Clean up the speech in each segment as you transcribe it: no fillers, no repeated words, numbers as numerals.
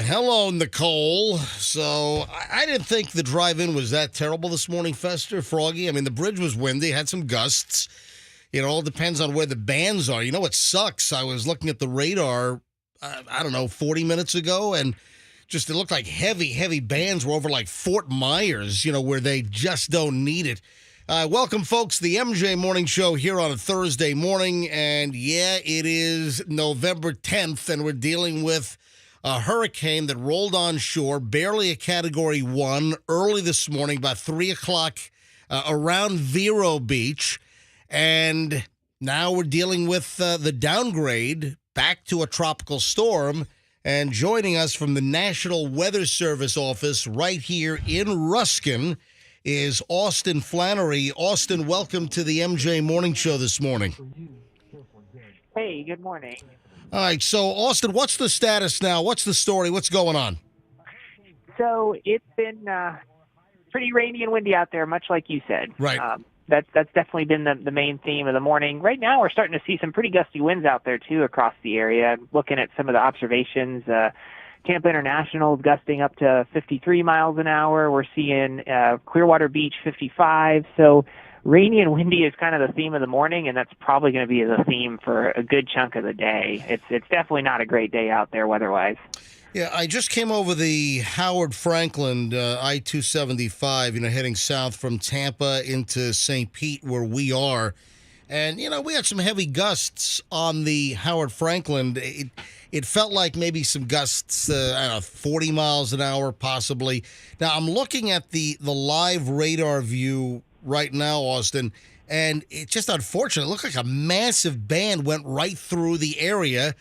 Hello, Nicole. So I didn't think the drive-in was that terrible this morning, Fester, Froggy. I mean, the bridge was windy, had some gusts. It all depends on where the bands are. You know what sucks? I was looking at the radar, I don't know, 40 minutes ago, and just it looked like heavy bands were over like Fort Myers, where they just don't need it. Welcome, folks, to the MJ Morning Show here on a Thursday morning. And yeah, it is November 10th, and we're dealing with a hurricane that rolled on shore, barely a Category 1, early this morning, about 3 o'clock around Vero Beach. And now we're dealing with the downgrade back to a tropical storm. And joining us from the National Weather Service office right here in Ruskin is Austin Flannery. Austin, welcome to the MJ Morning Show this morning. Hey, good morning. All right, so Austin, what's the status now? What's the story? What's going on? So it's been pretty rainy and windy out there, much like you said. Right. That's definitely been the main theme of the morning. Right now, we're starting to see some pretty gusty winds out there, too, across the area. Looking at some of the observations, Tampa International is gusting up to 53 miles an hour. We're seeing Clearwater Beach 55. So rainy and windy is kind of the theme of the morning, and that's probably going to be the theme for a good chunk of the day. It's definitely not a great day out there weather-wise. Yeah, I just came over the Howard Franklin I-275, heading south from Tampa into St. Pete, where we are. And, we had some heavy gusts on the Howard Franklin. It felt like maybe some gusts, 40 miles an hour possibly. Now, I'm looking at the live radar view right now, Austin, and it's just unfortunate. It looked like a massive band went right through the area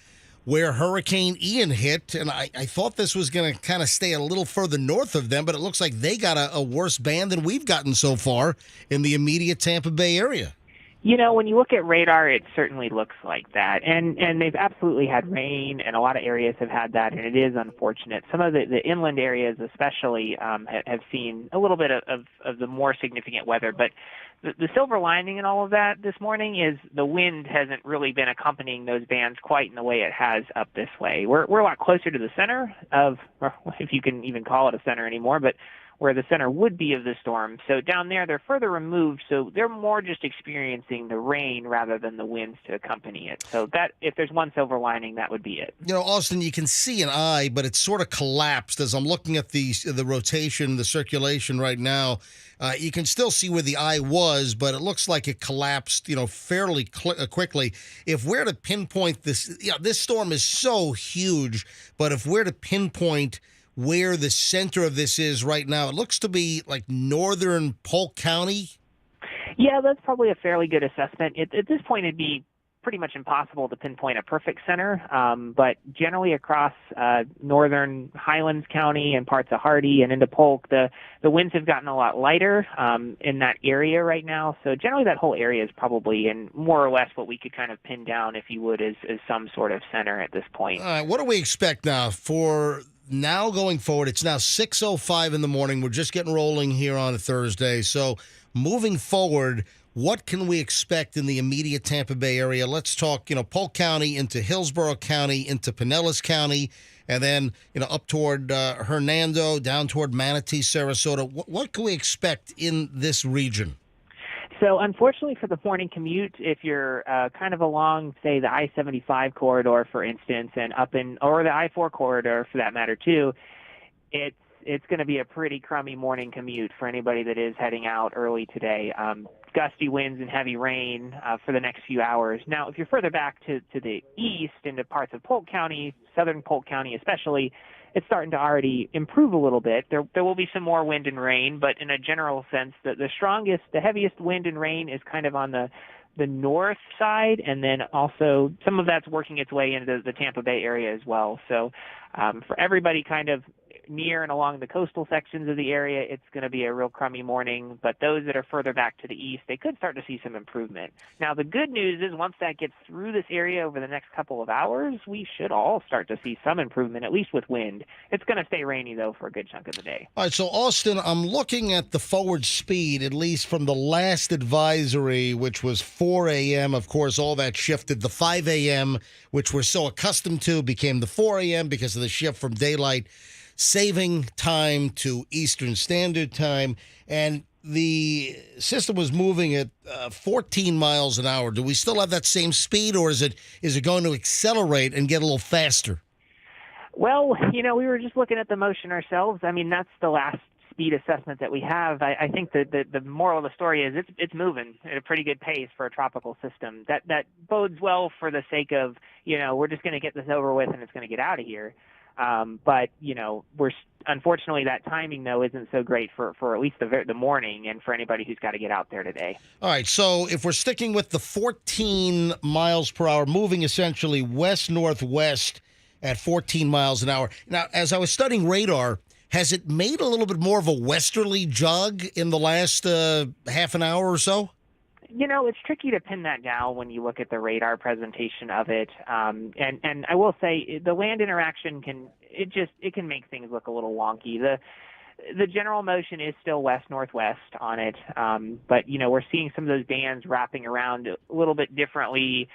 where Hurricane Ian hit, and I thought this was going to kind of stay a little further north of them, but it looks like they got a worse band than we've gotten so far in the immediate Tampa Bay area. When you look at radar, it certainly looks like that. And they've absolutely had rain, and a lot of areas have had that, and it is unfortunate. Some of the inland areas especially have seen a little bit of the more significant weather. But the silver lining in all of that this morning is the wind hasn't really been accompanying those bands quite in the way it has up this way. We're a lot closer to the center of, or if you can even call it a center anymore, but where the center would be of the storm. So down there, they're further removed, so they're more just experiencing the rain rather than the winds to accompany it. So that, if there's one silver lining, that would be it. Austin, you can see an eye, but it's sort of collapsed. As I'm looking at the rotation, the circulation right now, you can still see where the eye was, but it looks like it collapsed, fairly quickly. If we're to pinpoint this, this storm is so huge, but if we're to pinpoint where the center of this is right now, it looks to be like northern Polk County. Yeah, that's probably a fairly good assessment. At this point, it'd be pretty much impossible to pinpoint a perfect center, but generally across northern Highlands County and parts of Hardy and into Polk, the winds have gotten a lot lighter in that area right now. So generally that whole area is probably in more or less what we could kind of pin down, if you would, as some sort of center at this point. All right, what do we expect now for now going forward? It's now 6:05 in the morning. We're just getting rolling here on a Thursday. So moving forward, what can we expect in the immediate Tampa Bay area? Let's talk, Polk County into Hillsborough County, into Pinellas County, and then, up toward Hernando, down toward Manatee, Sarasota. What can we expect in this region? So unfortunately for the morning commute, if you're kind of along, say, the I-75 corridor, for instance, and or the I-4 corridor for that matter too, it's going to be a pretty crummy morning commute for anybody that is heading out early today. Gusty winds and heavy rain for the next few hours. Now, if you're further back to the east into parts of Polk County, southern Polk County especially, it's starting to already improve a little bit. There will be some more wind and rain, but in a general sense, the heaviest wind and rain is kind of on the north side, and then also some of that's working its way into the Tampa Bay area as well. So for everybody kind of near and along the coastal sections of the area, it's going to be a real crummy morning. But those that are further back to the east, they could start to see some improvement. Now, the good news is once that gets through this area over the next couple of hours, we should all start to see some improvement, at least with wind. It's going to stay rainy, though, for a good chunk of the day. All right, so Austin, I'm looking at the forward speed, at least from the last advisory, which was 4 a.m. Of course, all that shifted. The 5 a.m., which we're so accustomed to, became the 4 a.m. because of the shift from daylight saving time to Eastern Standard Time. And the system was moving at 14 miles an hour. Do we still have that same speed, or is it going to accelerate and get a little faster? Well, we were just looking at the motion ourselves. I mean, that's the last speed assessment that we have. I think that the moral of the story is it's moving at a pretty good pace for a tropical system. That bodes well for the sake of, we're just going to get this over with and it's going to get out of here. But we're unfortunately that timing though isn't so great for at least the morning and for anybody who's got to get out there today. All right, so if we're sticking with the 14 miles per hour, moving essentially west-northwest at 14 miles an hour. Now, as I was studying radar, has it made a little bit more of a westerly jog in the last half an hour or so? It's tricky to pin that down when you look at the radar presentation of it. And I will say the land interaction can make things look a little wonky. The general motion is still west-northwest on it, but we're seeing some of those bands wrapping around a little bit differently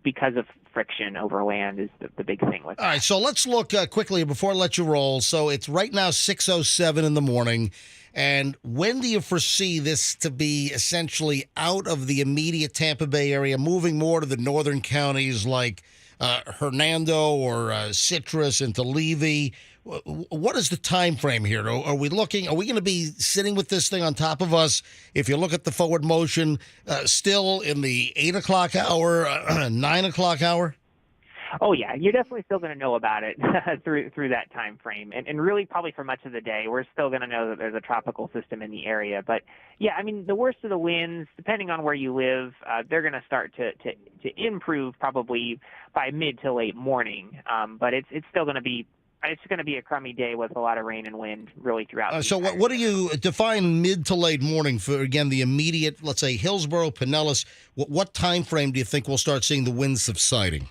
because of friction over land is the big thing with that. All right, so let's look quickly before I let you roll. So it's right now 6:07 in the morning, and when do you foresee this to be essentially out of the immediate Tampa Bay area, moving more to the northern counties like Hernando or Citrus into Levy? What is the time frame here? Are we going to be sitting with this thing on top of us, if you look at the forward motion, still in the 8 o'clock hour, 9 o'clock hour? Oh, yeah. You're definitely still going to know about it through that time frame. And really probably for much of the day, we're still going to know that there's a tropical system in the area. But, yeah, I mean, the worst of the winds, depending on where you live, they're going to start to improve probably by mid to late morning. But it's still going to be a crummy day with a lot of rain and wind really throughout. So what do you define mid to late morning for, again, the immediate, let's say, Hillsborough, Pinellas? What time frame do you think we'll start seeing the winds subsiding?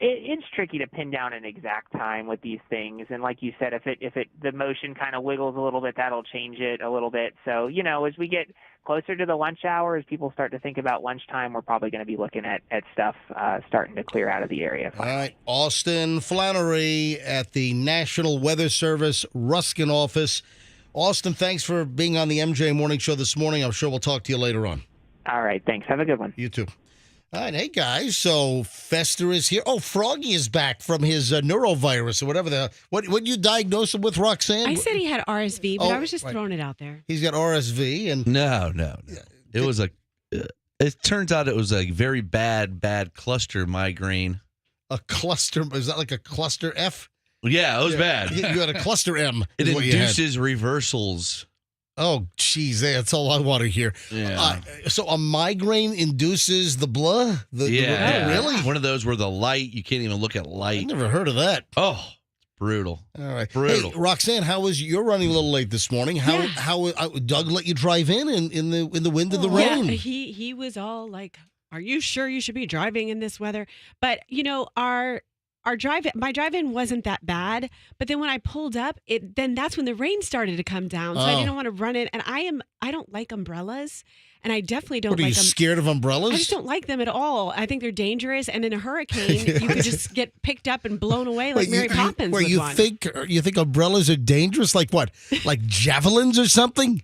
It's tricky to pin down an exact time with these things, and like you said, if the motion kind of wiggles a little bit, that'll change it a little bit. So as we get closer to the lunch hour, as people start to think about lunchtime, we're probably going to be looking at stuff starting to clear out of the area. Finally. All right, Austin Flannery at the National Weather Service Ruskin office. Austin, thanks for being on the MJ Morning Show this morning. I'm sure we'll talk to you later on. All right, thanks. Have a good one. You too. All right, hey guys, so Fester is here. Oh, Froggy is back from his neurovirus or whatever what did you diagnose him with, Roxanne? I said he had RSV, but I was just throwing it out there. He's got RSV, and no. It was it turns out it was a very bad cluster migraine. A cluster, is that like a cluster F? Yeah, it was bad. You had a cluster M. It induces reversals. Oh, geez, that's all I want to hear. Yeah. So a migraine induces the blah? Really? One of those where the light, you can't even look at light. I never heard of that. Oh, brutal. All right. Brutal. Hey, Roxanne, how was you're running a little late this morning? How Doug let you drive in the wind and the rain? Yeah, he was all like, "Are you sure you should be driving in this weather?" But my drive-in wasn't that bad, but then when I pulled up, then that's when the rain started to come down. So I didn't want to run it, and I don't like umbrellas, and I definitely don't What, are you scared of umbrellas? I just don't like them at all. I think they're dangerous, and in a hurricane, you could just get picked up and blown away like Mary Poppins with one. You think umbrellas are dangerous? Like what? Like javelins or something?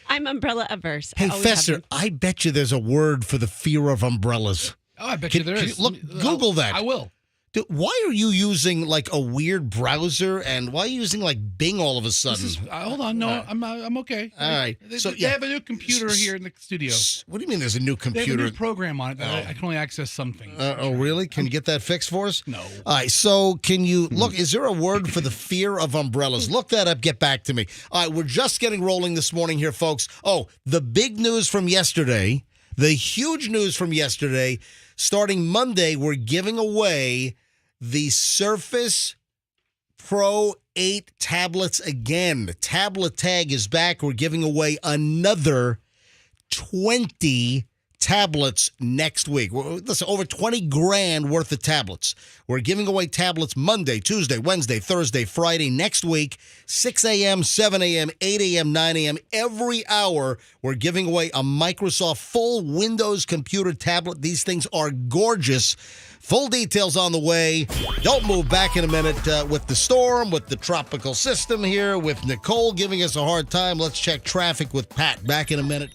I'm umbrella averse. Hey, Fester, I bet you there's a word for the fear of umbrellas. Oh, I bet you there is. Google that. I will. Dude, why are you using like a weird browser, and why are you using like Bing all of a sudden? Hold on, no, I'm okay. All right, they have a new computer here in the studio. What do you mean? There's a new computer? They have a new program on it that I can only access some things. Oh, really? Can you get that fixed for us? No. All right. So, can you look? Is there a word for the fear of umbrellas? Look that up. Get back to me. All right, we're just getting rolling this morning here, folks. Oh, the big news from yesterday, the huge news from yesterday. Starting Monday, we're giving away the Surface Pro 8 tablets again. The tablet tag is back. We're giving away another 20 tablets next week. Listen, over 20 grand worth of tablets. We're giving away tablets Monday, Tuesday, Wednesday, Thursday, Friday, next week, 6 a.m., 7 a.m., 8 a.m., 9 a.m. Every hour, we're giving away a Microsoft full Windows computer tablet. These things are gorgeous. Full details on the way. Don't move. Back in a minute with the storm, with the tropical system here, with Nicole giving us a hard time. Let's check traffic with Pat. Back in a minute.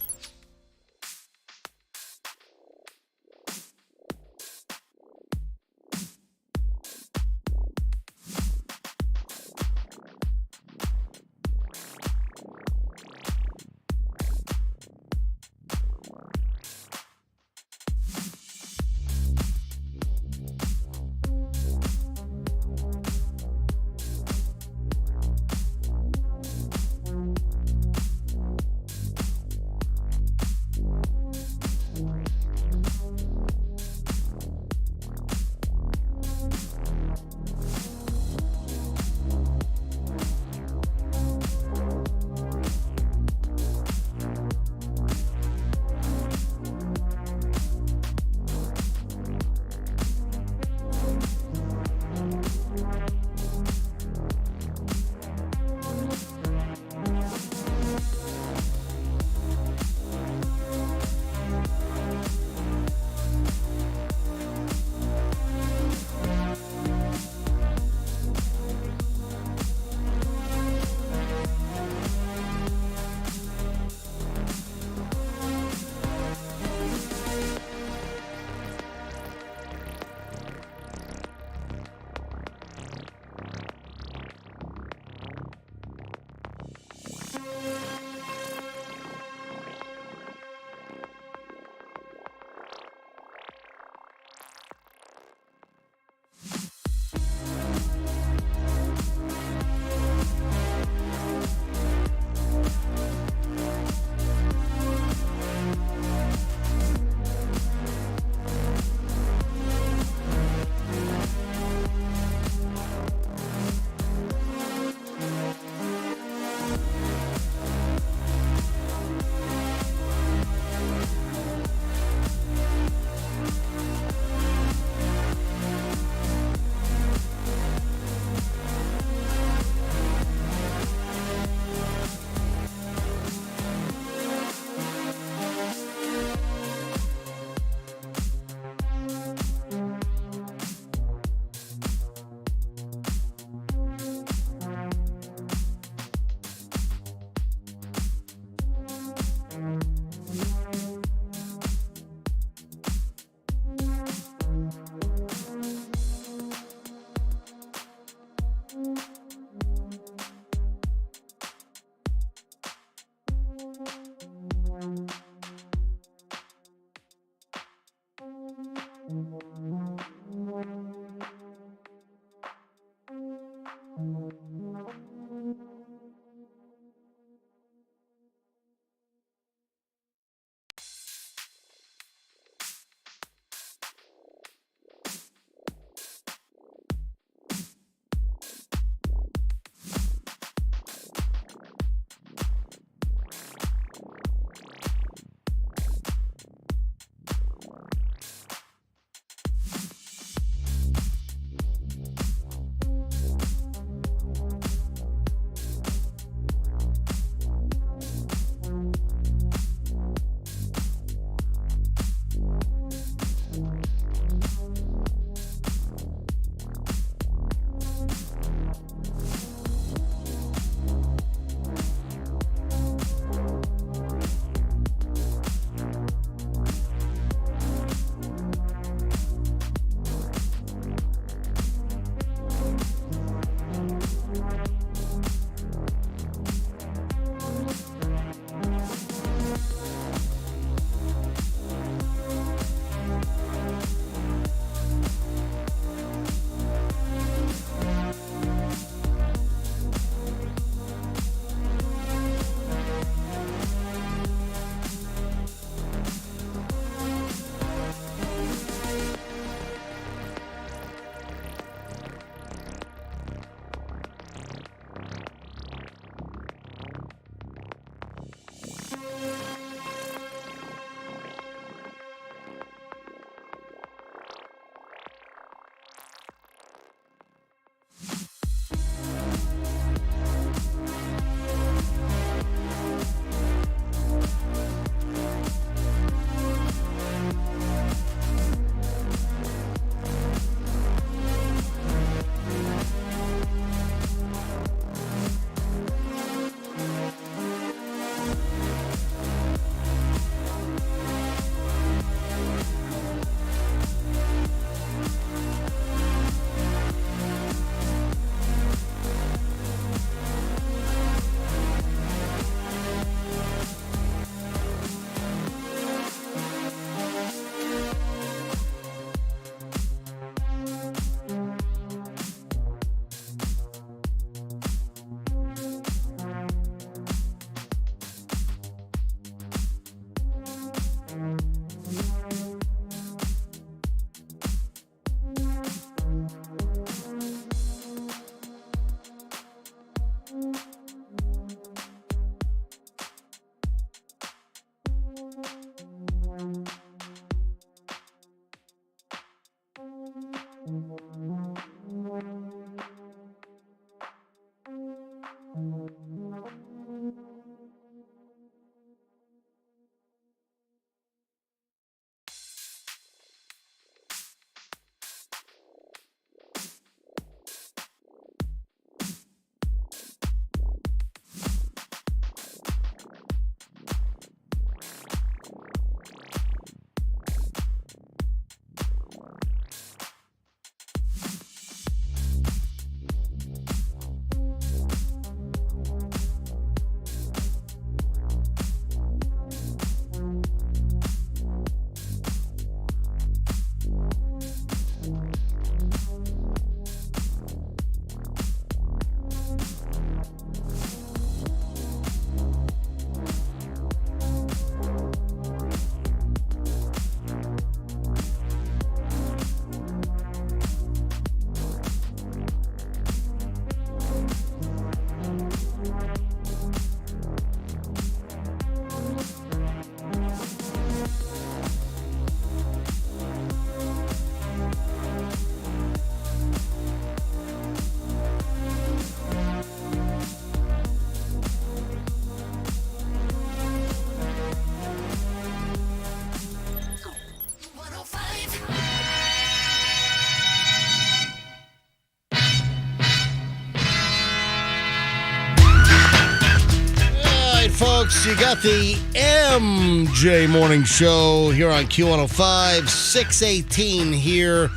folks. You got the MJ Morning Show here on Q105, 6:18 here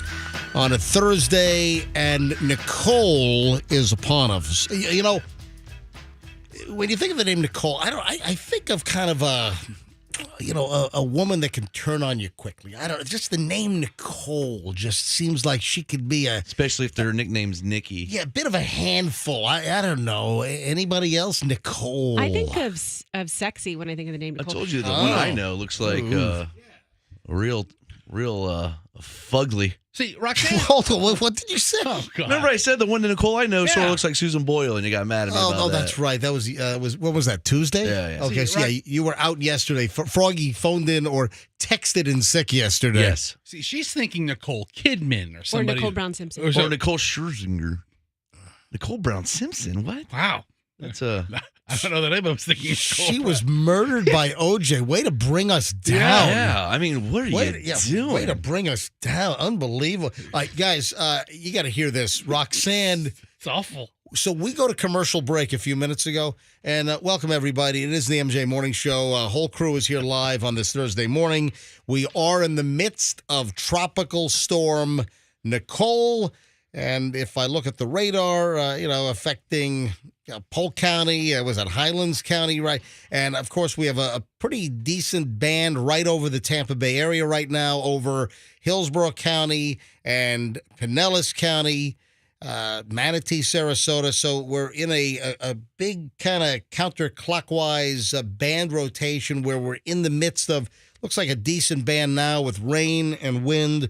on a Thursday, and Nicole is upon us. You know, when you think of the name Nicole, I think of kind of a woman that can turn on you quickly. Just the name Nicole just seems like she could be especially if their nickname's Nikki. Yeah, a bit of a handful. I don't know. Anybody else? Nicole. I think of sexy when I think of the name Nicole. I told you the one I know looks like real fugly. See, Roxanne. Hold on, what did you say? Oh, God. Remember I said the one Nicole I know sort of looks like Susan Boyle, and you got mad at me about that. Oh, that's right. That was what was that, Tuesday? Yeah. Okay, so you were out yesterday. Froggy phoned in or texted in sick yesterday. Yes. See, she's thinking Nicole Kidman or Or somebody. Nicole Brown Simpson. Or Nicole Scherzinger. Nicole Brown Simpson? What? Wow. That's I don't know that anybody was thinking Nicole She Brown. was murdered by OJ. Way to bring us down. Yeah. I mean, what are you doing? Way to bring us down. Unbelievable. All right, guys, you got to hear this. Roxanne. It's awful. So we go to commercial break a few minutes ago, and welcome everybody. It is the MJ Morning Show. Whole crew is here live on this Thursday morning. We are in the midst of Tropical Storm Nicole, and if I look at the radar, affecting Polk County, was that Highlands County, right? And of course, we have a pretty decent band right over the Tampa Bay area right now, over Hillsborough County and Pinellas County. Manatee, Sarasota. So we're in a big kind of counterclockwise band rotation where we're in the midst of, looks like a decent band now with rain and wind.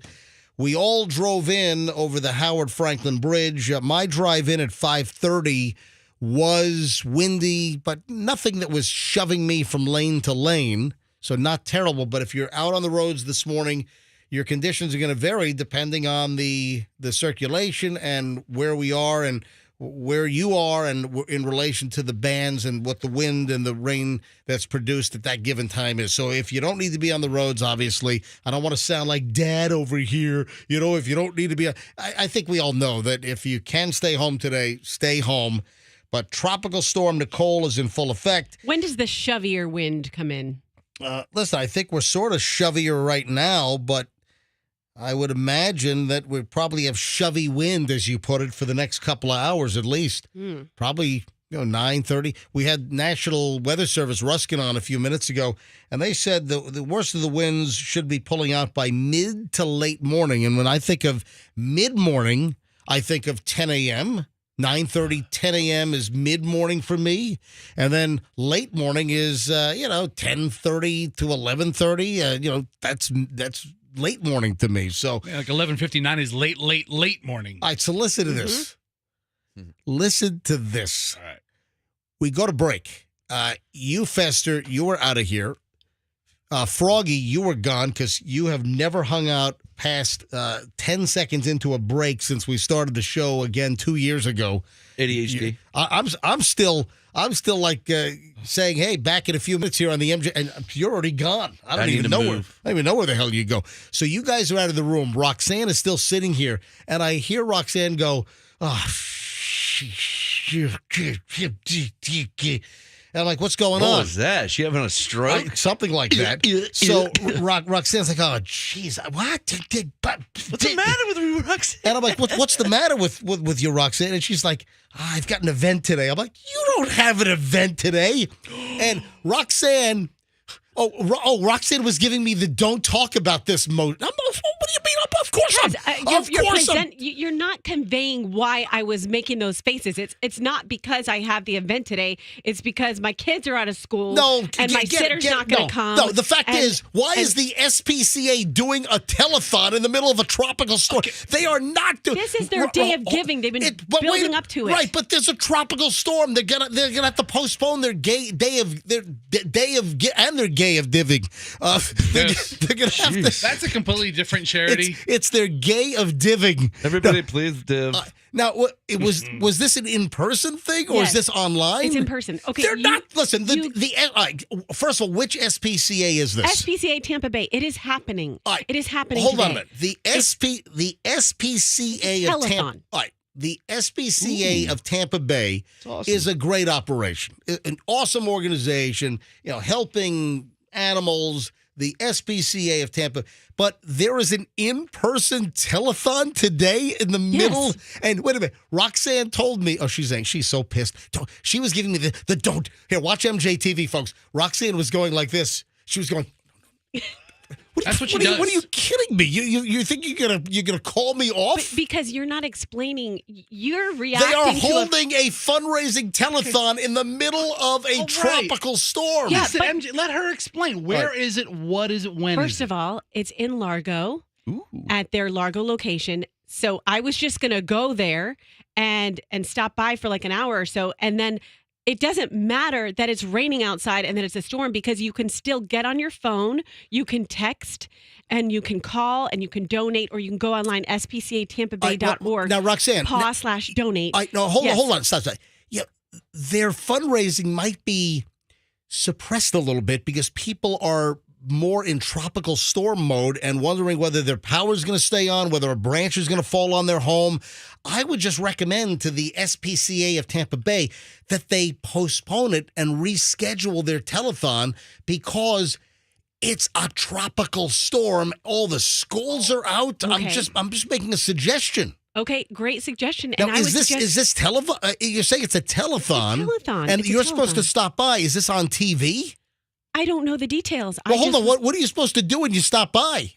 We all drove in over the Howard Franklin Bridge. My drive in at 5:30 was windy, but nothing that was shoving me from lane to lane. So not terrible. But if you're out on the roads this morning, your conditions are going to vary depending on the circulation and where we are and where you are and in relation to the bands and what the wind and the rain that's produced at that given time is. So if you don't need to be on the roads, obviously, I don't want to sound like dad over here. If you don't need to be, I think we all know that if you can stay home today, stay home. But Tropical Storm Nicole is in full effect. When does the shovier wind come in? Listen, I think we're sort of shovier right now, but I would imagine that we probably have shovey wind, as you put it, for the next couple of hours at least. Probably 9:30. We had National Weather Service Ruskin on a few minutes ago, and they said the worst of the winds should be pulling out by mid to late morning. And when I think of mid-morning, I think of 10 a.m., 9:30, 10 a.m. is mid-morning for me. And then late morning is, 10:30 to 11:30. That's late morning to me. So Like 11:59 is late morning. all right, so listen to this. Listen to this. All right. We go to break. You, Fester, you were out of here. Froggy, you were gone because you have never hung out past 10 seconds into a break since we started the show again 2 years ago. ADHD. I'm still like saying, hey, back in a few minutes here on the MJ, and you're already gone. I don't even know where the hell you go. So you guys are out of the room. Roxanne is still sitting here, and I hear Roxanne go, oh, and I'm like, what's going on? What was that? She having a stroke? Something like that. So Roxanne's like, oh, jeez, what? What's the matter with you, Roxanne? And I'm like, what's the matter with you, Roxanne? And she's like, I've got an event today. I'm like, you don't have an event today. And Roxanne, Roxanne was giving me the don't talk about this mode. What do you mean? Of course You're not conveying why I was making those faces. It's not because I have the event today. It's because my kids are out of school. And my sitter's not going to come. No, the fact is, why is the SPCA doing a telethon in the middle of a tropical storm? Okay. They are not doing. This is their day of giving. They've been building up to it. Right, but there's a tropical storm. They're gonna have to postpone their day of diving. They're gonna have to. That's a completely different charity. It's their gay of diving. Everybody please div. Now, was this an in-person thing or is this online? It's in person. Okay, they're not. Listen, first of all, which SPCA is this? SPCA Tampa Bay. It is happening. It is happening. Hold today. on a minute. The SPCA of Tampa. All right. the SPCA of Tampa Bay is a great operation, an awesome organization, helping animals, the SPCA of Tampa. But there is an in-person telethon today in the middle. And wait a minute, Roxanne told me, she's saying she's so pissed. She was giving me the don't. Here, watch MJTV, folks. Roxanne was going like this. She was going... That's what she does. What are you kidding me? You think you're gonna call me off? Because you're not explaining. You're reacting. They are holding a fundraising telethon in the middle of a tropical storm. Yeah, but MJ, let her explain. Where is it? What is it? When? First of all, it's in Largo, at their Largo location. So I was just gonna go there and stop by for like an hour or so, and then. It doesn't matter that it's raining outside and that it's a storm because you can still get on your phone, you can text, and you can call, and you can donate, or you can go online, spcatampabay.org. Now, Roxanne. /donate. Hold on. Stop. Yeah, their fundraising might be suppressed a little bit because people are more in tropical storm mode and wondering whether their power is going to stay on, whether a branch is going to fall on their home. I would just recommend to the SPCA of Tampa Bay that they postpone it and reschedule their telethon because it's a tropical storm. All the schools are out. Okay. I'm just making a suggestion. Okay, great suggestion. Now, and is this telethon? You're saying it's a telethon. It's a telethon. And you're supposed to stop by. Is this on TV? I don't know the details. Well, hold on. What are you supposed to do when you stop by?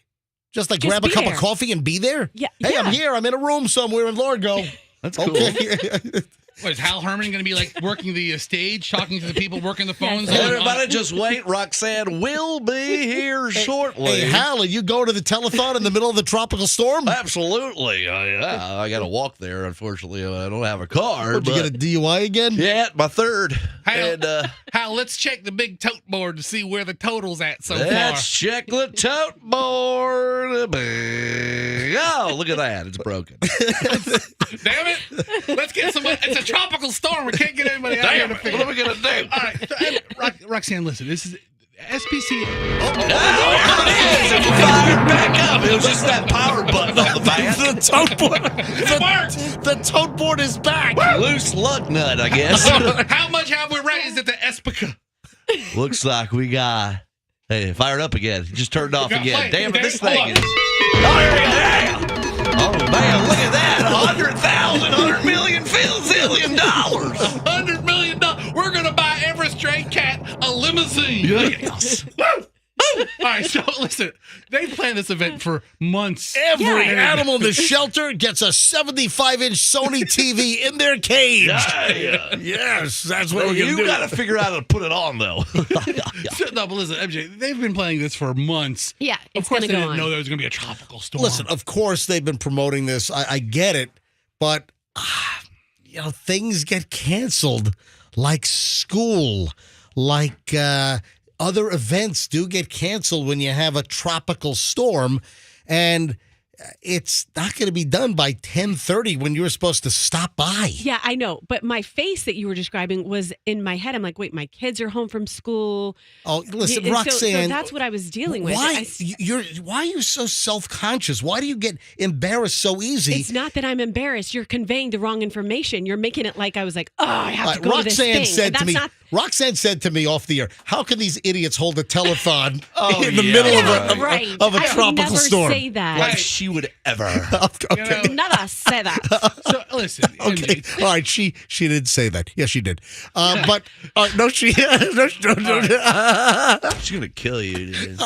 Just grab a cup of coffee and be there? Yeah. Hey, I'm here. I'm in a room somewhere in Largo. That's cool. Okay. What, is Hal Herman going to be working the stage, talking to the people working the phones? Everybody just wait. Roxanne will be here shortly. Hey, Hal, are you going to the telethon in the middle of the tropical storm? Absolutely. I got to walk there. Unfortunately, I don't have a car. Did you get a DUI again? Yeah, my third. Hal, let's check the big tote board to see where the total's at so far. Let's check the tote board. Oh, look at that. It's broken. Damn it. Let's get somebody. It's a tropical storm. We can't get anybody out here to figure. What are we going to do? All right. Roxanne, listen. This is SPC. There it is. It fired back up. It was just that power button on the back. The tote board. The tote board is back. Loose lug nut, I guess. How much have we raised at the Espica? Looks like we got... Hey, fired up again. It just turned off again. Damn it, this thing is... Oh, man, look at that. $100 million, $1 $100 million. We're going to buy every stray cat a limousine. Yes. All right, so listen, they planned this event for months. Every animal in the shelter gets a 75-inch Sony TV in their cage. Yes, that's what we're going to do. You got to figure out how to put it on, though. No, but listen, MJ, they've been playing this for months. Yeah, of course they didn't know there was going to be a tropical storm. Listen, of course they've been promoting this. I get it, but things get canceled, like school, like other events do get canceled when you have a tropical storm, and it's not going to be done by 10:30 when you were supposed to stop by. Yeah, I know. But my face that you were describing was in my head. I'm like, wait, my kids are home from school. Oh, listen, So Roxanne. that's what I was dealing with. Why are you so self-conscious? Why do you get embarrassed so easy? It's not that I'm embarrassed. You're conveying the wrong information. You're making it like I was like, I have to go to this thing. Roxanne said to me off the air, how can these idiots hold a telethon in the middle of a tropical storm? I would never say that. Like she would ever. Okay. Never say that. So listen. Okay. All right. She didn't say that. Yes, she did. But no, she. No. She's gonna kill you.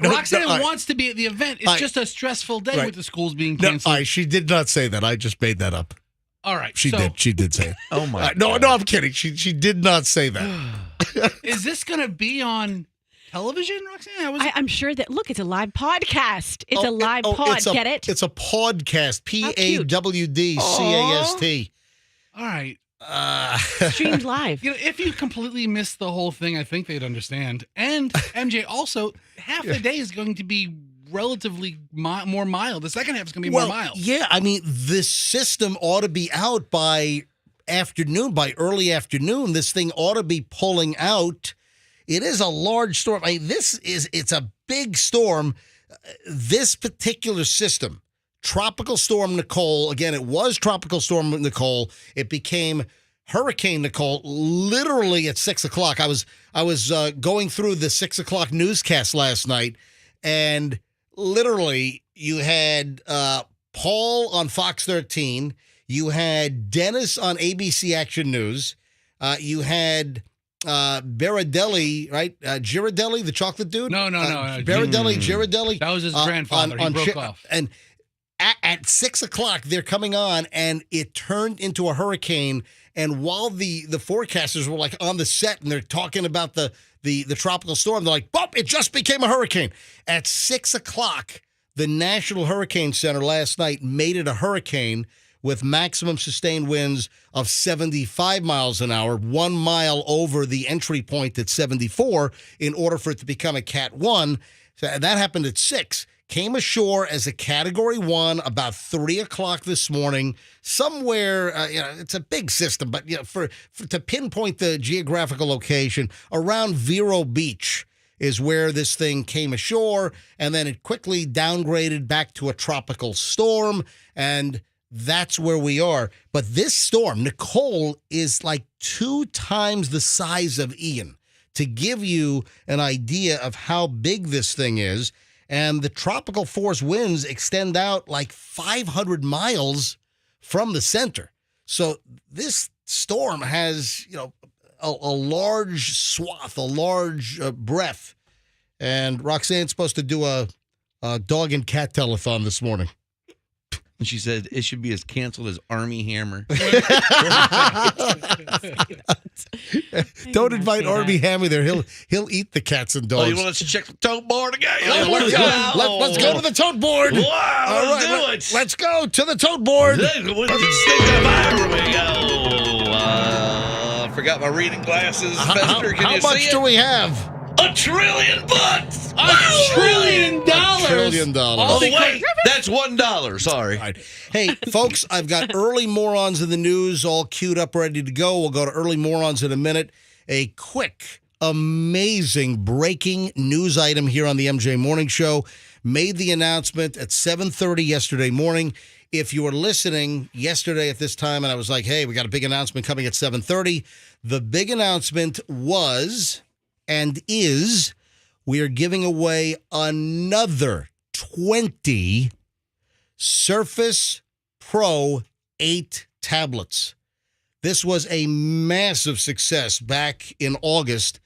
Roxanne wants to be at the event. It's just a stressful day with the schools being canceled. She did not say that. I just made that up. All right. She did. She did say it. Oh my. No, I'm kidding. She did not say that. Is this going to be on television, Roxanne? I'm sure that. Look, it's a live podcast. It's a live pod. Get it? It's a podcast. PAWDCAST. All right. Streamed live. If you completely missed the whole thing, I think they'd understand. And MJ, also, half the day is going to be relatively more mild. The second half is going to be more mild. Yeah, I mean, this system ought to be out by early afternoon. This thing ought to be pulling out. It is a large storm. I mean, it's a big storm. This particular system, Tropical Storm Nicole. Again, it was Tropical Storm Nicole. It became Hurricane Nicole literally at 6 o'clock. I was going through the 6 o'clock newscast last night, and literally you had Paul on Fox 13. You had Dennis on ABC Action News. You had Baradelli, right? Girardelli, the chocolate dude? No. Baradelli, Girardelli. That was his grandfather. He broke off. And at 6 o'clock, they're coming on, and it turned into a hurricane. And while the forecasters were like on the set and they're talking about the tropical storm, they're like, "Bump! It just became a hurricane." At 6 o'clock, the National Hurricane Center last night made it a hurricane with maximum sustained winds of 75 miles an hour, 1 mile over the entry point at 74, in order for it to become a Cat 1. So that happened at 6. Came ashore as a Category 1 about 3 o'clock this morning. Somewhere, it's a big system, but for to pinpoint the geographical location, around Vero Beach is where this thing came ashore, and then it quickly downgraded back to a tropical storm, and that's where we are. But this storm, Nicole, is like 2 times the size of Ian, to give you an idea of how big this thing is. And the tropical force winds extend out like 500 miles from the center. So this storm has, a large swath, a large breadth. And Roxanne's supposed to do a dog and cat telethon this morning. And she said it should be as canceled as Army Hammer. Don't invite Army Hammer there. He'll eat the cats and dogs. Oh, you want us to check the tote board again? Let's go to the tote board. Wow, All right, do it. Let's go to the tote board. Here we go. I forgot my reading glasses. Fester, can how you much see do it? we have? $1 trillion. $1 trillion. $1 trillion. Oh, wait, that's $1. Sorry. All right. Hey, folks, I've got early morons in the news all queued up, ready to go. We'll go to early morons in a minute. A quick, amazing breaking news item here on the MJ Morning Show. Made the announcement at 7:30 yesterday morning. If you were listening yesterday at this time and I was like, hey, we got a big announcement coming at 7:30, the big announcement was and is we are giving away another 20 Surface Pro 8 tablets. This was a massive success back in August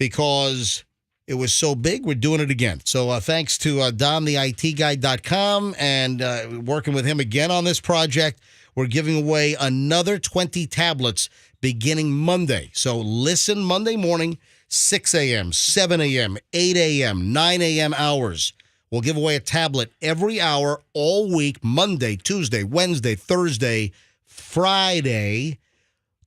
because it was so big. We're doing it again. So thanks to DonTheITGuy.com and working with him again on this project. We're giving away another 20 tablets beginning Monday. So listen Monday morning, 6 a.m., 7 a.m., 8 a.m., 9 a.m. hours. We'll give away a tablet every hour all week, Monday, Tuesday, Wednesday, Thursday, Friday,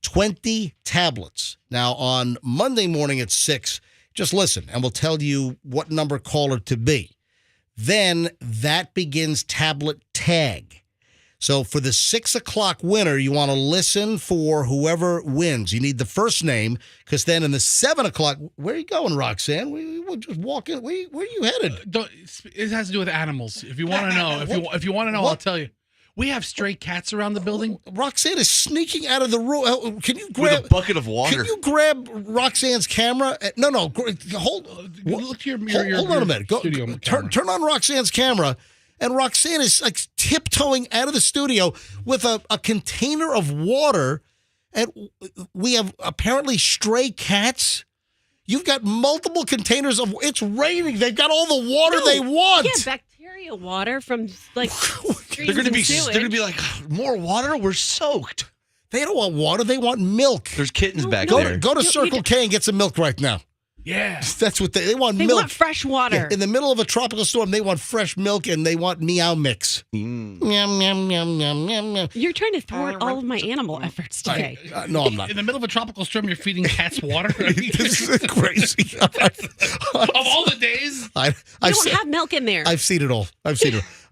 20 tablets. Now, on Monday morning at 6, just listen, and we'll tell you what number caller to be. Then that begins tablet tag. So for the 6 o'clock winner, you want to listen for whoever wins. You need the first name, because then in the 7 o'clock, where are you going, Roxanne? We're just walking. Where are you headed? It has to do with animals. If you want to know, if you want to know, I'll tell you. We have stray cats around the building. Roxanne is sneaking out of the room. Can you grab with a bucket of water? Can you grab Roxanne's camera? No. Hold. Look to your Hold on a minute. Go. Turn on Roxanne's camera. And Roxanne is like tiptoeing out of the studio with a container of water. And we have apparently stray cats. You've got multiple containers of. It's raining. They've got all the water they want. Yeah, bacteria water from like. They're going to be like, more water. We're soaked. They don't want water. They want milk. There's kittens back there. Go to Circle K and get some milk right now. Yeah. That's what they want. They milk. want fresh water. Yeah, in the middle of a tropical storm, they want fresh milk and they want meow mix. Yum, yum, yum, yum, yum, yum. You're trying to thwart all of my animal efforts today. No, I'm not. In the middle of a tropical storm, you're feeding cats water? This is crazy. Of all the days? You don't have milk in there. I've seen it all.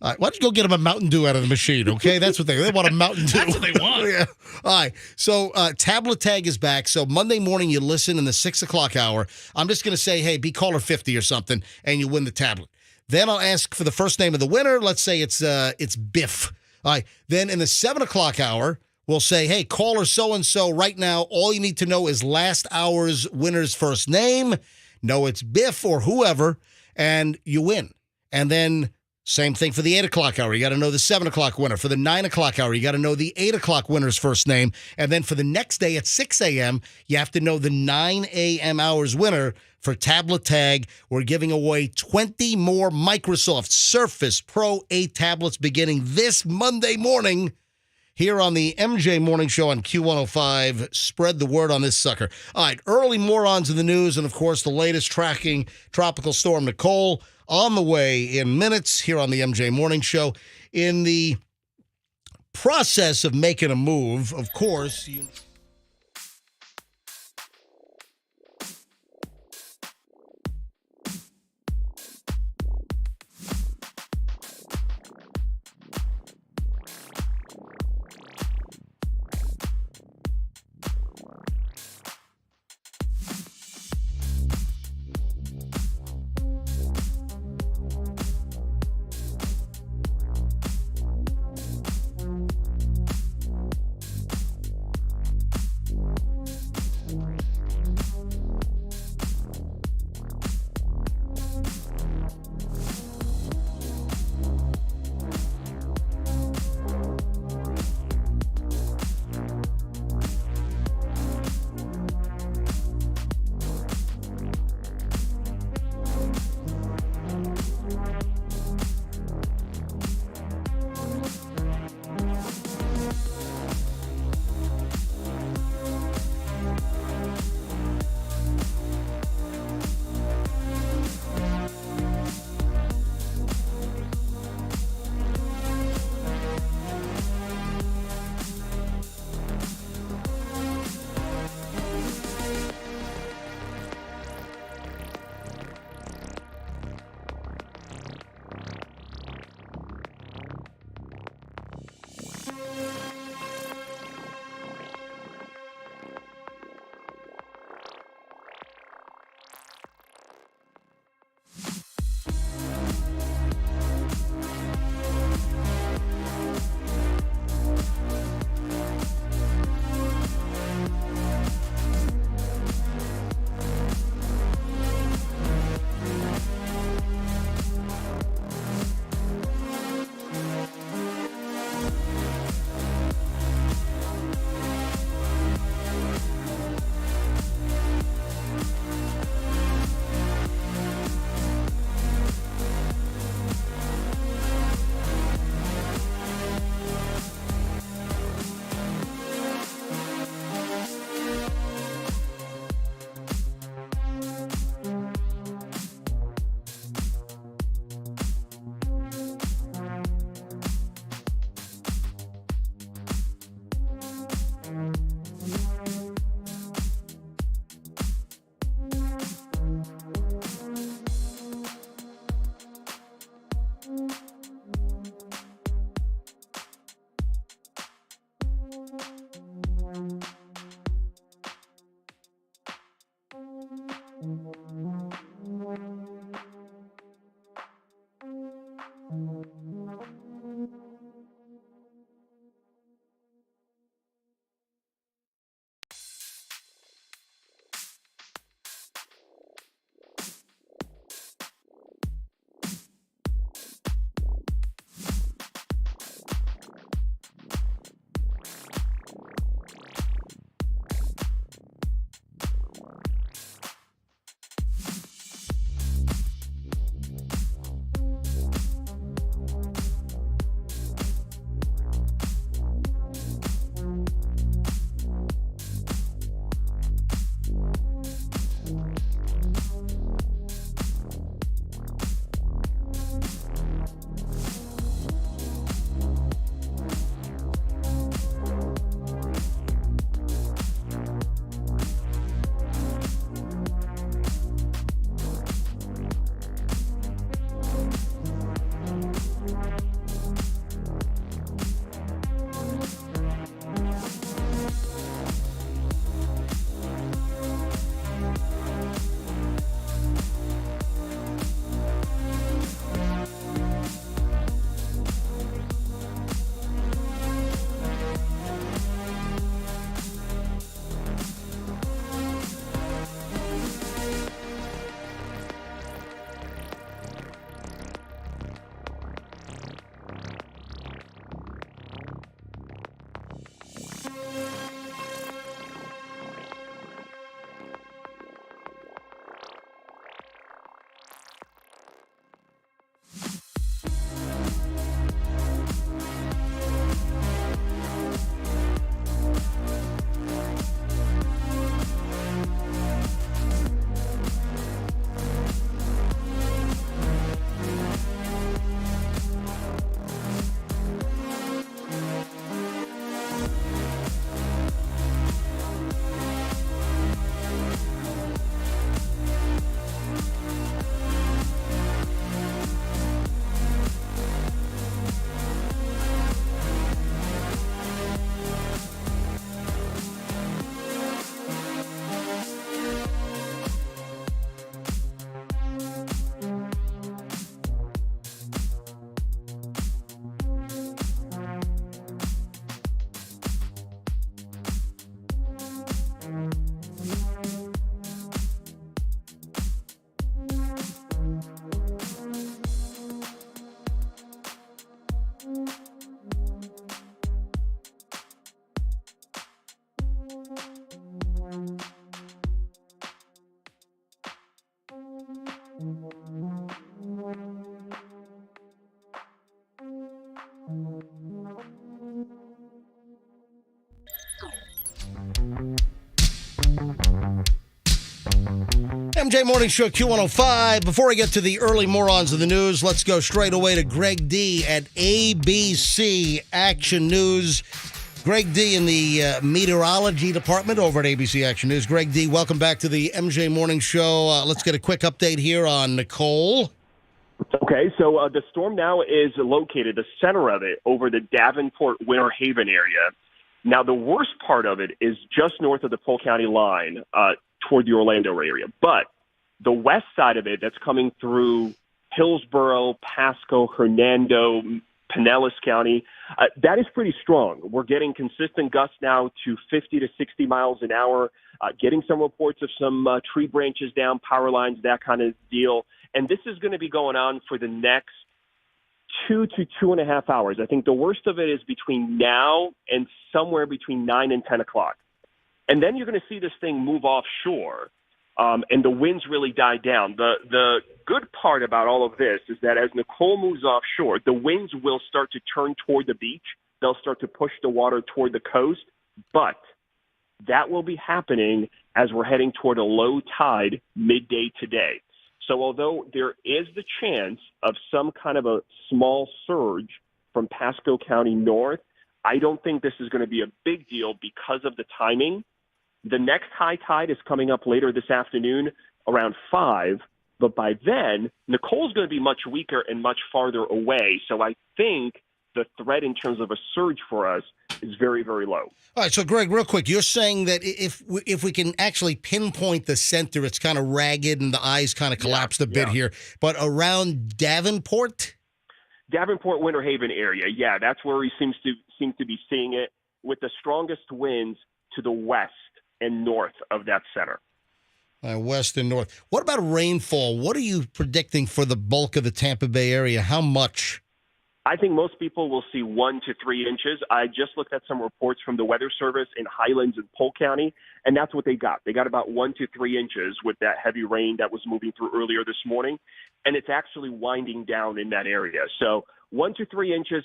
All right, why don't you go get them a Mountain Dew out of the machine, okay? That's what they want, a Mountain Dew. That's what they want. Yeah. All right. So tablet tag is back. So Monday morning, you listen in the 6 o'clock hour. I'm just going to say, hey, be caller 50 or something, and you win the tablet. Then I'll ask for the first name of the winner. Let's say it's Biff. All right. Then in the 7 o'clock hour, we'll say, hey, caller so-and-so right now, all you need to know is last hour's winner's first name. No, it's Biff or whoever, and you win. And then same thing for the 8 o'clock hour. You got to know the 7 o'clock winner. For the 9 o'clock hour, you got to know the 8 o'clock winner's first name. And then for the next day at 6 a.m., you have to know the 9 a.m. hour's winner for Tablet Tag. We're giving away 20 more Microsoft Surface Pro 8 tablets beginning this Monday morning here on the MJ Morning Show on Q105. Spread the word on this sucker. All right, early morons in the news, and of course the latest tracking Tropical Storm Nicole on the way in minutes here on the MJ Morning Show. In the process of making a move, of course, MJ Morning Show Q105. Before I get to the early morons of the news, let's go straight away to Greg D at ABC Action News. Greg D in the meteorology department over at ABC Action News. Greg D, welcome back to the MJ Morning Show. Let's get a quick update here on Nicole. Okay, so the storm now is located, the center of it, over the Davenport, Winter Haven area. Now, the worst part of it is just north of the Polk County line toward the Orlando area. But the west side of it, that's coming through Hillsborough, Pasco, Hernando, Pinellas County, that is pretty strong. We're getting consistent gusts now to 50 to 60 miles an hour, getting some reports of some tree branches down, power lines, that kind of deal. And this is going to be going on for the next 2 to 2.5 hours. I think the worst of it is between now and somewhere between 9 and 10 o'clock. And then you're going to see this thing move offshore, and the winds really die down. The good part about all of this is that as Nicole moves offshore, the winds will start to turn toward the beach. They'll start to push the water toward the coast, but that will be happening as we're heading toward a low tide midday today. So although there is the chance of some kind of a small surge from Pasco County north, I don't think this is going to be a big deal because of the timing. The next high tide is coming up later this afternoon around 5, but by then, Nicole's going to be much weaker and much farther away. So I think the threat in terms of a surge for us is very, very low. All right, so Greg, real quick, you're saying that if we can actually pinpoint the center, it's kind of ragged and the eyes kind of collapsed a bit here, but around Davenport, Winter Haven area, yeah, that's where he seems to be seeing it, with the strongest winds to the west and north of that center. West and north. What about rainfall? What are you predicting for the bulk of the Tampa Bay area? How much? I think most people will see 1 to 3 inches. I just looked at some reports from the Weather Service in Highlands and Polk County, and that's what they got. They got about 1 to 3 inches with that heavy rain that was moving through earlier this morning, and it's actually winding down in that area. So 1 to 3 inches,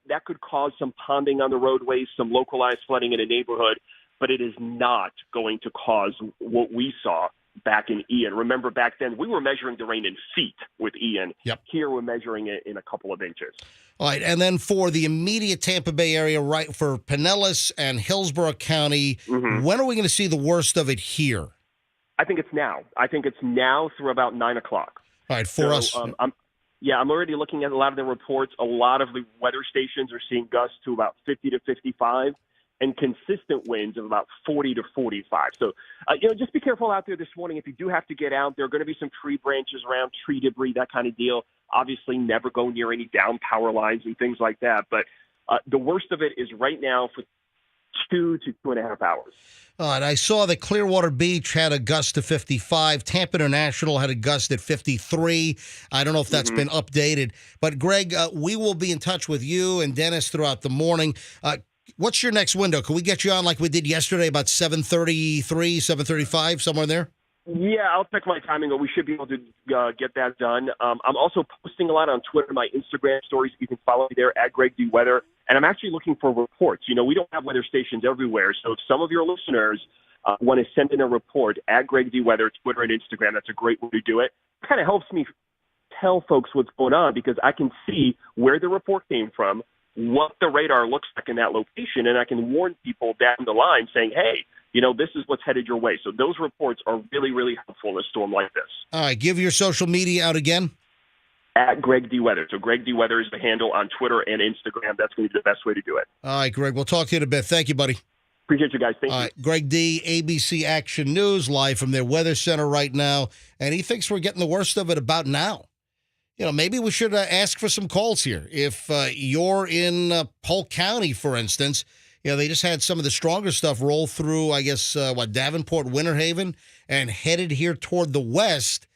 that could cause some ponding on the roadways, some localized flooding in a neighborhood, but it is not going to cause what we saw back in Ian. Remember, back then, we were measuring the rain in feet with Ian. Yep. Here, we're measuring it in a couple of inches. All right, and then for the immediate Tampa Bay area, right, for Pinellas and Hillsborough County, when are we going to see the worst of it here? I think it's now. I think it's now through about 9 o'clock. All right, for us. I'm already looking at a lot of the reports. A lot of the weather stations are seeing gusts to about 50 to 55. And consistent winds of about 40 to 45. So, just be careful out there this morning. If you do have to get out, there are going to be some tree branches around, tree debris, that kind of deal. Obviously, never go near any down power lines and things like that. But the worst of it is right now for 2 to 2.5 hours. And I saw that Clearwater Beach had a gust of 55. Tampa International had a gust at 53. I don't know if that's been updated. But, Greg, we will be in touch with you and Dennis throughout the morning. What's your next window? Can we get you on like we did yesterday, about 7:33, 7:35, somewhere in there? Yeah, I'll check my timing, but we should be able to get that done. I'm also posting a lot on Twitter, my Instagram stories. You can follow me there at Greg D Weather. And I'm actually looking for reports. We don't have weather stations everywhere. So if some of your listeners want to send in a report at Greg D Weather, Twitter and Instagram, that's a great way to do it. It kind of helps me tell folks what's going on because I can see where the report came from, what the radar looks like in that location, and I can warn people down the line saying, hey, this is what's headed your way. So those reports are really, really helpful in a storm like this. All right, give your social media out again. At Greg D Weather. So Greg D Weather is the handle on Twitter and Instagram. That's going to be the best way to do it. All right, Greg, we'll talk to you in a bit. Thank you, buddy. Appreciate you guys. Thank you. All right, Greg D, ABC Action News, live from their weather center right now, and he thinks we're getting the worst of it about now. Maybe we should ask for some calls here. If you're in Polk County, for instance, they just had some of the stronger stuff roll through, I guess, Davenport, Winter Haven, and headed here toward the west.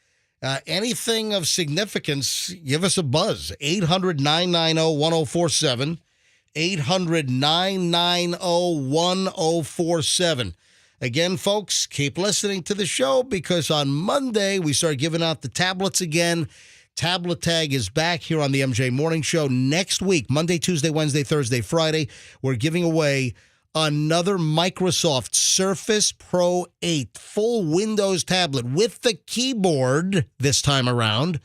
Anything of significance, give us a buzz. 800-990-1047. 800-990-1047. Again, folks, keep listening to the show because on Monday we start giving out the tablets again. Tablet Tag is back here on the MJ Morning Show next week, Monday, Tuesday, Wednesday, Thursday, Friday. We're giving away another Microsoft Surface Pro 8 full Windows tablet with the keyboard this time around.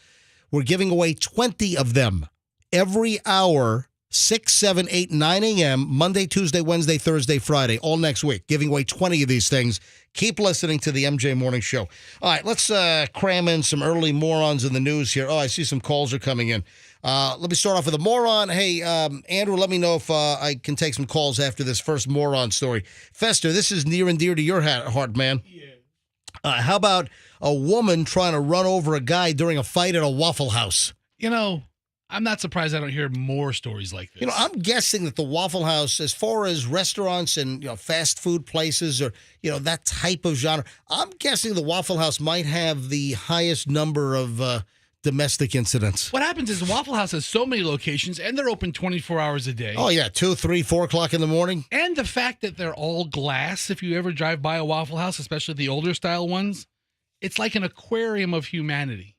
We're giving away 20 of them every hour, 6, 7, 8, 9 a.m., Monday, Tuesday, Wednesday, Thursday, Friday, all next week, giving away 20 of these things. Keep listening to the MJ Morning Show. All right, let's cram in some early morons in the news here. Oh, I see some calls are coming in. Let me start off with a moron. Hey, Andrew, let me know if I can take some calls after this first moron story. Fester, this is near and dear to your heart, man. Yeah. How about a woman trying to run over a guy during a fight at a Waffle House? You know, I'm not surprised I don't hear more stories like this. You know, I'm guessing that the Waffle House, as far as restaurants and, fast food places or, that type of genre, I'm guessing the Waffle House might have the highest number of domestic incidents. What happens is Waffle House has so many locations, and they're open 24 hours a day. Oh, yeah, 2, 3, 4 o'clock in the morning. And the fact that they're all glass, if you ever drive by a Waffle House, especially the older style ones, it's like an aquarium of humanity.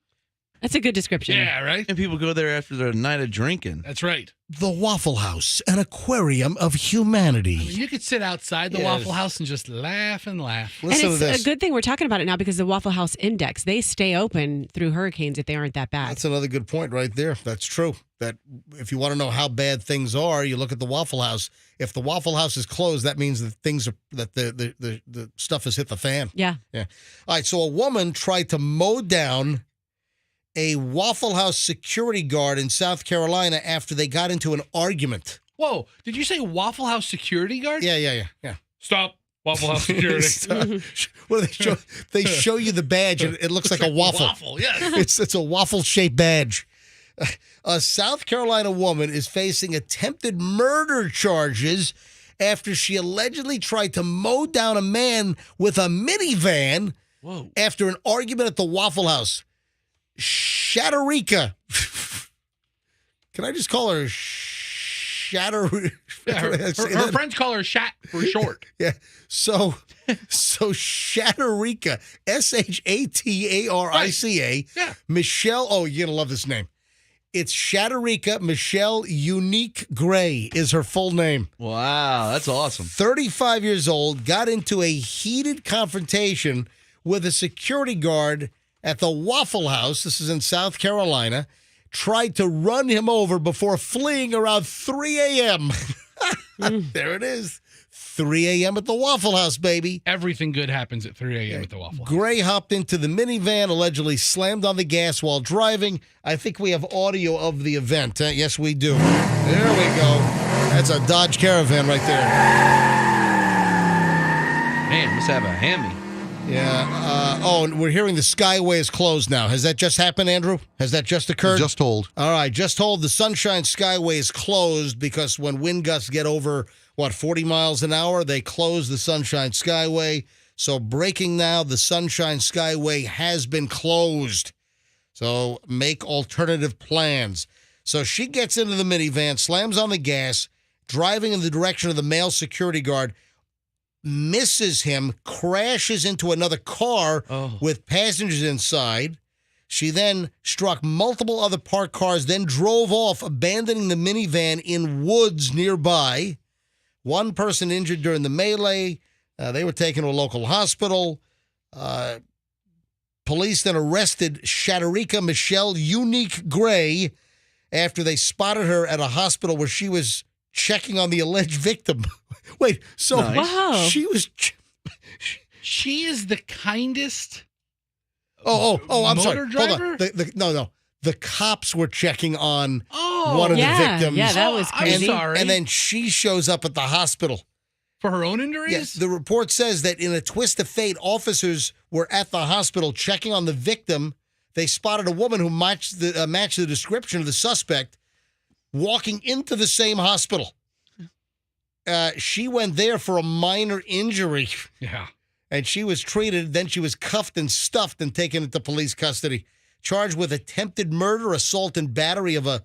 That's a good description. Yeah, right? And people go there after their night of drinking. That's right. The Waffle House, an aquarium of humanity. I mean, you could sit outside the Waffle House and just laugh and laugh. Listen and to it's this. a good thing we're talking about it now because the Waffle House Index, they stay open through hurricanes if they aren't that bad. That's another good point right there. That's true. That if you want to know how bad things are, you look at the Waffle House. If the Waffle House is closed, that means that things are that the stuff has hit the fan. Yeah. Yeah. All right. So a woman tried to mow down a Waffle House security guard in South Carolina after they got into an argument. Whoa, did you say Waffle House security guard? Yeah. Stop, Waffle House security. What do they show? They show you the badge, and it looks like a waffle. Waffle, yeah. It's a waffle-shaped badge. A South Carolina woman is facing attempted murder charges after she allegedly tried to mow down a man with a minivan after an argument at the Waffle House. Shatterika. Can I just call her Shatter? Yeah, her friends call her Shat for short. Yeah. So Shatterika, Shatarica. Yeah. Michelle. Oh, you're gonna love this name. It's Shatterika Michelle Unique Gray is her full name. Wow, that's awesome. 35 years old, got into a heated confrontation with a security guard at the Waffle House. This is in South Carolina. Tried to run him over before fleeing around 3 a.m. There it is. 3 a.m. at the Waffle House, baby. Everything good happens at 3 a.m. at the Waffle House. Gray hopped into the minivan, allegedly slammed on the gas while driving. I think we have audio of the event. Yes, we do. There we go. That's a Dodge Caravan right there. Man, must have a hammy. Yeah. And we're hearing the Skyway is closed now. Has that just happened, Andrew? Has that just occurred? Just told. All right, just told the Sunshine Skyway is closed because when wind gusts get over, 40 miles an hour, they close the Sunshine Skyway. So breaking now, the Sunshine Skyway has been closed. So make alternative plans. So she gets into the minivan, slams on the gas, driving in the direction of the male security guard, misses him, crashes into another car with passengers inside. She then struck multiple other parked cars, then drove off, abandoning the minivan in woods nearby. One person injured during the melee. They were taken to a local hospital. Police then arrested Shatterika Michelle Unique Gray after they spotted her at a hospital where she was checking on the alleged victim. Wait, so Wow. she was... She is the kindest. I'm sorry. Motor driver? Hold on. The cops were checking on Oh, one of yeah, the victims. yeah, that was I'm crazy. sorry. And then she shows up at the hospital. For her own injuries? Yes, the report says that in a twist of fate, officers were at the hospital checking on the victim. They spotted a woman who matched the description of the suspect walking into the same hospital. She went there for a minor injury. Yeah. And she was treated. Then she was cuffed and stuffed and taken into police custody. Charged with attempted murder, assault, and battery of a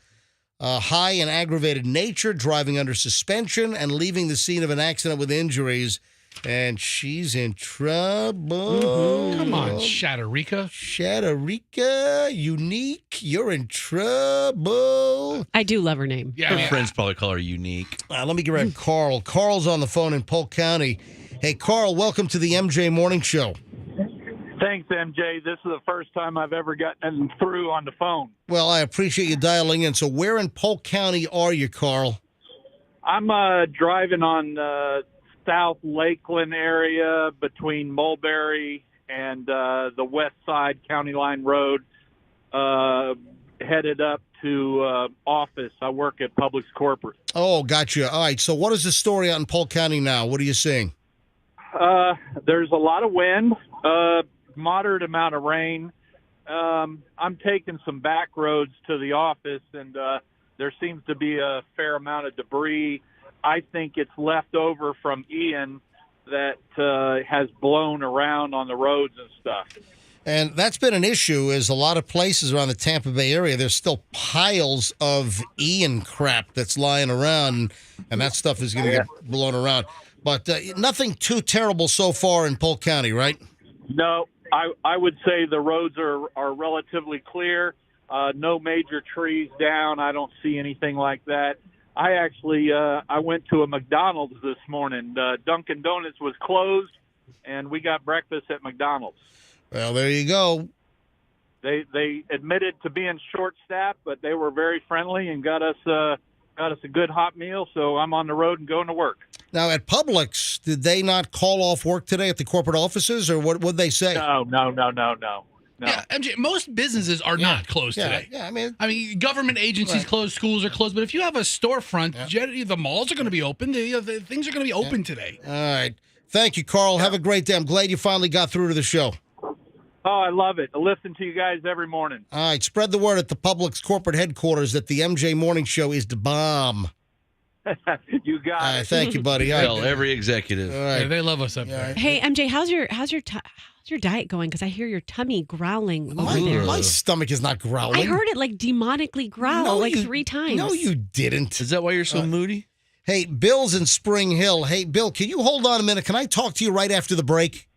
high and aggravated nature, driving under suspension, and leaving the scene of an accident with injuries. And she's in trouble. Come on, Shatterika. Shatterika, Unique, you're in trouble. I do love her name. Yeah, Her friends probably call her Unique. Let me grab Carl. Carl's on the phone in Polk County. Hey, Carl, welcome to the MJ Morning Show. Thanks, MJ. This is the first time I've ever gotten through on the phone. Well, I appreciate you dialing in. So where in Polk County are you, Carl? I'm driving on South Lakeland area between Mulberry and the West Side County Line Road, headed up to office. I work at Publix Corporate. Oh, gotcha. All right. So what is the story out in Polk County now? What are you seeing? There's a lot of wind, moderate amount of rain. I'm taking some back roads to the office, and there seems to be a fair amount of debris. I think it's left over from Ian that has blown around on the roads and stuff. And that's been an issue, is a lot of places around the Tampa Bay area, there's still piles of Ian crap that's lying around, and that stuff is going to get blown around. But nothing too terrible so far in Polk County, right? No, I would say the roads are relatively clear. No major trees down. I don't see anything like that. I actually I went to a McDonald's this morning. Dunkin' Donuts was closed, and we got breakfast at McDonald's. Well, there you go. They admitted to being short-staffed, but they were very friendly and got us a good hot meal. So I'm on the road and going to work. Now, at Publix, did they not call off work today at the corporate offices, or what would they say? No. Yeah, MJ, most businesses are not closed today. Yeah, I mean, government agencies closed, schools are closed, but if you have a storefront, generally the malls are going to be open. The things are going to be open today. All right. Thank you, Carl. Have a great day. I'm glad you finally got through to the show. Oh, I love it. I listen to you guys every morning. All right. Spread the word at the Publix corporate headquarters that the MJ Morning Show is the bomb. You got it. Thank you, buddy. All right. Tell every executive. All right. Yeah, they love us up there. Hey, MJ, how's your diet going? Because I hear your tummy growling over there. My stomach is not growling. I heard it like demonically growl like 3 times. No, you didn't. Is that why you're so moody? Hey, Bill's in Spring Hill. Hey, Bill, can you hold on a minute? Can I talk to you right after the break?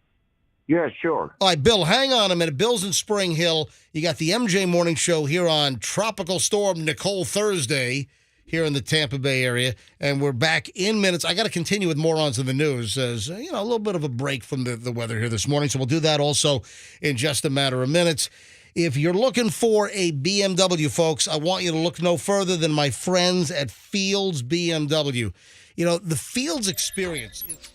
Yeah, sure. All right, Bill, hang on a minute. Bill's in Spring Hill. You got the MJ Morning Show here on Tropical Storm Nicole Thursday here in the Tampa Bay area, and we're back in minutes. I got to continue with morons in the news, as a little bit of a break from the weather here this morning, so we'll do that also in just a matter of minutes. If you're looking for a BMW, folks, I want you to look no further than my friends at Fields BMW. The Fields experience is...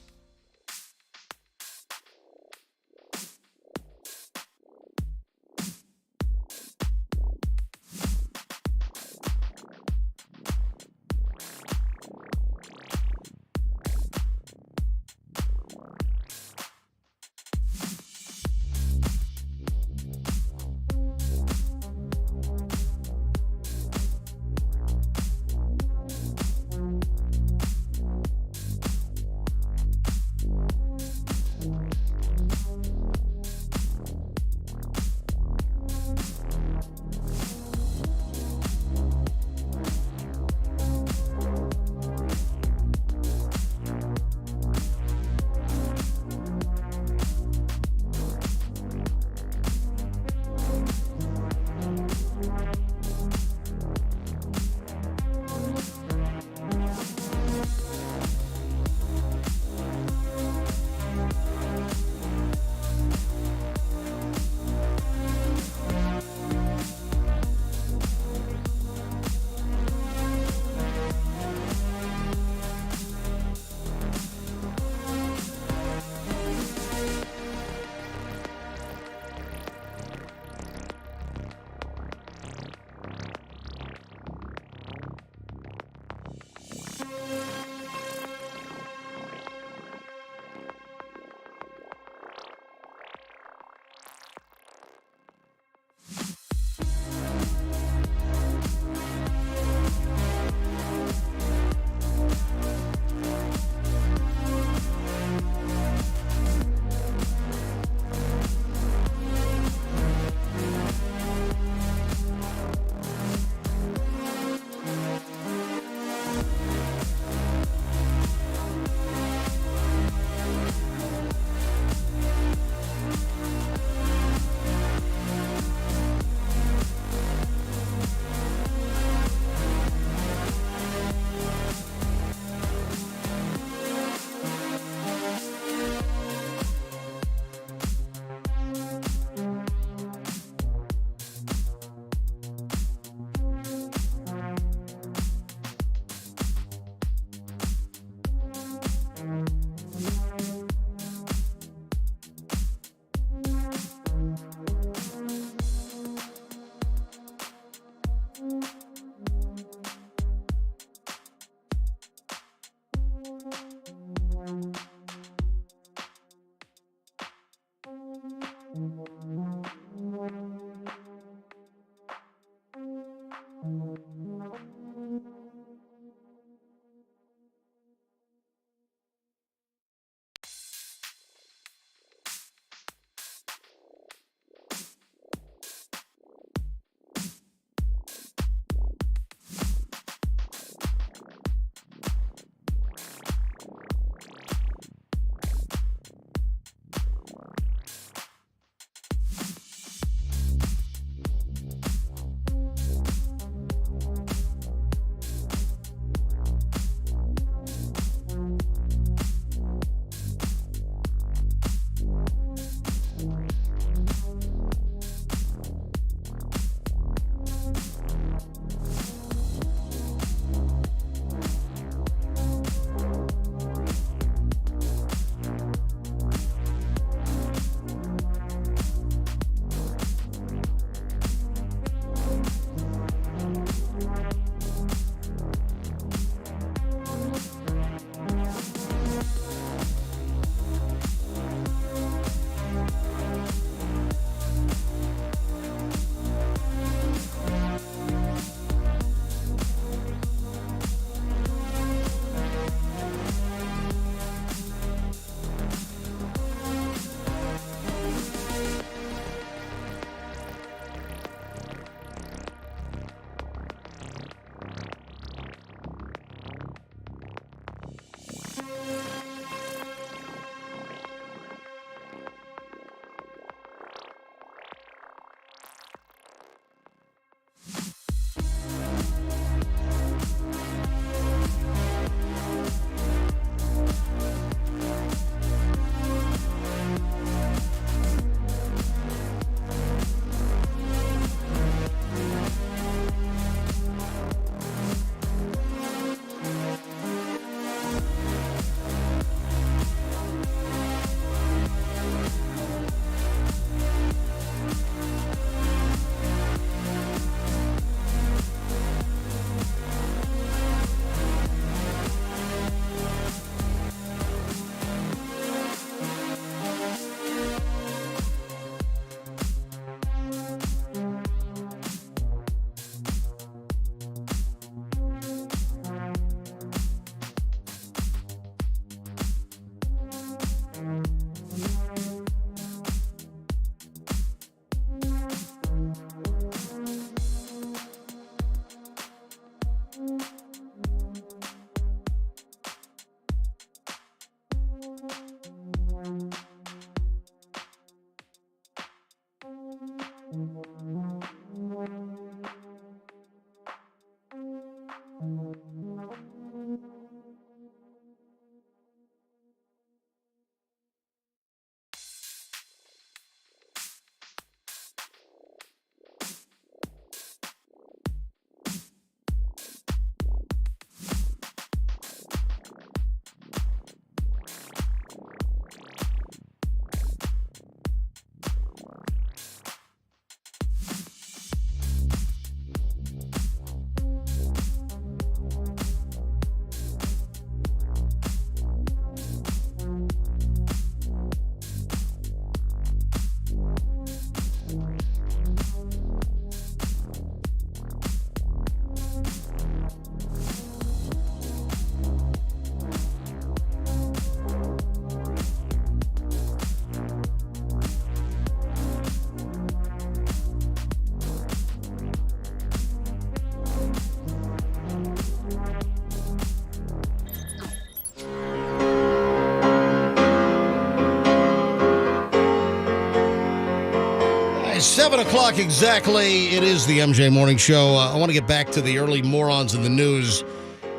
7 o'clock exactly. It is the MJ Morning Show. I want to get back to the early morons in the news.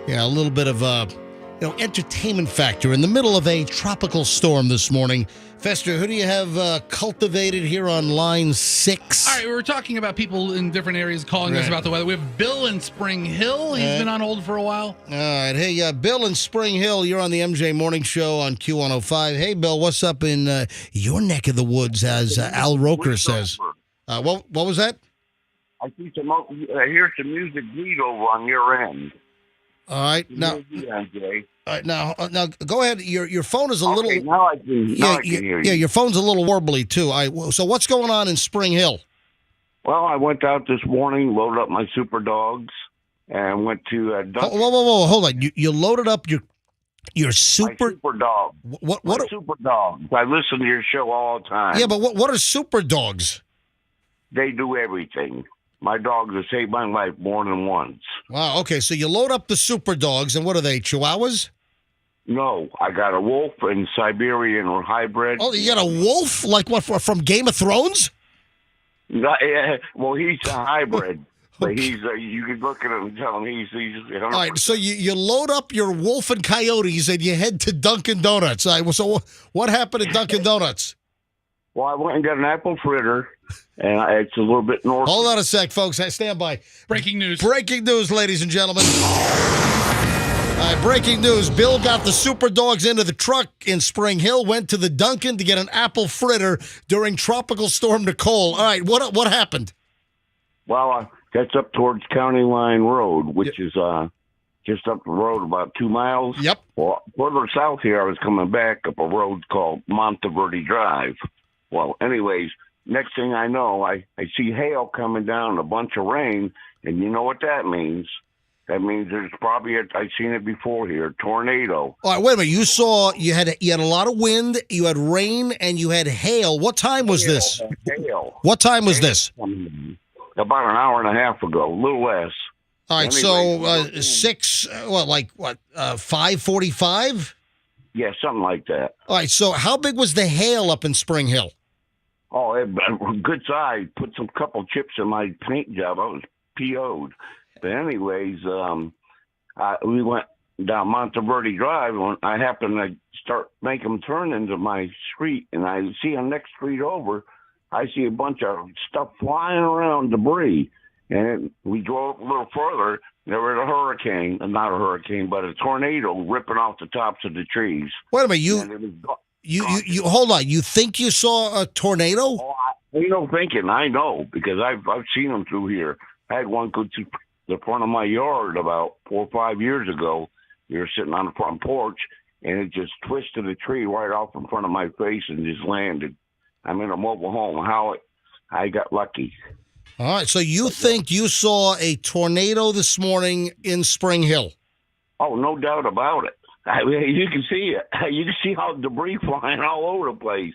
Yeah, a little bit of entertainment factor in the middle of a tropical storm this morning. Fester, who do you have cultivated here on line 6? All right, we were talking about people in different areas calling us about the weather. We have Bill in Spring Hill. He's been on hold for a while. All right. Hey, Bill in Spring Hill, you're on the MJ Morning Show on Q105. Hey, Bill, what's up in your neck of the woods, as Al Roker says? What was that? I hear some music bleed over on your end. All right. Now, now go ahead. Your phone is a little. Okay, now I can hear you. Yeah, your phone's a little warbly too. So what's going on in Spring Hill? Well, I went out this morning, loaded up my super dogs, and went to Whoa! Hold on. You loaded up your super dog. What super dogs? I listen to your show all the time. Yeah, but what are super dogs? They do everything. My dogs have saved my life more than once. Wow. Okay, so you load up the super dogs, and what are they? Chihuahuas? No, I got a wolf and Siberian or hybrid. Oh, you got a wolf? Like what, from Game of Thrones? Well, he's a hybrid. But he's you can look at him and tell him he's 100%. All right, so you load up your wolf and coyotes and you head to Dunkin' Donuts. All right, so what happened at Dunkin' Donuts? Well, I went and got an apple fritter, and it's a little bit north. Hold on a sec, folks. Stand by. Breaking news. Breaking news, ladies and gentlemen. All right, breaking news. Bill got the super dogs into the truck in Spring Hill, went to the Dunkin' to get an apple fritter during Tropical Storm Nicole. All right, what happened? Well, that's up towards County Line Road, which is just up the road about 2 miles. Yep. Well, further south here, I was coming back up a road called Monteverde Drive. Well, anyways, next thing I know, I see hail coming down, a bunch of rain, and you know what that means. That means there's probably I've seen it before here, tornado. All right, wait a minute. You had a lot of wind, you had rain, and you had hail. What time was this? Hail. What time was this? About an hour and a half ago, a little less. All right, anyway, so 5:45? Yeah, something like that. All right, so how big was the hail up in Spring Hill? Oh, good size. Put some couple chips in my paint job. I was PO'd. But anyways, we went down Monteverde Drive, and I happened to start making them turn into my street, and I see on next street over, I see a bunch of stuff flying around, debris. And we drove a little further, there was not a hurricane, but a tornado ripping off the tops of the trees. Wait a minute, you hold on. You think you saw a tornado? Oh, thinking. I know, because I've seen them through here. I had one go to the front of my yard about 4 or 5 years ago. We were sitting on the front porch, and it just twisted a tree right off in front of my face and just landed. I'm in a mobile home. I got lucky. All right, so you think you saw a tornado this morning in Spring Hill? Oh, no doubt about it. You can see it. You can see how debris flying all over the place.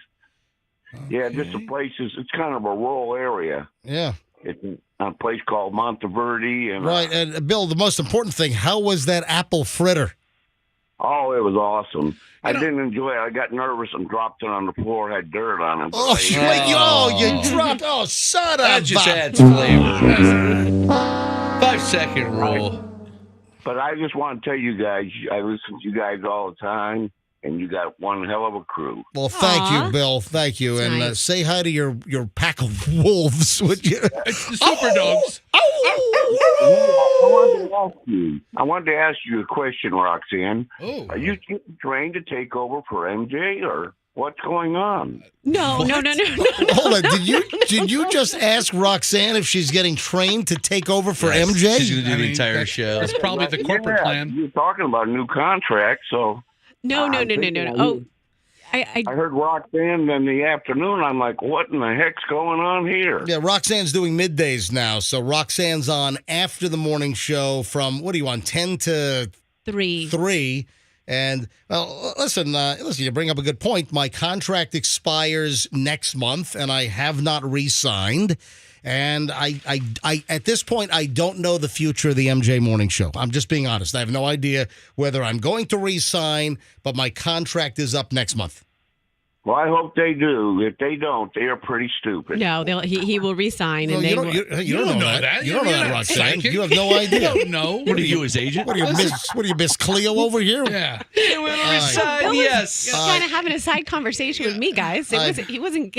Okay. Yeah, just the places. It's kind of a rural area. Yeah. It's a place called Monteverde. Right, and Bill, the most important thing, how was that apple fritter? Oh, it was awesome. I didn't enjoy it. I got nervous and dropped it on the floor. Had dirt on it. Oh, you dropped. Oh, son of a... That just adds flavor. 5-second rule. But I just want to tell you guys, I listen to you guys all the time, and you got one hell of a crew. Well, thank you, Bill. Thank you. That's and nice. Say hi to your pack of wolves, would you? It's the super dogs. I wanted to ask you a question, Roxanne. Oh. Are you trained to take over for MJ, or what's going on? No. Hold on. Did you just ask Roxanne if she's getting trained to take over for Yes, MJ? She's going to do the entire show. That's probably the corporate plan. You're talking about a new contract, so... No. Oh, I heard Roxanne in the afternoon. I'm like, what in the heck's going on here? Yeah, Roxanne's doing middays now. So Roxanne's on after the morning show from, what are you on, 10 to 3? And, well, listen, you bring up a good point. My contract expires next month, and I have not re-signed. And I at this point, I don't know the future of the MJ Morning Show. I'm just being honest. I have no idea whether I'm going to re-sign, but my contract is up next month. Well, I hope they do. If they don't, they are pretty stupid. No, he will resign, No, and they you will. don't know that. You don't know You're that, not Roxanne. psychic. You have no idea. You don't know. What are you, his agent? What are you, Miss Cleo over here? Yeah. He will resign, Bill yes. was kind of having a side conversation with me, guys. He wasn't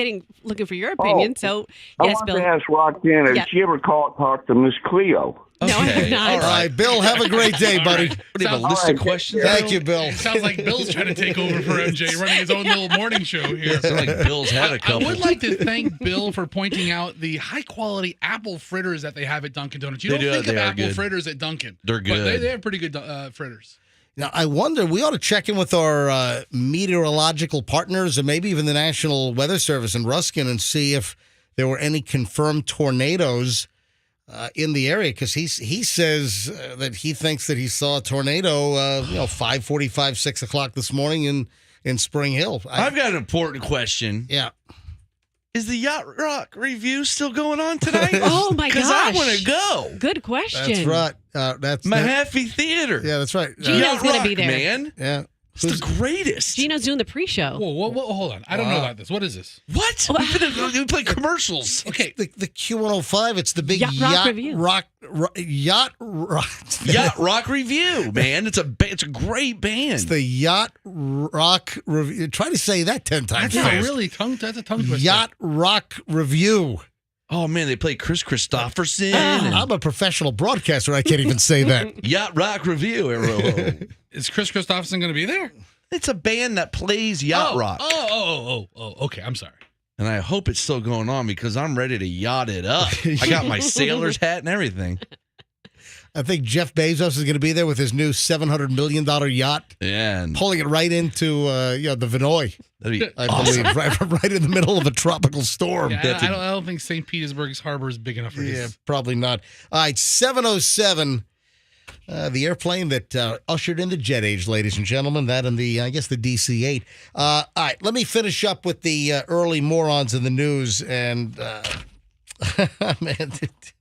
looking for your opinion. So I yes, want Bill. to ask Roxanne, Yeah. did she ever talk to Miss Cleo? No, I have not. All right, Bill, have a great day, buddy. What do you have, a Sounds- list of questions? Thank you, Bill. It sounds like Bill's trying to take over for MJ, running his own little morning show here. Sounds like Bill's had a I couple. would like to thank Bill for pointing out the high-quality apple fritters that they have at Dunkin' Donuts. You They don't do, think they of are apple good. fritters at Dunkin'. They're But good. they have pretty good fritters. Now, I wonder, we ought to check in with our meteorological partners and maybe even the National Weather Service in Ruskin and see if there were any confirmed tornadoes in the area, because he says that he thinks that he saw a tornado, 5:45, 6 o'clock this morning in Spring Hill. I've got an important question. Yeah. Is the Yacht Rock review still going on tonight? Oh my Because I gosh. want to go. Good question. That's right. That's Mahaffey Theater. Yeah, that's right. Gino's Yacht gonna Rock, be there. man. Yeah. It's the greatest. Gino's doing the pre-show. Whoa, hold on. I don't know about this. What is this? What? We play commercials. Okay. The Q105, it's the big Yacht Rock review. Yacht Rock Review, man. It's a great band. It's the Yacht Rock Review. Try to say that 10 times That's fast. that's a tongue twister. Yacht Rock Review. Oh man, they play Chris Christopherson. I'm a professional broadcaster. I can't even say that. Yacht Rock Review. Is Chris Christopherson going to be there? It's a band that plays yacht rock. Oh. Okay, I'm sorry. And I hope it's still going on because I'm ready to yacht it up. I got my sailor's hat and everything. I think Jeff Bezos is going to be there with his new $700 million yacht, Yeah, and pulling it right into the Vinoy, that'd be I awesome. believe, right in the middle of a tropical storm. Yeah, I don't think St. Petersburg's harbor is big enough for Yeah, this. probably not. All right, 707, the airplane that ushered into jet age, ladies and gentlemen. That and the DC-8. All right, let me finish up with the early morons in the news. And, man, it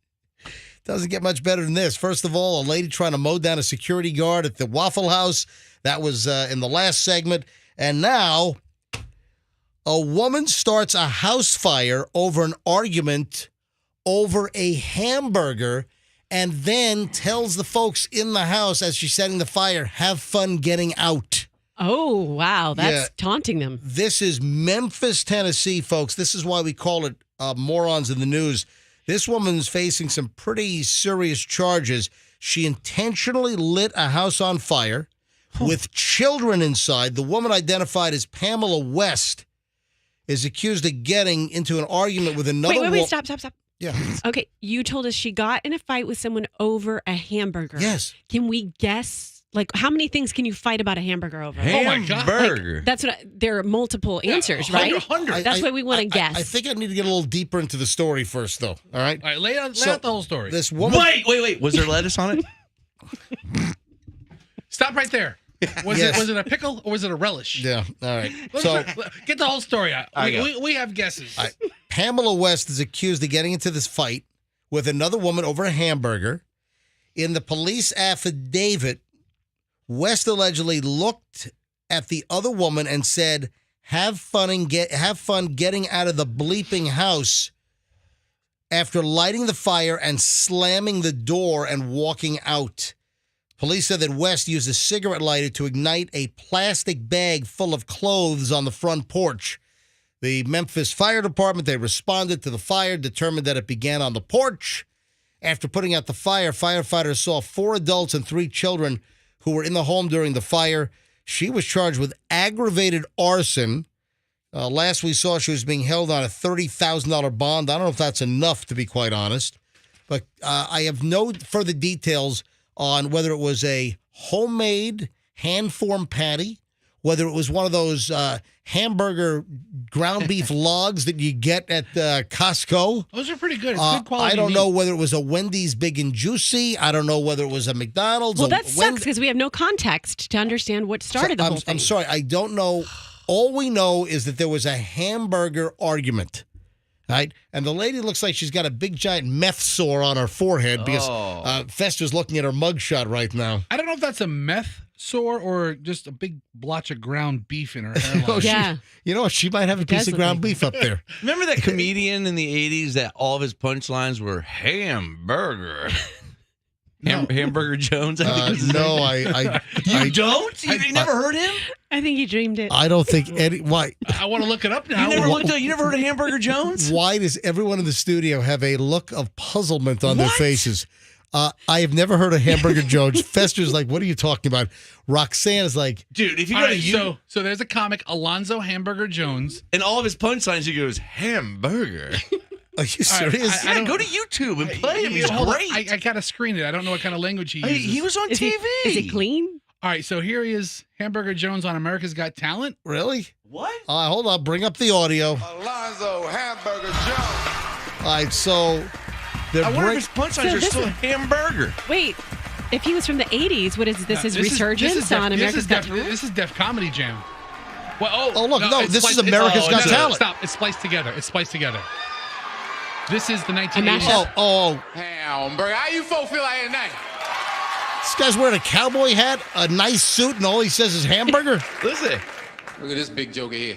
doesn't get much better than this. First of all, a lady trying to mow down a security guard at the Waffle House. That was in the last segment. And now a woman starts a house fire over an argument over a hamburger, and then tells the folks in the house as she's setting the fire, have fun getting out. Oh, wow. That's Yeah. taunting them. This is Memphis, Tennessee, folks. This is why we call it morons in the news. This woman's facing some pretty serious charges. She intentionally lit a house on fire with children inside. The woman, identified as Pamela West, is accused of getting into an argument with another woman. Wait, stop. Yeah. Okay, you told us she got in a fight with someone over a hamburger. Yes. Can we guess, how many things can you fight about a hamburger over? Oh my God. Hamburger. That's there are multiple answers, right? 100. That's what we want to guess. I think I need to get a little deeper into the story first, though. All right? All right, lay out the whole story. This woman. Wait. Was there lettuce on it? Stop right there. Was Yes. it a pickle or was it a relish? Yeah. All right. Let's get the whole story out. I got We have guesses. All right. Pamela West is accused of getting into this fight with another woman over a hamburger. In the police affidavit, West allegedly looked at the other woman and said, have fun getting out of the bleeping house, after lighting the fire and slamming the door and walking out. Police said that West used a cigarette lighter to ignite a plastic bag full of clothes on the front porch. The Memphis Fire Department, they responded to the fire, determined that it began on the porch. After putting out the fire, firefighters saw 4 adults and 3 children who were in the home during the fire. She was charged with aggravated arson. Last we saw, she was being held on a $30,000 bond. I don't know if that's enough, to be quite honest. But I have no further details on whether it was a homemade hand-formed patty, whether it was one of those hamburger ground beef logs that you get at Costco. Those are pretty good. It's good quality I don't meat. know whether it was a Wendy's Big and Juicy. I don't know whether it was a McDonald's. well, a that sucks because we have no context to understand what started the whole thing. I'm sorry. I don't know. All we know is that there was a hamburger argument. Right? And the lady looks like she's got a big giant meth sore on her forehead because Fester's looking at her mugshot right now. I don't know if that's a meth sore or just a big blotch of ground beef in her hairline? Yeah. You know what? She might have a It piece does of look ground like beef up there. Remember that comedian in the 80s that all of his punchlines were hamburger? No. Hamburger Jones, I think was his No, name. You don't? You never heard him? I think he dreamed it. I don't think any. Why? I want to look it up now. You never heard of Hamburger Jones? Why does everyone in the studio have a look of puzzlement on their faces? I have never heard of Hamburger Jones. Fester's like, what are you talking about? Roxanne is like, Dude, if you All go to right, so there's a comic, Alonzo Hamburger Jones. and all of his punchlines, he goes, hamburger. are you serious? Yeah, go to YouTube and play him. He's Hold on. great. I got to screen it. I don't know what kind of language he uses. He was on Is TV. Is it clean? All right, so here he is, Hamburger Jones on America's Got Talent. Really? What? Hold on. Bring up the audio. Alonzo Hamburger Jones. All right, so they're I wonder bring- if his punchlines are this still is- hamburger. Wait, if he was from the 80s, what is this? His This is resurgence Def- on America's Got Talent? This is Def Comedy Jam. Well, Oh, look, no, it's this is spliced- America's Got Talent. Stop, it's spliced together. It's spliced together. This is the mashed 1980s. Oh, Hamburger. How you folks feel like tonight? this guy's wearing a cowboy hat, a nice suit, and all he says is hamburger. Listen. Look at this big joker here.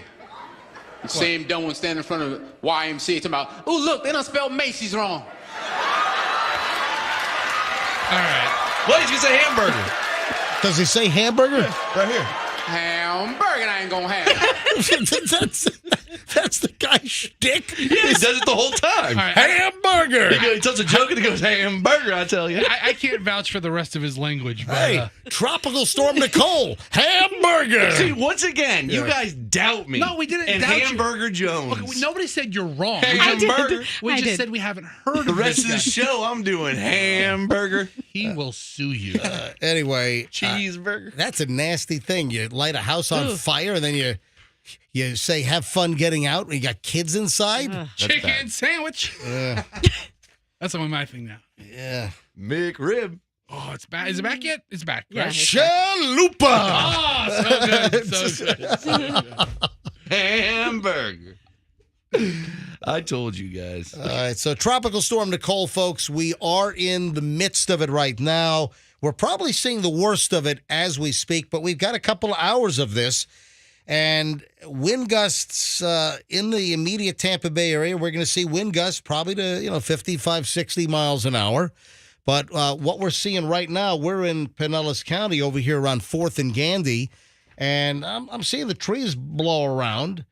The same dumb one standing in front of YMCA talking about, oh, look, they done spelled Macy's wrong. All right. What? He's going to say hamburger. Does he say hamburger? Right here. Hamburger I ain't gonna have. that's the guy's shtick. Yeah, he does it the whole time. All right. Hamburger. He tells a joke and he goes, hamburger, I tell you. I can't vouch for the rest of his language, but Hey, Tropical Storm Nicole, hamburger. See, once again, you guys doubt me. No, we didn't and doubt you. Hamburger Jones. okay, nobody said you're wrong. Hamburger. We I just did. said we haven't heard The of rest this of the guy. show, I'm doing hamburger, He will sue you. Anyway, cheeseburger. that's a nasty thing. You light a house on fire and then you say have fun getting out and you got kids inside. Chicken sandwich. Yeah. That's only my thing now. Yeah. McRib. Oh, it's back. Is it back yet? It's back. Yeah, Right? it's Chalupa. Oh, so good. So good. So good. Hamburger. I told you guys. All right, so Tropical Storm Nicole, folks, we are in the midst of it right now. We're probably seeing the worst of it as we speak, but we've got a couple of hours of this. And wind gusts in the immediate Tampa Bay area, we're going to see wind gusts probably to 55, 60 miles an hour. But what we're seeing right now, we're in Pinellas County over here around 4th and Gandy, and I'm seeing the trees blow around.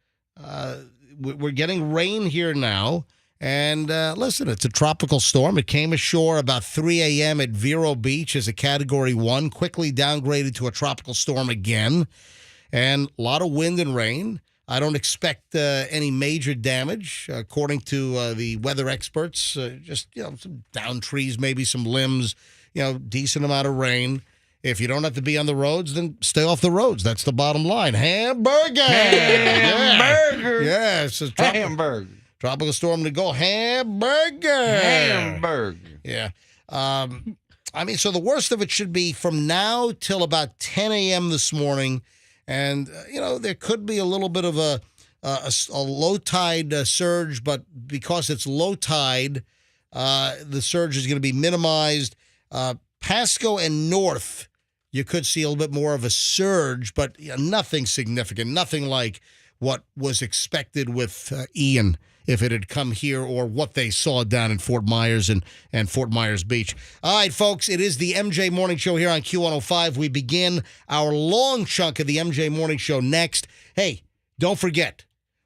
We're getting rain here now. And listen, it's a tropical storm. It came ashore about 3 a.m. at Vero Beach as a Category 1, quickly downgraded to a tropical storm again. And a lot of wind and rain. I don't expect any major damage, according to the weather experts. Just some downed trees, maybe some limbs, decent amount of rain. If you don't have to be on the roads, then stay off the roads. That's the bottom line. Hamburger! Hamburger! Yeah, it's a Hamburger. tropical storm to go. Hamburger! Hamburger. Yeah. So the worst of it should be from now till about 10 a.m. this morning. And, there could be a little bit of a low tide surge, but because it's low tide, the surge is going to be minimized. Pasco and North, you could see a little bit more of a surge, but nothing significant, nothing like what was expected with Ian if it had come here or what they saw down in Fort Myers and Fort Myers Beach. All right, folks, it is the MJ Morning Show here on Q105. We begin our long chunk of the MJ Morning Show next. Hey, don't forget,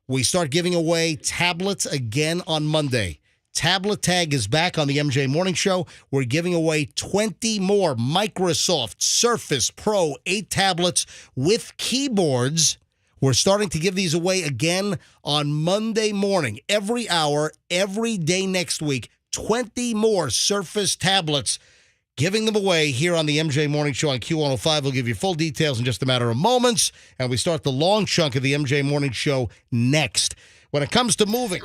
we start giving away tablets again on Monday. Tablet Tag is back on the MJ Morning Show. We're giving away 20 more Microsoft Surface Pro 8 tablets with keyboards. We're starting to give these away again on Monday morning, every hour, every day next week. 20 more Surface tablets, giving them away here on the MJ Morning Show on Q105. We'll give you full details in just a matter of moments, and we start the long chunk of the MJ Morning Show next. When it comes to moving...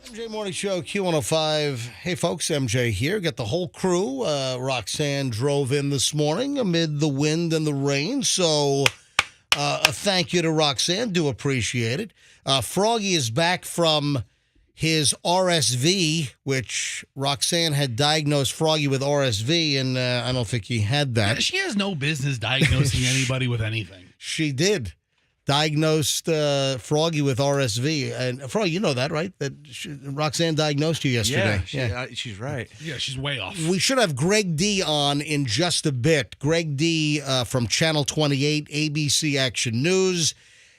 MJ Morning Show, Q105. Hey, folks, MJ here. Got the whole crew. Roxanne drove in this morning amid the wind and the rain, so a thank you to Roxanne. Do appreciate it. Froggy is back from his RSV, which Roxanne had diagnosed Froggy with RSV, and I don't think he had that. Yeah, she has no business diagnosing anybody with anything. She did. Diagnosed Froggy with RSV. And Froggy, you know that, right? That Roxanne diagnosed you yesterday. Yeah, she's right. Yeah, she's way off. We should have Greg D on in just a bit. Greg D from Channel 28, ABC Action News.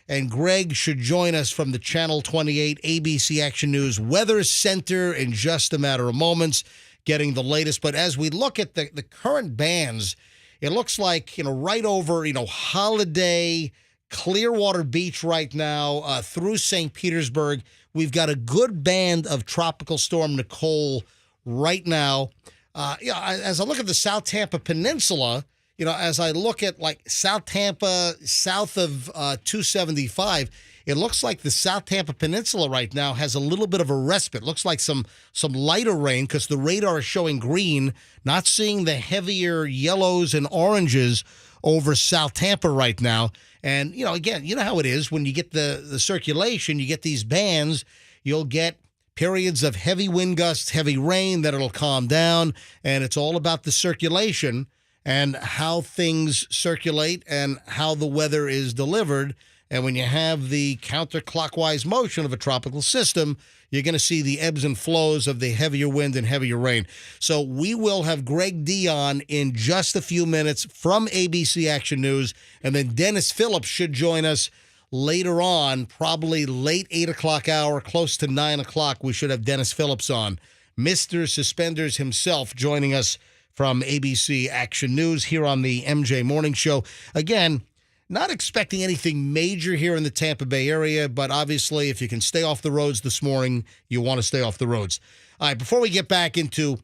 And Greg should join us from the Channel 28 ABC Action News Weather Center in just a matter of moments, getting the latest. But as we look at the current bands, it looks like, right over, Holiday, Clearwater Beach right now, through St. Petersburg. We've got a good band of Tropical Storm Nicole right now. As I look at the South Tampa Peninsula, as I look at South Tampa, south of 275, it looks like the South Tampa Peninsula right now has a little bit of a respite. Looks like some lighter rain because the radar is showing green, not seeing the heavier yellows and oranges over South Tampa right now. And, again, you know how it is when you get the circulation, you get these bands, you'll get periods of heavy wind gusts, heavy rain, then it'll calm down, and it's all about the circulation and how things circulate and how the weather is delivered. And when you have the counterclockwise motion of a tropical system, you're going to see the ebbs and flows of the heavier wind and heavier rain. So we will have Greg D on in just a few minutes from ABC Action News. And then Dennis Phillips should join us later on, probably late 8 o'clock hour, close to 9 o'clock. We should have Dennis Phillips on. Mr. Suspenders himself joining us from ABC Action News here on the MJ Morning Show. Again, not expecting anything major here in the Tampa Bay area, but obviously if you can stay off the roads this morning, you want to stay off the roads. All right, before we get back into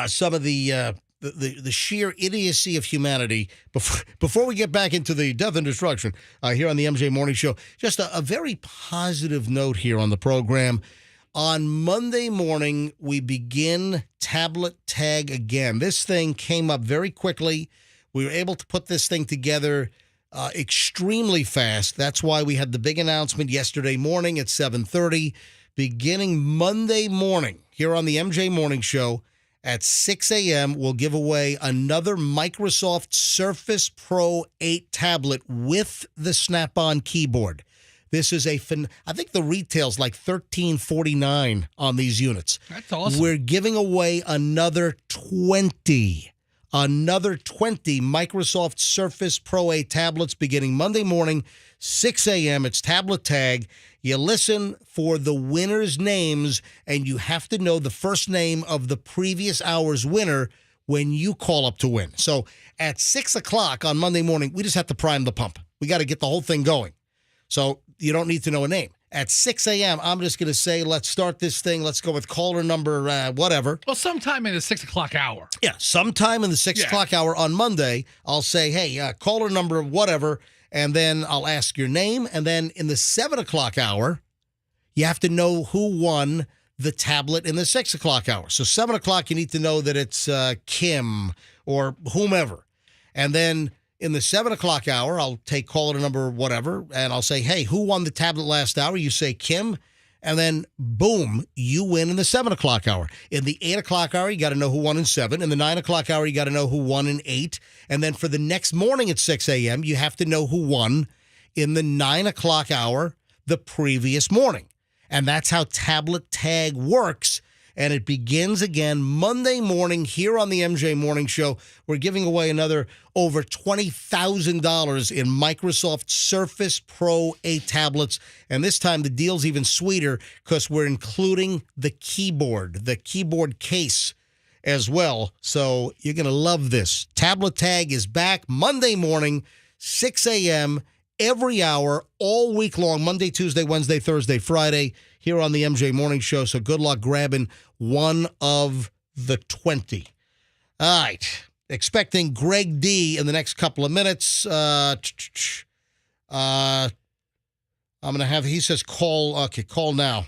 some of the sheer idiocy of humanity, before we get back into the death and destruction here on the MJ Morning Show, just a very positive note here on the program. On Monday morning, we begin tablet tag again. This thing came up very quickly. We were able to put this thing together extremely fast. That's why we had the big announcement yesterday morning at 7:30. Beginning Monday morning here on the MJ Morning Show at 6 a.m., we'll give away another Microsoft Surface Pro 8 tablet with the Snap-on keyboard. This is I think the retail's like $13.49 on these units. That's awesome. We're giving away another 20 Microsoft Surface Pro 8 tablets beginning Monday morning, 6 a.m. It's tablet tag. You listen for the winners' names, and you have to know the first name of the previous hour's winner when you call up to win. So at 6 o'clock on Monday morning, we just have to prime the pump. We got to get the whole thing going. So you don't need to know a name. At 6 a.m., I'm just going to say, let's start this thing. Let's go with caller number whatever. Well, sometime in the 6 o'clock hour. Yeah, sometime in the 6 o'clock hour on Monday, I'll say, hey, caller number whatever, and then I'll ask your name. And then in the 7 o'clock hour, you have to know who won the tablet in the 6 o'clock hour. So 7 o'clock, you need to know that it's Kim or whomever. And then in the 7 o'clock hour, I'll take caller number whatever, and I'll say, hey, who won the tablet last hour? You say Kim, and then boom, you win in the 7 o'clock hour. In the 8 o'clock hour, you got to know who won in 7. In the 9 o'clock hour, you got to know who won in 8. And then for the next morning at 6 a.m., you have to know who won in the 9 o'clock hour the previous morning. And that's how tablet tag works. And it begins again Monday morning here on the MJ Morning Show. We're giving away another over $20,000 in Microsoft Surface Pro 8 tablets. And this time the deal's even sweeter because we're including the keyboard case as well. So you're going to love this. Tablet tag is back Monday morning, 6 a.m., every hour, all week long, Monday, Tuesday, Wednesday, Thursday, Friday, here on the MJ Morning Show. So good luck grabbing one of the 20. All right. Expecting Greg D in the next couple of minutes. I'm going to have, he says call. Okay, call now.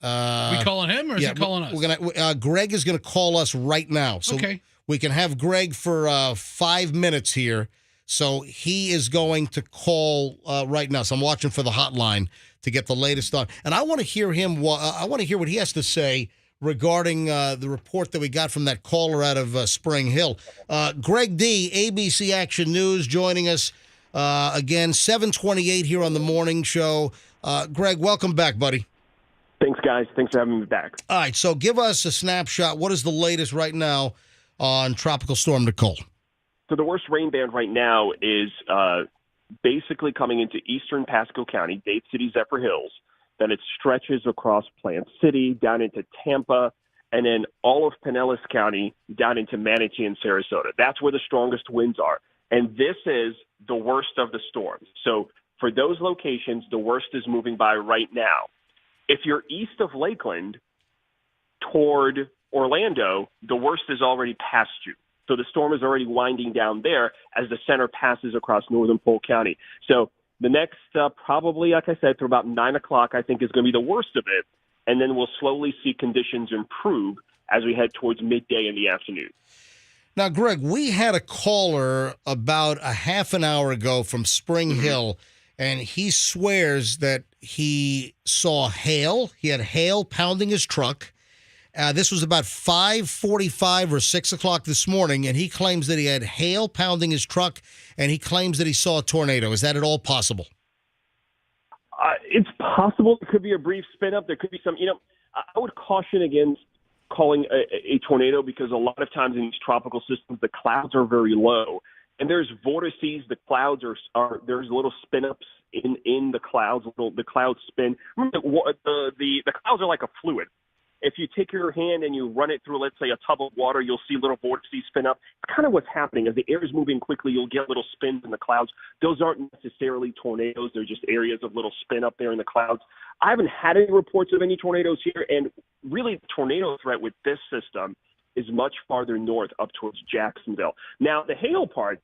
We calling him or is he calling us? We're gonna. Greg is gonna call us right now. So Okay. we can have Greg for 5 minutes here. So he is going to call right now. So I'm watching for the hotline to get the latest on. And I want to hear him. I want to hear what he has to say regarding the report that we got from that caller out of Spring Hill. Greg D, ABC Action News, joining us again, 7:28 here on the morning show. Greg, welcome back, buddy. Thanks, guys. Thanks for having me back. All right, so give us a snapshot. What is the latest right now on Tropical Storm Nicole? So the worst rain band right now is basically coming into eastern Pasco County, Dade City, Zephyr Hills. Then it stretches across Plant City, down into Tampa, and then all of Pinellas County down into Manatee and Sarasota. That's where the strongest winds are. And this is the worst of the storms. So for those locations, the worst is moving by right now. If you're east of Lakeland toward Orlando, the worst is already past you. So the storm is already winding down there as the center passes across northern Polk County. So the next, probably, like I said, through about 9 o'clock, I think is going to be the worst of it. And then we'll slowly see conditions improve as we head towards midday in the afternoon. Now, Greg, we had a caller about a half an hour ago from Spring Hill, and he swears that he saw hail. He had hail pounding his truck. This was about 5:45 or 6 o'clock this morning, and he claims that he had hail pounding his truck, and he claims that he saw a tornado. Is that at all possible? It's possible. It could be a brief spin up. There could be some, I would caution against calling a tornado because a lot of times in these tropical systems, the clouds are very low. And there's vortices. The clouds are there's little spin ups in the clouds. The clouds spin. Remember, the clouds are like a fluid. If you take your hand and you run it through, let's say, a tub of water, you'll see little vortices spin up. It's kind of what's happening. As the air is moving quickly, you'll get little spins in the clouds. Those aren't necessarily tornadoes. They're just areas of little spin up there in the clouds. I haven't had any reports of any tornadoes here, and really the tornado threat with this system is much farther north up towards Jacksonville. Now, the hail part,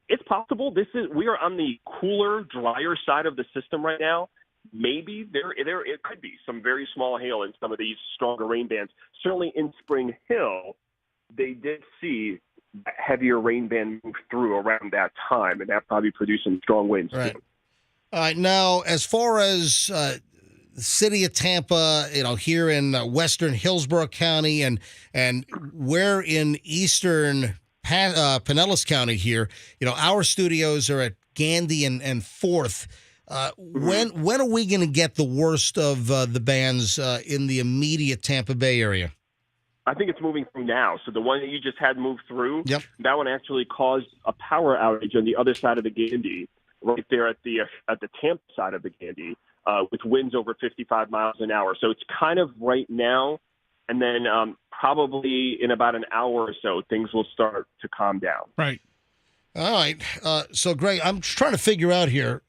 it's possible. We are on the cooler, drier side of the system right now. Maybe there it could be some very small hail in some of these stronger rain bands. Certainly in Spring Hill, they did see a heavier rain band move through around that time, and that probably produced some strong winds. Right. Too. All right. Now, as far as the city of Tampa, here in western Hillsborough County, and we're in eastern Pinellas County here, our studios are at Gandy and 4th. When are we going to get the worst of the bands in the immediate Tampa Bay area? I think it's moving through now. So the one that you just had move through, Yep. That one actually caused a power outage on the other side of the Gandy, right there at the Tampa side of the Gandy, with winds over 55 miles an hour. So it's kind of right now, and then probably in about an hour or so, things will start to calm down. Right. All right. So, Greg, I'm just trying to figure out here.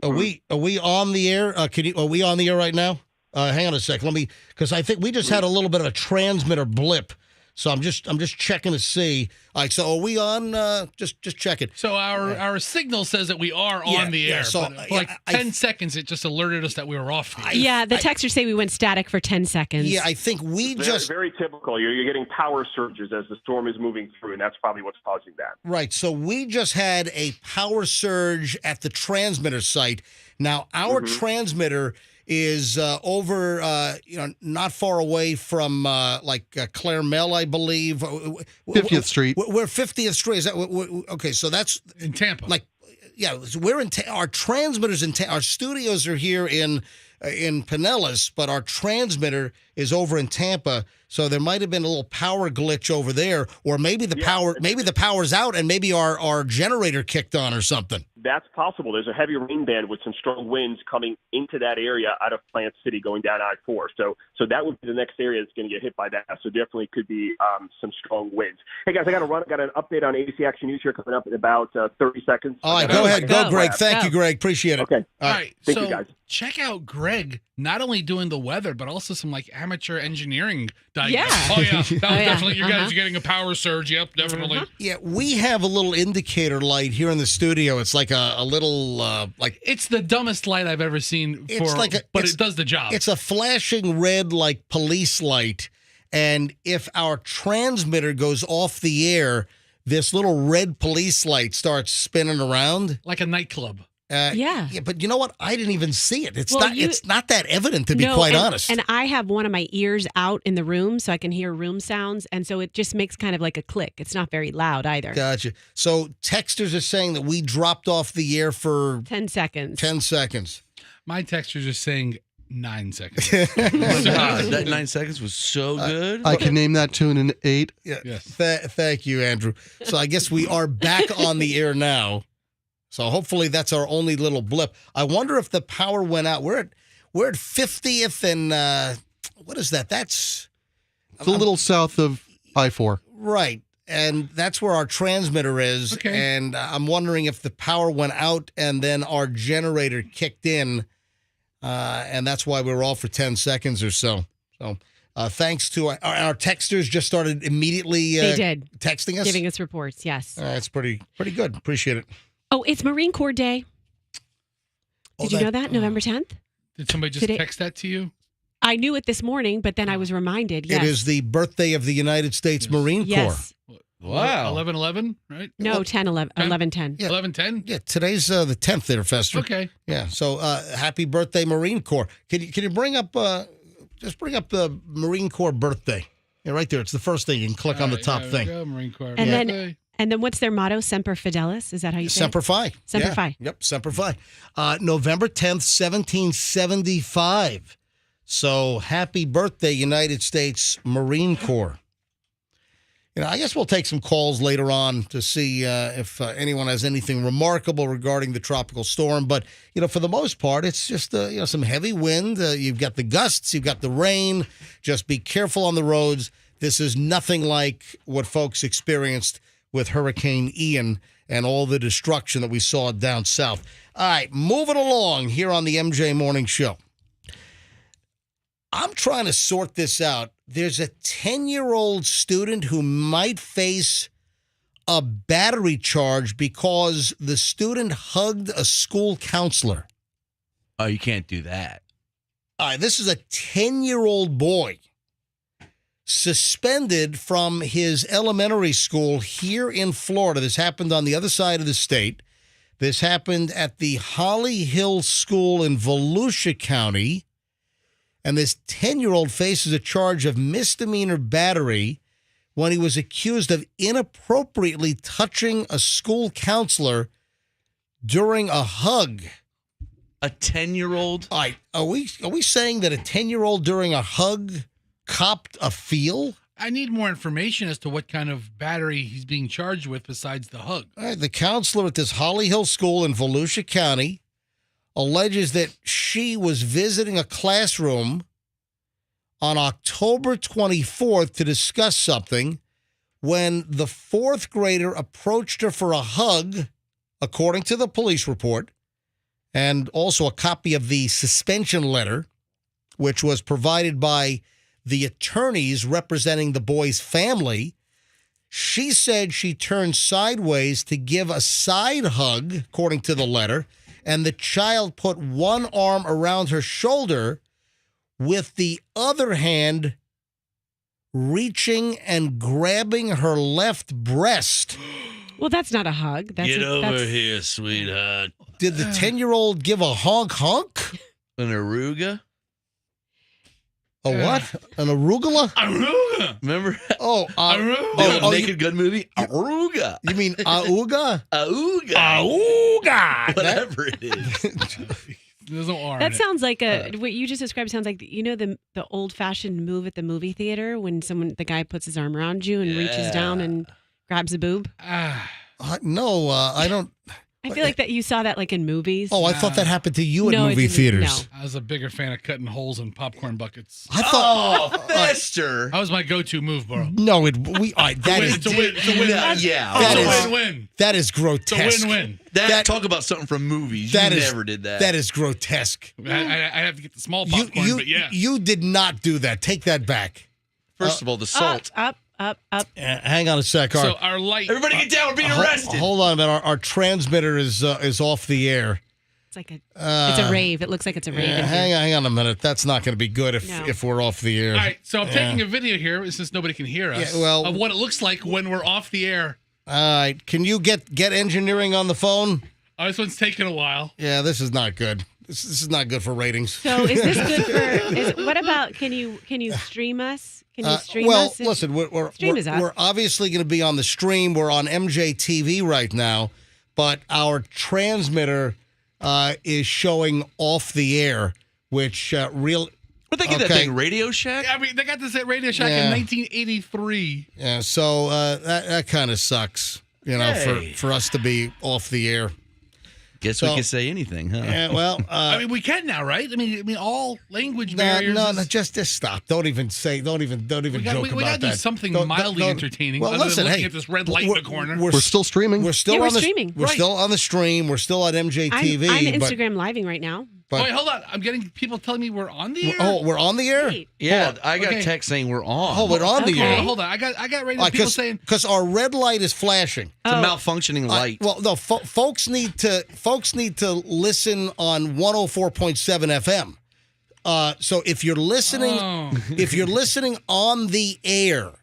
Are we on the air? Are we on the air right now? Hang on a sec. Because I think we just had a little bit of a transmitter blip. So I'm just checking to see. All right. So are we on? Just check it. So our signal says that we are on the air. So, but for like 10 seconds, it just alerted us that we were off the air. Yeah, the texters say we went static for 10 seconds. Yeah, I think we just very typical. You're getting power surges as the storm is moving through, and that's probably what's causing that. right. So we just had a power surge at the transmitter site. Now our transmitter is over, not far away from Claremelle, I believe. 50th Street. We're 50th Street. Is that okay? So that's In Tampa. We're in our transmitters our studios are here in Pinellas, but our transmitter is over in Tampa. So there might have been a little power glitch over there, or maybe the power's out and maybe our generator kicked on or something. That's possible. There's a heavy rain band with some strong winds coming into that area out of Plant City going down I-4. So that would be the next area that's going to get hit by that. So definitely could be some strong winds. Hey, guys, I got to run. I got an update on ABC Action News here coming up in about 30 seconds. All right, go ahead. Go, Greg. Thank you, Greg. Appreciate it. Okay. All right. Thank so you, guys. check out Greg, not only doing the weather, but also some amateur engineering Yeah. Oh yeah, that was yeah. definitely. You guys Uh-huh. are getting a power surge. Yep, definitely. Yeah, we have a little indicator light here in the studio. It's like a little like It's the dumbest light I've ever seen. It's like a- but it's- it does the job. it's a flashing red like police light, and if our transmitter goes off the air, this little red police light starts spinning around. like a nightclub. Yeah. But you know what? I didn't even see it. It's Well, it's not that evident, to be No, quite and, honest. And I have one of my ears out in the room so I can hear room sounds. And so it just makes kind of like a click. It's not very loud either. Gotcha. So texters are saying that we dropped off the air for 10 seconds. 10 seconds. My textures are saying 9 seconds. God, that 9 seconds was so good. I can name that tune in 8. Yeah. Yes. Thank you, Andrew. So I guess we are back on the air now. So hopefully that's our only little blip. I wonder if the power went out. We're at 50th and what is that? That's It's a little south of I-4. right. And that's where our transmitter is. Okay. And I'm wondering if the power went out and then our generator kicked in. And that's why we were off for 10 seconds or so. So thanks to our texters just started immediately They did. texting us. Giving us reports. Yes. It's pretty good. Appreciate it. Oh, it's Marine Corps Day. Did you know that? November 10th? Did somebody just Today- text that to you? I knew it this morning, but then I was reminded. Yes. It is the birthday of the United States Marine Corps. Yes. Wow. 11/11, right? No, 10, 11, 11, 10. Yeah. 11/10. Yeah, today's the 10th there, Fester. Okay. Yeah, so happy birthday, Marine Corps. Can you bring up just bring up the Marine Corps birthday? Yeah, right there. It's the first thing. You can click on the top There we thing. go, Marine Corps. And then- birthday. And then what's their motto? Semper Fidelis? Is that how you say Semper it? Fi. Semper Yeah. Fi. Yep, Semper Fi. November 10th, 1775. So happy birthday, United States Marine Corps. I guess we'll take some calls later on to see if anyone has anything remarkable regarding the tropical storm. But, for the most part, it's just, some heavy wind. You've got the gusts, you've got the rain. Just be careful on the roads. This is nothing like what folks experienced with Hurricane Ian and all the destruction that we saw down south. All right, moving along here on the MJ Morning Show. I'm trying to sort this out. There's a 10-year-old student who might face a battery charge because the student hugged a school counselor. Oh, you can't do that. All right, this is a 10-year-old boy suspended from his elementary school here in Florida. This happened on the other side of the state. This happened at the Holly Hill School in Volusia County. And this 10-year-old faces a charge of misdemeanor battery when he was accused of inappropriately touching a school counselor during a hug. A 10-year-old? All right, are we saying that a 10-year-old during a hug copped a feel? I need more information as to what kind of battery he's being charged with besides the hug. All right, the counselor at this Holly Hill School in Volusia County alleges that she was visiting a classroom on October 24th to discuss something when the fourth grader approached her for a hug, according to the police report, and also a copy of the suspension letter, which was provided by the attorneys representing the boy's family. She said she turned sideways to give a side hug, according to the letter, and the child put one arm around her shoulder with the other hand reaching and grabbing her left breast. Well, that's not a hug. That's that's, here, sweetheart. Did the 10-year-old give a honk? An aruga? A what? An arugula? Aruga! Remember Oh, Aruga! the oh, Naked Gun movie? Aruga. you mean auga? Auga. Auga! Whatever it is. There's no R in that it. sounds like what you just described sounds like the old fashioned move at the movie theater when the guy puts his arm around you and reaches down and grabs a boob. No, I don't. I feel like that you saw that like in movies. Oh, I thought that happened to you at No, it movie didn't. theaters. No. I was a bigger fan of cutting holes in popcorn buckets. I thought. Oh, Fester. That was my go-to move, bro. No, that is It's a win. It's a win. Yeah. That It's is- a win-win. that is It's a grotesque. win-win. That talk about something from movies. That You is- never did that. That is grotesque. I have to get the small popcorn, You but yeah. you did not do that. Take that back. First of all, the salt. Up. Hang on a sec. So our light. Everybody get down. We're being arrested. Hold on a minute. Our transmitter is off the air. It's like it's a rave. It looks like it's a rave. in here. Hang on a minute. That's not going to be good if we're off the air. All right, so I'm taking a video here since nobody can hear us of what it looks like when we're off the air. All right. Can you get engineering on the phone? Oh, this one's taking a while. Yeah, this is not good. This is not good for ratings. So is this good for? What about? Can you stream us? Can you stream us? Well, listen, we're obviously going to be on the stream. We're on MJ TV right now, but our transmitter is showing off the air, which Where'd they get that thing? Radio Shack? I mean, they got this at Radio Shack in 1983. Yeah, so that kind of sucks, for us to be off the air. Guess we can say anything, huh? Yeah, well, I mean, we can now, right? I mean, all language barriers. No, just stop. Don't even joke about that. We got to do something mildly entertaining. Well, other listen, than looking at this red light in the corner. We're still streaming. We're still we're on the streaming. We're still on the stream. We're still on MJTV. I'm Instagram living right now. Wait, hold on. I'm getting people telling me we're on the air. Oh, we're on the air? Wait. Yeah, I got a text saying we're on. Oh, we're on the Okay. air. Hold on. I got radio people saying because our red light is flashing. It's a malfunctioning light. Well, no, folks need to listen on 104.7 FM. So if you're listening, on the air,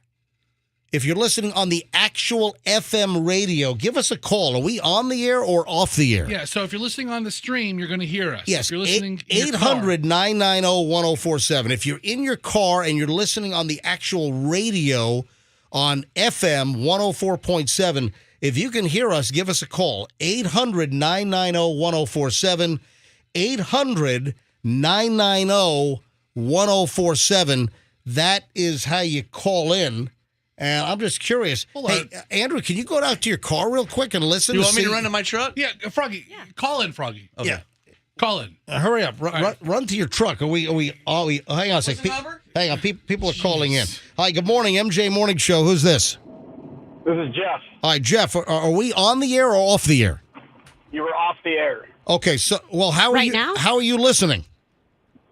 if you're listening on the actual FM radio, give us a call. Are we on the air or off the air? Yeah, so if you're listening on the stream, you're going to hear us. Yes, if you're listening 800-990-1047. If you're in your car and you're listening on the actual radio on FM 104.7, if you can hear us, give us a call. 800-990-1047. 800-990-1047. That is how you call in. And I'm just curious. Hey, Andrew, can you go out to your car real quick and listen? You want me to run to my truck? Yeah, Froggy. Yeah. Call in, Froggy. Okay. Yeah. Call in. Hurry up. Run to your truck. Are we hang on a second. Hang on. People are calling in. Hi, good morning, MJ Morning Show. Who's this? This is Jeff. All right, Jeff, are we on the air or off the air? You were off the air. Okay, so, well, how are you listening?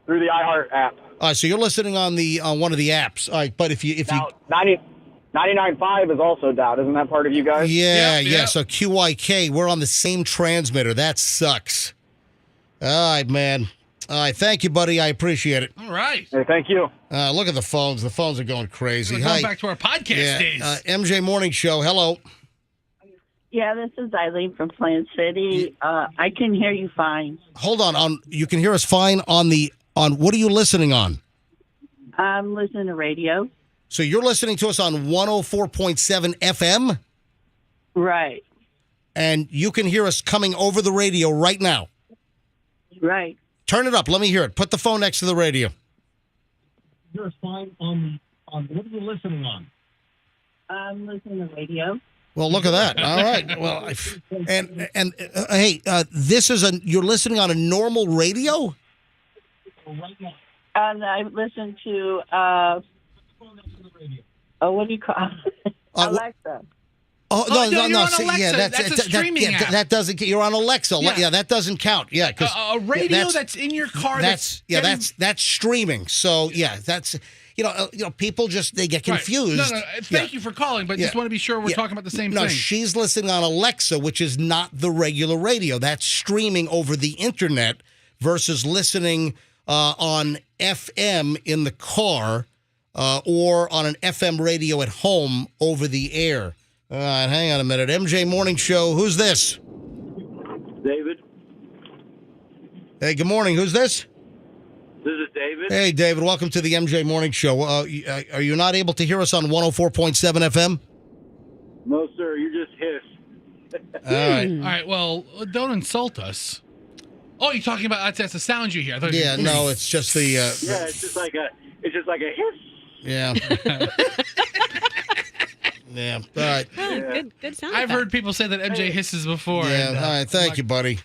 Through the iHeart app. All right, so you're listening on one of the apps. All right, but if you 99.5 is also down. Isn't that part of you guys? Yeah. So QYK, we're on the same transmitter. That sucks. All right, man. All right, thank you, buddy. I appreciate it. All right. Hey, thank you. Look at the phones. The phones are going crazy. We're going back to our podcast days. MJ Morning Show. Hello. Yeah, this is Eileen from Plant City. I can hear you fine. Hold on. You can hear us fine on what are you listening on? I'm listening to radio. So you're listening to us on 104.7 FM? Right. And you can hear us coming over the radio right now? Right. Turn it up. Let me hear it. Put the phone next to the radio. You're fine on what are you listening on? I'm listening to radio. Well, look at that. All right. Well, hey, you're listening on a normal radio? And I listen to what do you call Alexa. Oh, no. Alexa. That's a streaming app. That doesn't. You're on Alexa. Yeah, that doesn't count. Yeah, because a radio that's in your car. That's streaming. So that's people they get confused. Right. No. Thank you for calling, but just want to be sure we're talking about the same thing. No, she's listening on Alexa, which is not the regular radio. That's streaming over the internet versus listening on FM in the car or on an FM radio at home over the air. All right, hang on a minute. MJ Morning Show. Who's this? David. Hey, good morning. Who's this? This is David. Hey, David. Welcome to the MJ Morning Show. Are you not able to hear us on 104.7 FM? No, sir. You just hiss. All right. All right. Well, don't insult us. Oh, you're talking about that's the sound you hear. No, it's just the. Yeah, it's just like a hiss. Yeah. Yeah. All right. Oh, good sound. I've heard people say that MJ hisses before. Yeah. All right. Thank you, buddy.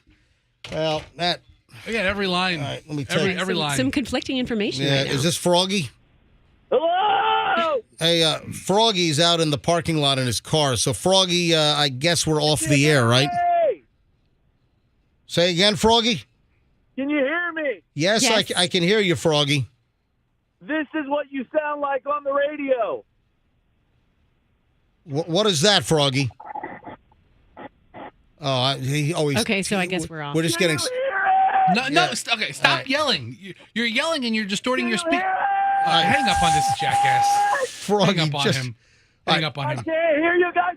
Well, that. Again, every line. All right. Let me tell you. Every line. Some conflicting information. Yeah. Right now. Is this Froggy? Hello. Hey, Froggy's out in the parking lot in his car. So, Froggy, I guess we're off the air, right? Hey. Say again, Froggy. Can you hear me? Yes. I can hear you, Froggy. This is what you sound like on the radio. What is that, Froggy? He's Okay, so I guess we're off. We're just getting. Okay, stop yelling. You're yelling and you're distorting your speech. Hang up on this jackass. Froggy, hang up on him. Hang up on him. I can't hear you guys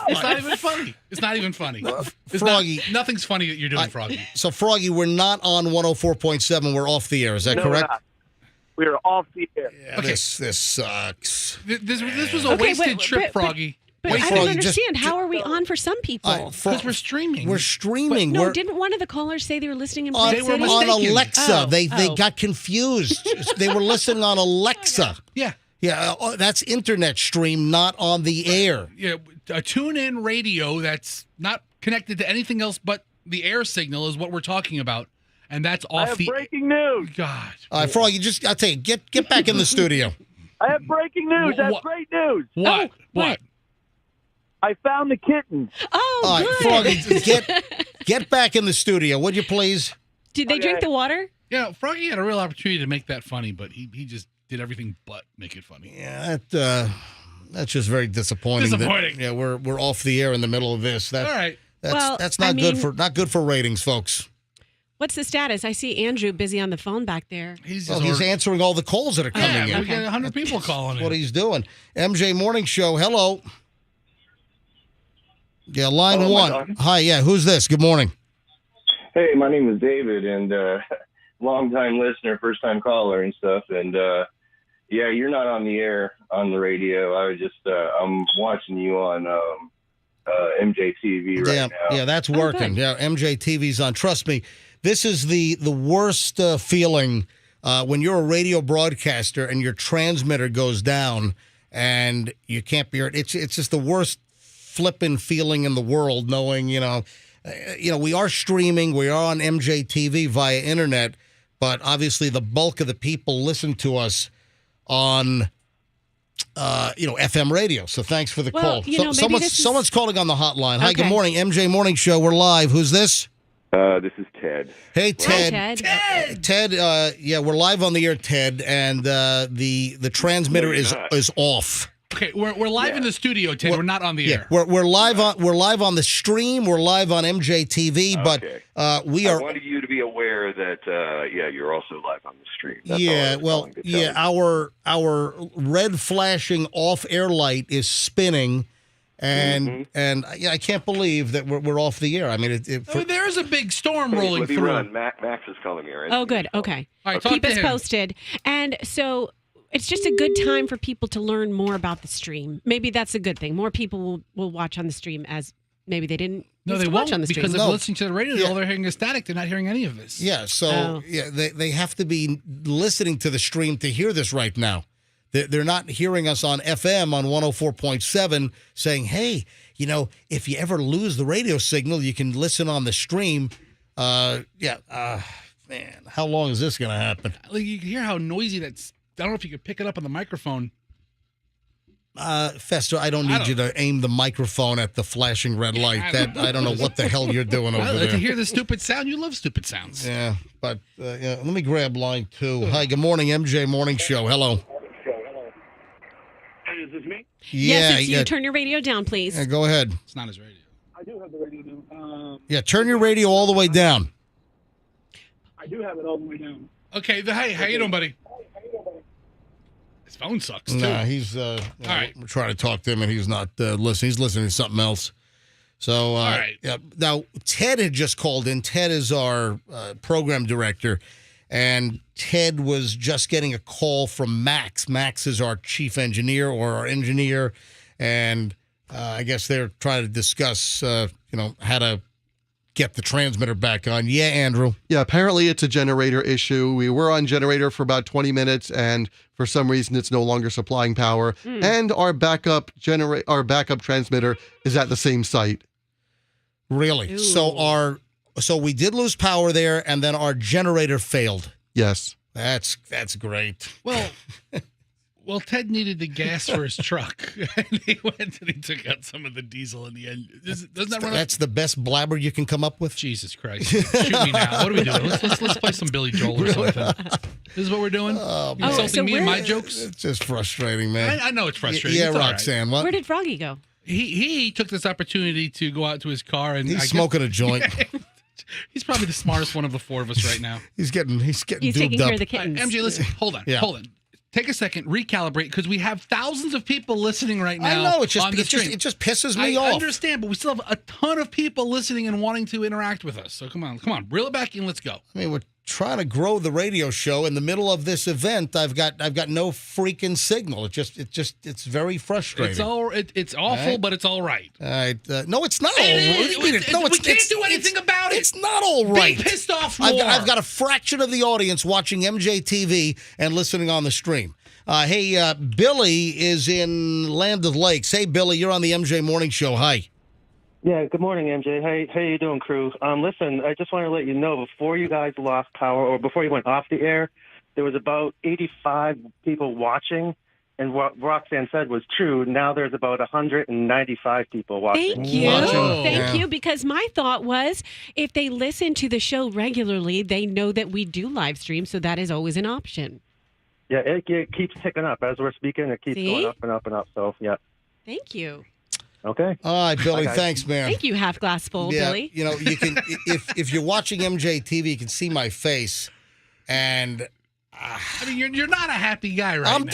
It's not even funny. It's not even funny. Froggy. Nothing's funny that you're doing, Froggy. So, Froggy, we're not on 104.7. We're off the air. Is that No, correct? we're not. We are off the air. Yeah, okay. This sucks. This was a wasted trip, Froggy. But I don't understand. How are we on for some people? Because we're streaming. We're streaming. Didn't one of the callers say they were listening in on, Plant City? on Alexa? They Oh. got confused. They were listening on Alexa. Yeah. Yeah, that's internet stream, not on the air. Yeah, a tune-in radio that's not connected to anything else but the air signal is what we're talking about, and that's off I have the. breaking news. God. All right, Froggy, I'll tell you, get back in the studio. I have breaking news. I have great news. What? What? I found the kittens. Oh, all right, good. Froggy, get back in the studio, would you please? Did they drink the water? Yeah, Froggy had a real opportunity to make that funny, but he just did everything but make it funny. Yeah, that's just very disappointing. Disappointing. We're off the air in the middle of this. All right. That's not good for ratings, folks. What's the status? I see Andrew busy on the phone back there. He's answering all the calls that are coming in. We got 100 people calling in. What he's doing. MJ Morning Show, hello. Yeah, line one. Hi, yeah, who's this? Good morning. Hey, my name is David, and long-time listener, first-time caller and stuff. And, yeah, you're not on the air on the radio. I was just, I'm watching you on MJTV right now. Yeah, that's working. Yeah, MJTV's on. Trust me, this is the worst feeling when you're a radio broadcaster and your transmitter goes down and you can't be heard. It's just the worst flipping feeling in the world, knowing we are streaming, we are on MJTV via internet, but obviously the bulk of the people listen to us on FM radio. So thanks for the call. Someone's calling on the hotline. Hi, good morning, MJ Morning Show. We're live. Who's this? This is Ted. Hey, Ted. Hi, Ted. We're live on the air, Ted, and the transmitter is off. Okay, we're live in the studio, Ted. We're not on the air. We're live on the stream. We're live on MJTV, but we are. I wanted you to be aware that you're also live on the stream. That's our red flashing off air light is spinning, and I can't believe that we're off the air. I mean, there's a big storm rolling through. Run. Max is calling me. Right? Oh, good. Okay. All right, keep us posted. And so. It's just a good time for people to learn more about the stream. Maybe that's a good thing. More people will watch on the stream as maybe they didn't watch on the stream. Because if they're listening to the radio, all they're hearing is static. They're not hearing any of this. Yeah, so they have to be listening to the stream to hear this right now. They're not hearing us on FM on 104.7 saying, hey, if you ever lose the radio signal, you can listen on the stream. Man, how long is this going to happen? You can hear how noisy that's. I don't know if you could pick it up on the microphone. Fester, I don't need you to aim the microphone at the flashing red light. I don't know what the hell you're doing over there. To hear the stupid sound, you love stupid sounds. Yeah, but let me grab line 2. Hi, good morning, MJ Morning Show. Hello. Hey, is this me? Yes, it's you. Turn your radio down, please. Yeah, go ahead. It's not his radio. I do have the radio down. Turn your radio all the way down. I do have it all the way down. Okay, hey, how you doing, buddy? His phone sucks, too. Nah, he's all right. We're trying to talk to him, and he's not listening. He's listening to something else. So, all right. Now, Ted had just called in. Ted is our program director, and Ted was just getting a call from Max. Max is our chief engineer or our engineer, and I guess they're trying to discuss, how to get the transmitter back on. Yeah, Andrew. Yeah, apparently it's a generator issue. We were on generator for about 20 minutes, and for some reason it's no longer supplying power. And our backup transmitter is at the same site. Really? Ooh. So we did lose power there, and then our generator failed. Yes. That's great. Well, Well, Ted needed the gas for his truck, and he went and he took out some of the diesel in the end. Doesn't that run? That's the best blabber you can come up with? Jesus Christ. Shoot me now. What are we doing? Let's play some Billy Joel or something. This is what we're doing? Oh, You insulting me and my jokes? It's just frustrating, man. I know it's frustrating. Yeah, It's all right. Roxanne, what? Where did Froggy go? He took this opportunity to go out to his car and He's smoking a joint. He's probably the smartest one of the four of us right now. He's getting He's duped taking up. care of the kittens. MJ, listen, hold on. Take a second, recalibrate, because we have thousands of people listening right now. I know, it just pisses me off. I understand, but we still have a ton of people listening and wanting to interact with us. So come on, reel it back in. Let's go. I mean, we're trying to grow the radio show in the middle of this event. I've got no freaking signal. It's very frustrating. It's awful, right? but it's all right. All right. No, it's not all right. We can't do anything about it. It's not all right. Be pissed off more. I've got a fraction of the audience watching MJTV and listening on the stream. Hey, Billy is in Land of Lakes. Hey, Billy, you're on the MJ Morning Show. Hi. Yeah, good morning, MJ. How you doing, crew? Listen, I just want to let you know, before you guys lost power, or before you went off the air, there was about 85 people watching, and what Roxanne said was true. Now there's about 195 people watching. Thank you. Thank you, because my thought was if they listen to the show regularly, they know that we do live stream, so that is always an option. Yeah, it keeps ticking up. As we're speaking, it keeps going up and up and up. So, yeah. Thank you. Okay. All right, Billy. Bye, Thanks, man. Thank you, half glass full, Yeah, Billy. you know, you can if you're watching MJTV, you can see my face, and I mean, you're not a happy guy right now. I'm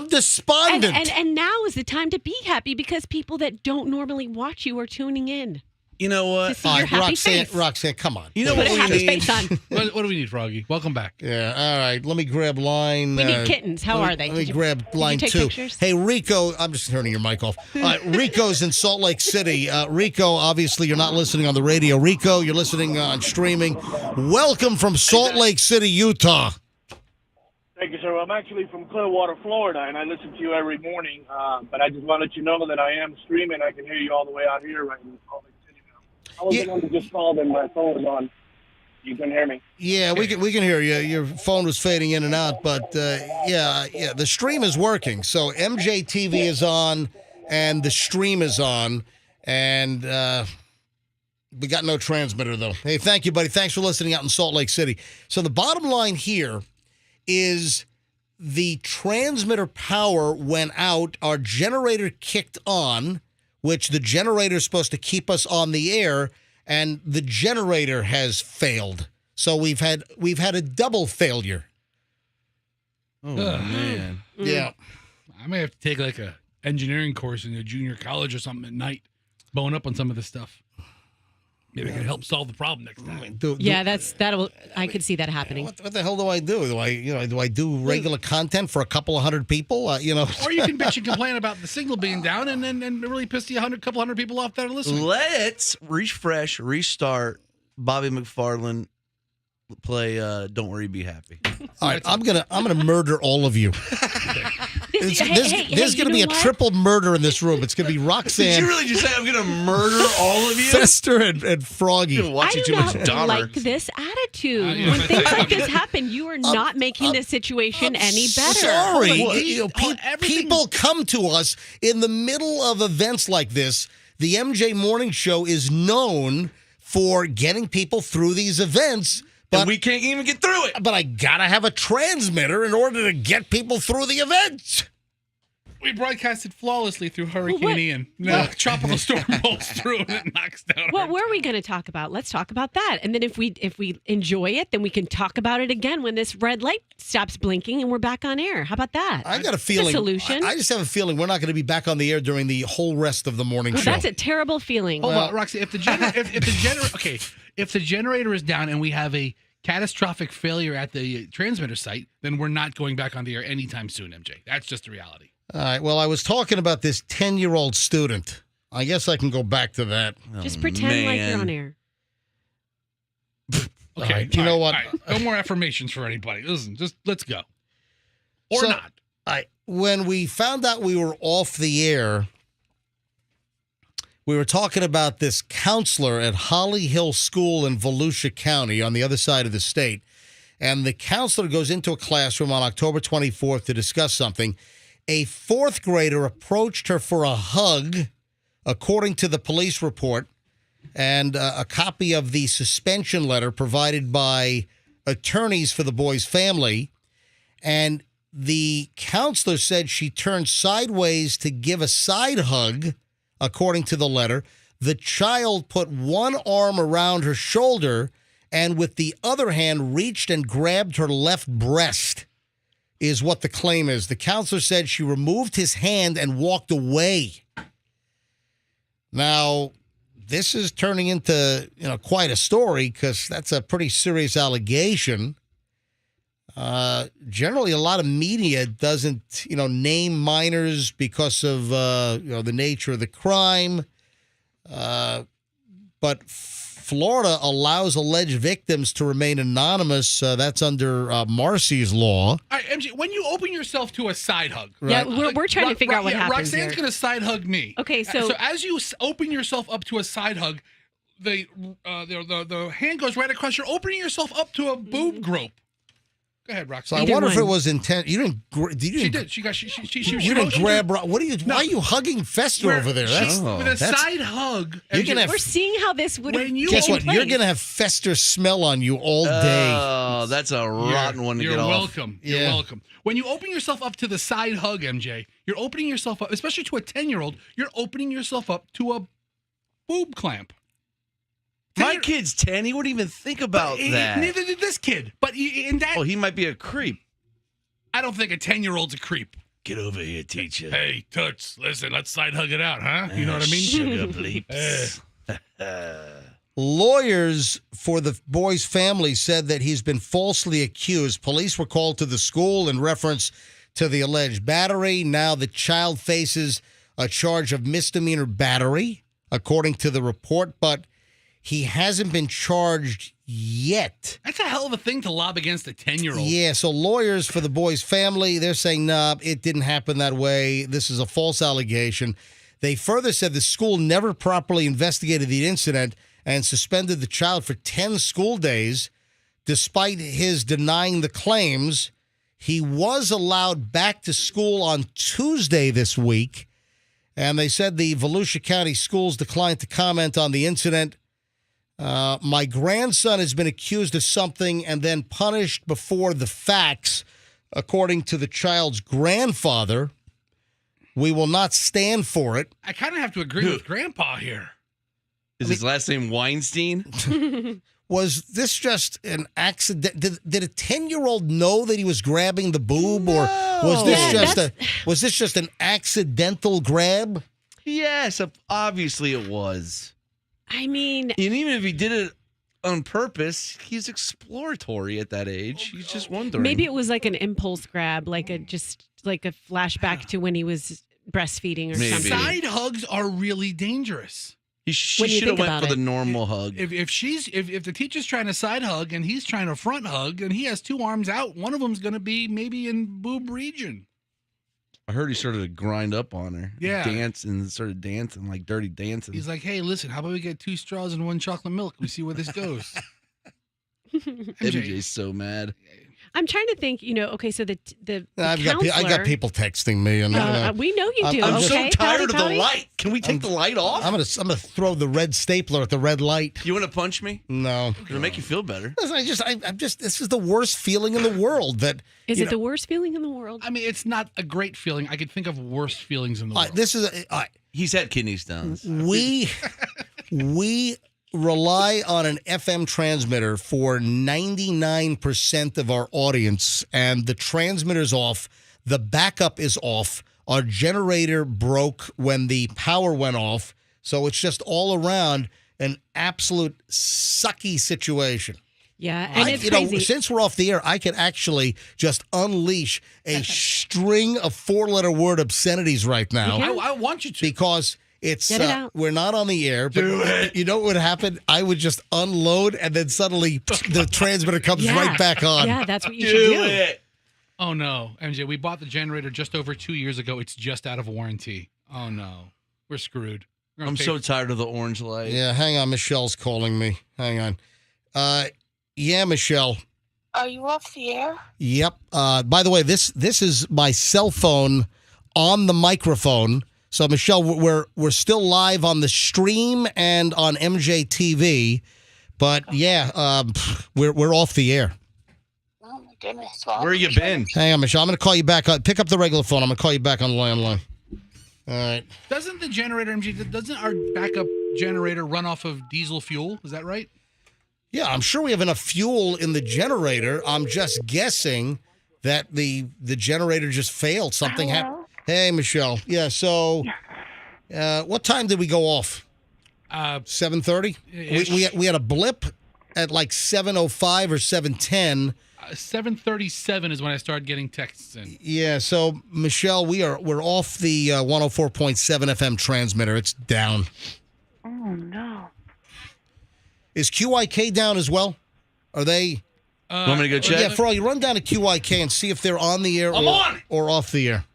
despondent. And now is the time to be happy because people that don't normally watch you are tuning in. You know what? To see your happy face. Roxanne, come on. You know Put what a we happy need? face on. What do we need, Froggy? Welcome back. Yeah, all right. Let me grab line. We need kittens. How are they? Let me Did you- grab did you line take 2. pictures? Hey, Rico, I'm just turning your mic off. Rico's in Salt Lake City. Rico, obviously, you're not listening on the radio. Rico, you're listening on streaming. Welcome from Salt Lake City, Utah. Thank you, sir. I'm actually from Clearwater, Florida, and I listen to you every morning. But I just want to let you know that I am streaming. I can hear you all the way out here right in Salt Lake City now. I was the one that just called and my phone was on. You can hear me. Yeah, we can hear you. Your phone was fading in and out, but yeah, the stream is working. So MJTV is on, and the stream is on, and we got no transmitter though. Hey, thank you, buddy. Thanks for listening out in Salt Lake City. So the bottom line here is the transmitter power went out. Our generator kicked on, which the generator is supposed to keep us on the air, and the generator has failed. So we've had a double failure. Oh, man. Yeah. I may have to take like a engineering course in a junior college or something at night, bone up on some of this stuff. Maybe I can help solve the problem next time. I could see that happening. What the hell do I do? Do I do regular content for a couple of hundred people? Or you can bitch and complain about the signal being down and then really piss the couple hundred people off that are listening. Let's refresh, restart. Bobby McFarland play "Don't Worry, Be Happy." All right, I'm gonna murder all of you. There's going to be a triple murder in this room. It's going to be Roxanne. Did you really just say I'm going to murder all of you? Fester and Froggy. You're watching too much Dahmer. Like this attitude. When things like this happen, you are not making the situation any better. Sorry. People come to us in the middle of events like this. The MJ Morning Show is known for getting people through these events. But we can't even get through it. But I gotta have a transmitter in order to get people through the event. We broadcasted flawlessly through Hurricane Ian. No, tropical storm rolls through and it knocks down. What were we going to talk about? Let's talk about that. And then if we enjoy it, then we can talk about it again when this red light stops blinking and we're back on air. How about that? I got a feeling. That's a solution. I just have a feeling we're not going to be back on the air during the whole rest of the morning show. That's a terrible feeling. Hold on, Roxy. If the generator is down and we have a catastrophic failure at the transmitter site, then we're not going back on the air anytime soon, MJ. That's just the reality. All right. Well, I was talking about this 10-year-old student. I guess I can go back to that. Just pretend like you're on air. Okay. Right, you know what? No more affirmations for anybody. Listen, just let's go. Or not. When we found out we were off the air, we were talking about this counselor at Holly Hill School in Volusia County on the other side of the state. And the counselor goes into a classroom on October 24th to discuss something. A fourth grader approached her for a hug, according to the police report, and a copy of the suspension letter provided by attorneys for the boy's family. And the counselor said she turned sideways to give a side hug, according to the letter. The child put one arm around her shoulder and with the other hand reached and grabbed her left breast, is what the claim is. The counselor said she removed his hand and walked away. Now, this is turning into, quite a story because that's a pretty serious allegation. Generally, a lot of media doesn't, name minors because of, the nature of the crime. But Florida allows alleged victims to remain anonymous. That's under Marcy's law. All right, MJ, when you open yourself to a side hug. Right. Yeah, we're trying to figure out what happens Roxanne's here. going to side hug me. Okay, so as you open yourself up to a side hug, the hand goes right across. You're opening yourself up to a boob grope. Go ahead, So Roxanne. I wonder if it was intent. You didn't. She did. She You didn't grab. What are you? Why are you hugging Fester over there? With a side hug. You're gonna have, we're seeing how this would. guess what? You're gonna have Fester smell on you all day. Oh, that's a rotten one to get off. You're welcome. You're welcome. When you open yourself up to the side hug, MJ, you're opening yourself up, especially to a 10-year-old. You're opening yourself up to a boob clamp. My kid's 10. He wouldn't even think about that. Neither did this kid. But in that, he might be a creep. I don't think a 10-year-old's a creep. Get over here, teacher. Hey, Toots, listen, let's side hug it out, huh? You know what I mean? Sugar bleeps. Lawyers for the boy's family said that he's been falsely accused. Police were called to the school in reference to the alleged battery. Now the child faces a charge of misdemeanor battery, according to the report, but he hasn't been charged yet. That's a hell of a thing to lob against a 10-year-old. Yeah, so lawyers for the boy's family, they're saying, nah, it didn't happen that way. This is a false allegation. They further said the school never properly investigated the incident and suspended the child for 10 school days. Despite his denying the claims, he was allowed back to school on Tuesday this week. And they said the Volusia County schools declined to comment on the incident. My grandson has been accused of something and then punished before the facts, according to the child's grandfather. We will not stand for it. I kind of have to agree with Grandpa here. Is his last name Weinstein? Was this just an accident? Did a 10-year-old know that he was grabbing the boob, or was this just an accidental grab? Yes, obviously it was. I mean, and even if he did it on purpose, he's exploratory at that age. He's just wondering. Maybe it was like an impulse grab, like a flashback to when he was breastfeeding or something. Side hugs are really dangerous. She should have went for the normal hug. If the teacher's trying to side hug and he's trying to front hug and he has two arms out, one of them's going to be maybe in boob region. I heard he started to grind up on her. Yeah. Dance and started dancing, like dirty dancing. He's like, hey, listen, how about we get 2 straws and 1 chocolate milk? We see where this goes. MJ's so mad. I'm trying to think, okay, so the I counselor, got people texting me, and we know you do. I'm okay, so tired of Pouty? the light. Can we take the light off? I'm gonna throw the red stapler at the red light. You want to punch me? No. It'll make you feel better. Listen, I'm just. This is the worst feeling in the world. Is it the worst feeling in the world? I mean, it's not a great feeling. I could think of worse feelings in the world. This is. He's had kidney stones. We rely on an FM transmitter for 99% of our audience, and the transmitter's off. The backup is off. Our generator broke when the power went off. So it's just all around an absolute sucky situation. Yeah, and it's crazy. Since we're off the air, I could actually just unleash a string of 4-letter word obscenities right now. I want you to. Because it's Get it out. we're not on the air, but you know what would happen? I would just unload, and then suddenly the transmitter comes right back on. Yeah, that's what you should do. it. Oh, no, MJ, we bought the generator just over 2 years ago. It's just out of warranty. Oh, no. We're screwed. I'm so tired of the orange light. Yeah, hang on. Michelle's calling me. Hang on. Yeah, Michelle. Are you off the air? Yep. By the way, this is my cell phone on the microphone. So, Michelle, we're still live on the stream and on MJ TV, but yeah, we're off the air. Oh my goodness. Where you been? Hang on, Michelle. I'm going to call you back. Pick up the regular phone. I'm going to call you back on the landline. All right. Doesn't the generator, MG, doesn't our backup generator run off of diesel fuel? Is that right? Yeah, I'm sure we have enough fuel in the generator. I'm just guessing that the generator just failed. Something happened. Hey, Michelle. Yeah, so what time did we go off? 7:30? We had a blip at like 7:05 or 7:10. 7:37 is when I started getting texts in. Yeah, so Michelle, we're off the 104.7 FM transmitter. It's down. Oh no. Is QIK down as well? Are they? Want me to go check? Yeah, Froggy, run down to QIK and see if they're on the air or off the air.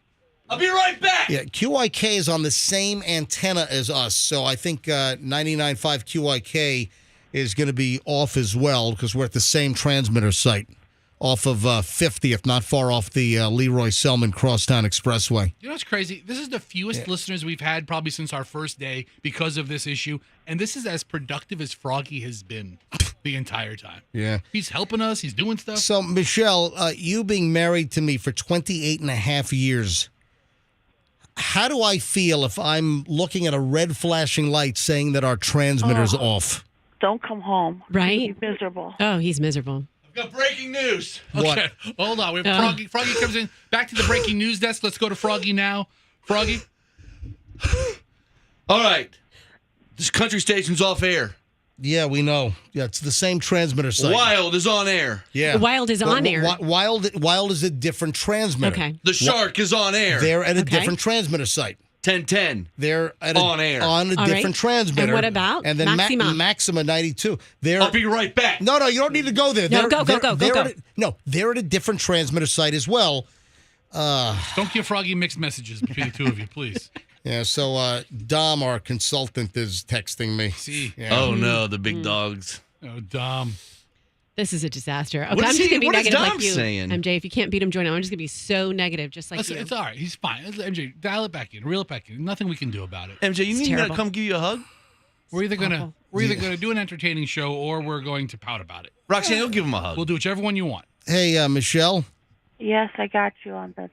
I'll be right back. Yeah, QIK is on the same antenna as us, so I think 99.5 QIK is going to be off as well because we're at the same transmitter site off of 50th, not far off the Leroy Selman Crosstown Expressway. You know what's crazy? This is the fewest listeners we've had probably since our first day because of this issue, and this is as productive as Froggy has been the entire time. Yeah. He's helping us. He's doing stuff. So, Michelle, you being married to me for 28 and a half years, how do I feel if I'm looking at a red flashing light saying that our transmitter's off? Don't come home. Right? You'll be miserable. Oh, he's miserable. I've got breaking news. What? Okay, hold on. We have Froggy. Froggy comes in. Back to the breaking news desk. Let's go to Froggy now. Froggy? All right. This country station's off air. Yeah, we know. Yeah, it's the same transmitter site. Wild is on air. Yeah. Wild is on air. Wild is a different transmitter. Okay. The Shark is on air. They're at a different transmitter site. 1010. They're at on air. On a All different right. transmitter. And what about And then Maxima? Maxima 92. I'll be right back. No, you don't need to go there. No, go. They're at a different transmitter site as well. Don't give Froggy mixed messages between the two of you, please. Yeah, so Dom, our consultant, is texting me. See? Yeah. Oh, no, the big dogs. Oh, Dom. This is a disaster. Okay, What I'm is just he- going to be what is negative Dom like you. saying? MJ, if you can't beat him, join him. I'm just going to be so negative, just like Listen, you. it's all right. He's fine. MJ, dial it back in. Reel it back in. Nothing we can do about it. MJ, you It's need me to terrible. come give you a hug? We're either gonna awful. do an entertaining show or we're going to pout about it. Roxanne, you'll give him a hug. We'll do whichever one you want. Hey, Michelle. Yes, I got you on the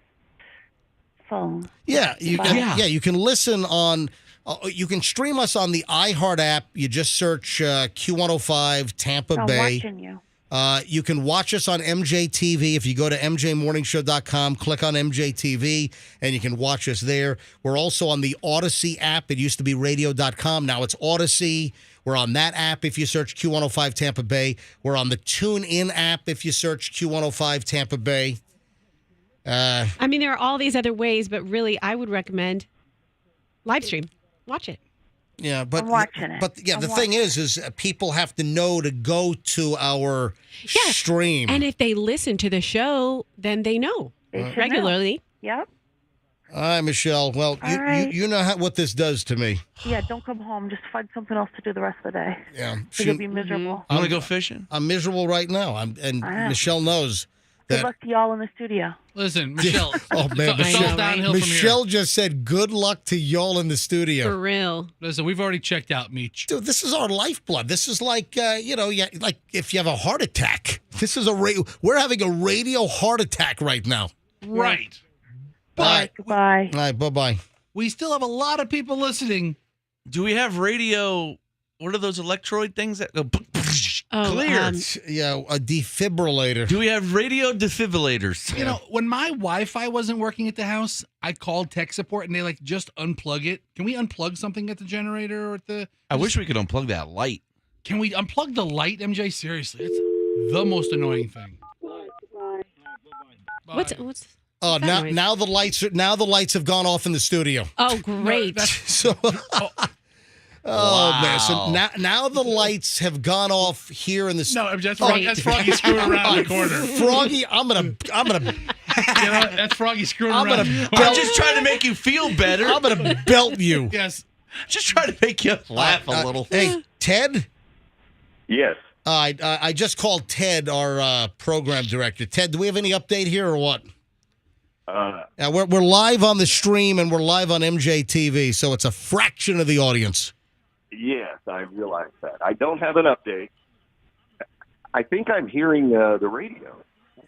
phone. Yeah, you can, Yeah. you can listen on. You can stream us on the iHeart app. You just search Q105 Tampa I'm Bay. watching you. You can watch us on MJ TV. If you go to mjmorningshow.com, click on MJ TV, and you can watch us there. We're also on the Odyssey app. It used to be radio.com. Now it's Odyssey. We're on that app if you search Q105 Tampa Bay. We're on the TuneIn app if you search Q105 Tampa Bay. I mean, there are all these other ways, but really, I would recommend Livestream. Watch it. Yeah, but I'm watching it. But yeah, I'm the thing is people have to know to go to our stream. And if they listen to the show, then they know They should regularly. know. Yep. All right, Michelle. Well, All right. you know what this does to me. Yeah, don't come home. Just find something else to do the rest of the day. Yeah, You'll be miserable. You want to go fishing? I'm miserable right now. And I know. Michelle knows Good that. luck to y'all in the studio. Listen, Michelle. Oh man, it's all downhill Michelle from here. just said, "Good luck to y'all in the studio." For real. Listen, we've already checked out Meech. Dude, this is our lifeblood. This is like, like if you have a heart attack. This is we're having a radio heart attack right now. Right. But Goodbye. all right, bye. We still have a lot of people listening. Do we have radio? What are those electroid things that go Oh, clear? Yeah, a defibrillator. Do we have radio defibrillators? You know, when my Wi-Fi wasn't working at the house, I called tech support and they just unplug it. Can we unplug something at the generator or at the? I wish we could unplug that light. Can we unplug the light, MJ? Seriously, it's the most annoying thing. Bye. What's Oh, that noise? now the lights have gone off in the studio. Oh, great. So, man. So now the lights have gone off here in the No, MJ, that's Froggy screwing around in the corner. Froggy, I'm gonna. You know, that's Froggy screwing I'm around. gonna I'm just trying to make you feel better. I'm gonna belt you. Yes. Just trying to make you laugh a little. Hey, Ted. Yes. I just called Ted, our program director. Ted, do we have any update here or what? Now we're live on the stream and we're live on MJTV, so it's a fraction of the audience. Yes, I realize that. I don't have an update. I think I'm hearing the radio.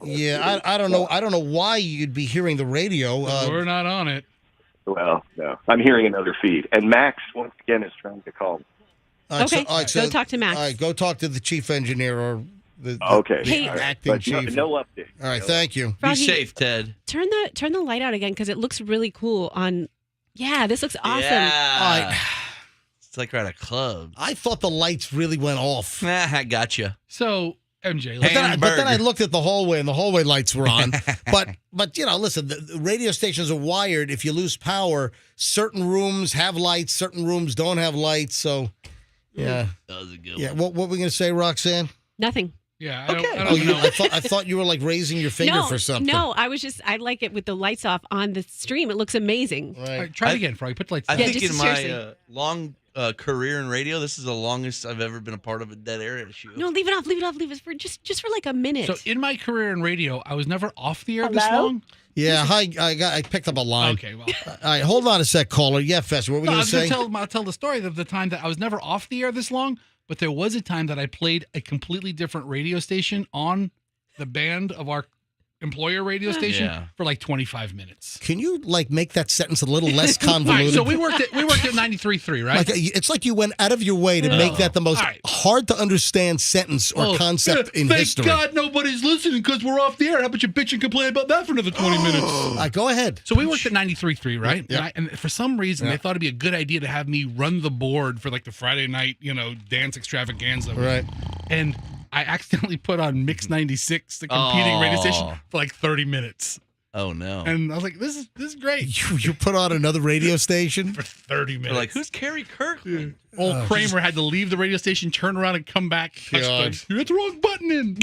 Yeah, I don't know. I don't know why you'd be hearing the radio. We're not on it. Well, no, I'm hearing another feed, and Max once again is trying to call me. All right, Okay, go talk to Max. All right, go talk to the chief engineer or the Okay. the Hey. acting But chief. no update. All right, thank you. Be Froggy, safe, Ted. Turn the light out again because it looks really cool on. Yeah, this looks awesome. Yeah. All right. It's like we're at a club. I thought the lights really went off. I gotcha. So, MJ, But then, Hamburger. I looked at the hallway, and the hallway lights were on. but listen, the radio stations are wired. If you lose power, certain rooms have lights, certain rooms don't have lights. So, yeah, that was a good yeah. one. What were we going to say, Roxanne? Nothing. yeah, Okay. I don't know. I thought you were like raising your finger for something. No, I like it with the lights off on the stream. It looks amazing. All Right. right, try it again, Froggy. Put the lights I on. Yeah, think just in my seriously. long career in radio, this is the longest I've ever been a part of a dead air issue. No, leave it off. Leave it off. Leave it for just for like a minute. So, in my career in radio, I was never off the air this Hello? long. Yeah, hi. I picked up a line. Okay, well. All right, hold on a sec, caller. Yeah, Fester, what were we No, I going was to going say? to I'll tell the story of the time that I was never off the air this long, but there was a time that I played a completely different radio station on the band of our employer radio station Yeah. for like 25 minutes. Can you like make that sentence a little less All right, convoluted? so we worked at 93.3, right? Like it's like you went out of your way to make that the most All right. hard to understand sentence or concept in thank history. God nobody's listening because we're off the air. How about you bitch and complain about that for another 20 minutes? Go ahead. So we worked at 93.3, right? Yeah. And for some reason, they thought it'd be a good idea to have me run the board for like the Friday night, dance extravaganza. Right. And I accidentally put on Mix 96, the competing radio station, Oh. for like 30 minutes. Oh no. And I was like, this is great. You put on another radio station? For 30 We're minutes. like, who's Kerry Kirkland? Old Kramer had to leave the radio station, turn around, and come back. touch God. the- You hit the wrong button in.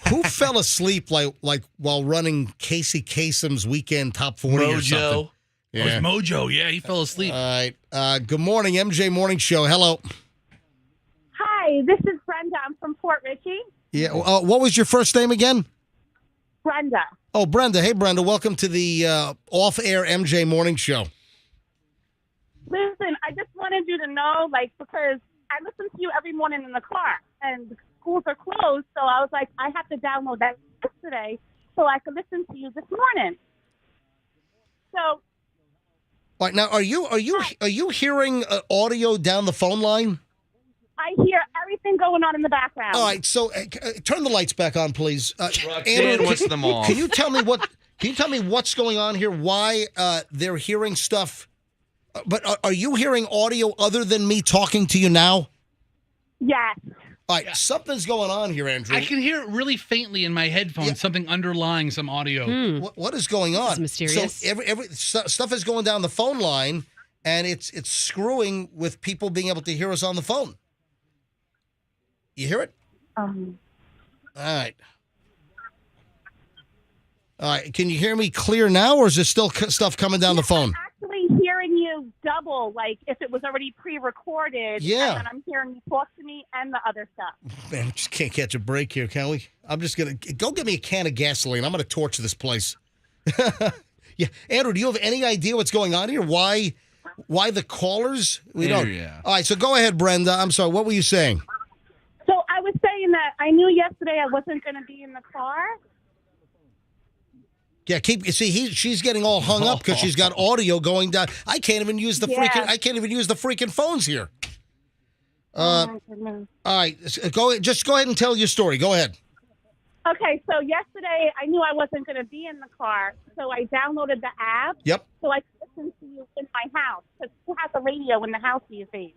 Who fell asleep like while running Casey Kasem's weekend top 40 or something? Mojo. It was Mojo. Yeah, he fell asleep. All right. Good morning, MJ Morning Show. Hello. Hi, this is Brenda. I'm from Port Richey. Yeah. What was your first name again? Brenda. Oh, Brenda. Hey, Brenda. Welcome to the off-air MJ Morning Show. Listen, I just wanted you to know, because I listen to you every morning in the car, and the schools are closed, so I was like, I have to download that yesterday so I could listen to you this morning. So, All right. Now, are you hearing audio down the phone line? I hear everything going on in the background. All right, so turn the lights back on, please. Roxanne wants them off. Can you tell me what's going on here? Why they're hearing stuff? But are you hearing audio other than me talking to you now? Yes. All right, something's going on here, Andrew. I can hear it really faintly in my headphones, something underlying some audio. What is going on? This is mysterious. So every stuff is going down the phone line, and it's screwing with people being able to hear us on the phone. You hear it? All right. All right. Can you hear me clear now, or is there still stuff coming down the phone? Actually hearing you double, like if it was already pre-recorded. Yeah. And then I'm hearing you talk to me and the other stuff. Man, we just can't catch a break here, can we? I'm just going to go get me a can of gasoline. I'm going to torch this place. Yeah. Andrew, do you have any idea what's going on here? Why the callers? We don't. Yeah. All right. So go ahead, Brenda. I'm sorry. What were you saying? So I was saying that I knew yesterday I wasn't going to be in the car. Yeah, she's getting all hung up because she's got audio going down. I can't even use the freaking phones here. Oh my goodness. All right, go ahead and tell your story. Go ahead. Okay, so yesterday I knew I wasn't going to be in the car, so I downloaded the app. Yep. So I could listen to you in my house, because who has a radio in the house these days?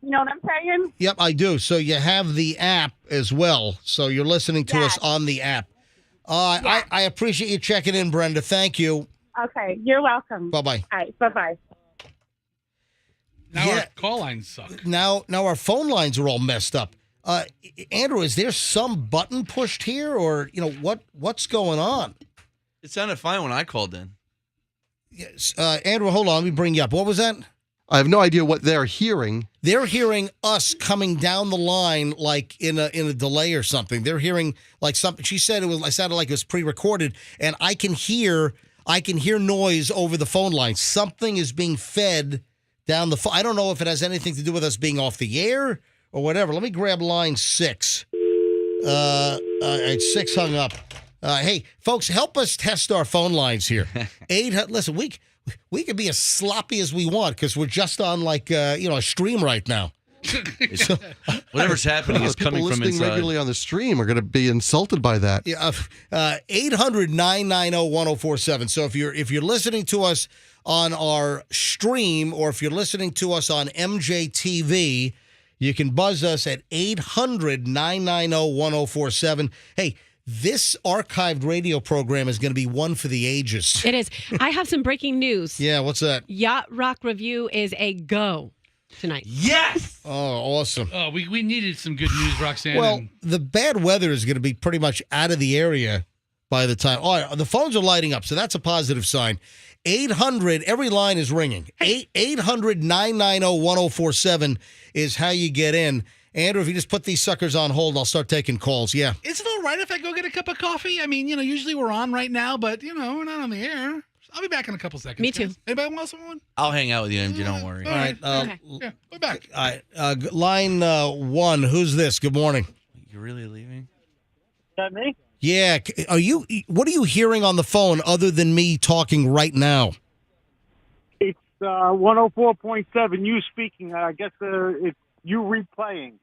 You know what I'm saying? Yep, I do. So you have the app as well. So you're listening to us on the app. I appreciate you checking in, Brenda. Thank you. Okay, you're welcome. Bye-bye. All right, bye-bye. Now our call lines suck. Now our phone lines are all messed up. Andrew, is there some button pushed here, or what's going on? It sounded fine when I called in. Yes, Andrew, hold on. Let me bring you up. What was that? I have no idea what they're hearing. They're hearing us coming down the line like in a delay or something. They're hearing like something. She said I sounded like it was pre-recorded, and I can hear I can hear noise over the phone line. Something is being fed down the phone. I don't know if it has anything to do with us being off the air or whatever. Let me grab line 6. 6 hung up. Hey, folks, help us test our phone lines here. Listen, we can be as sloppy as we want because we're just on a stream right now. So, whatever's happening is coming from listening inside. regularly on the stream are going to be insulted by that. Yeah, 800-990-1047. So if you're listening to us on our stream or if you're listening to us on MJTV, you can buzz us at 800-990-1047. Hey, this archived radio program is going to be one for the ages. It is. I have some breaking news. Yeah, what's that? Yacht Rock Review is a go tonight. Yes! Oh, awesome. Oh, we needed some good news, Roxanne. Well, the bad weather is going to be pretty much out of the area by the time. Oh, the phones are lighting up, so that's a positive sign. 800, every line is ringing. 800-990-1047 is how you get in. Andrew, if you just put these suckers on hold, I'll start taking calls. Yeah. Is it all right if I go get a cup of coffee? I mean, usually we're on right now, but, we're not on the air. I'll be back in a couple seconds. Me too. Guys. Anybody want someone? I'll hang out with you, MJ. Don't worry. All right. Okay. Yeah, we're back. All right. Line 1, who's this? Good morning. You're really leaving? Is that me? Yeah. What are you hearing on the phone other than me talking right now? It's 104.7. You speaking. I guess it's you replaying.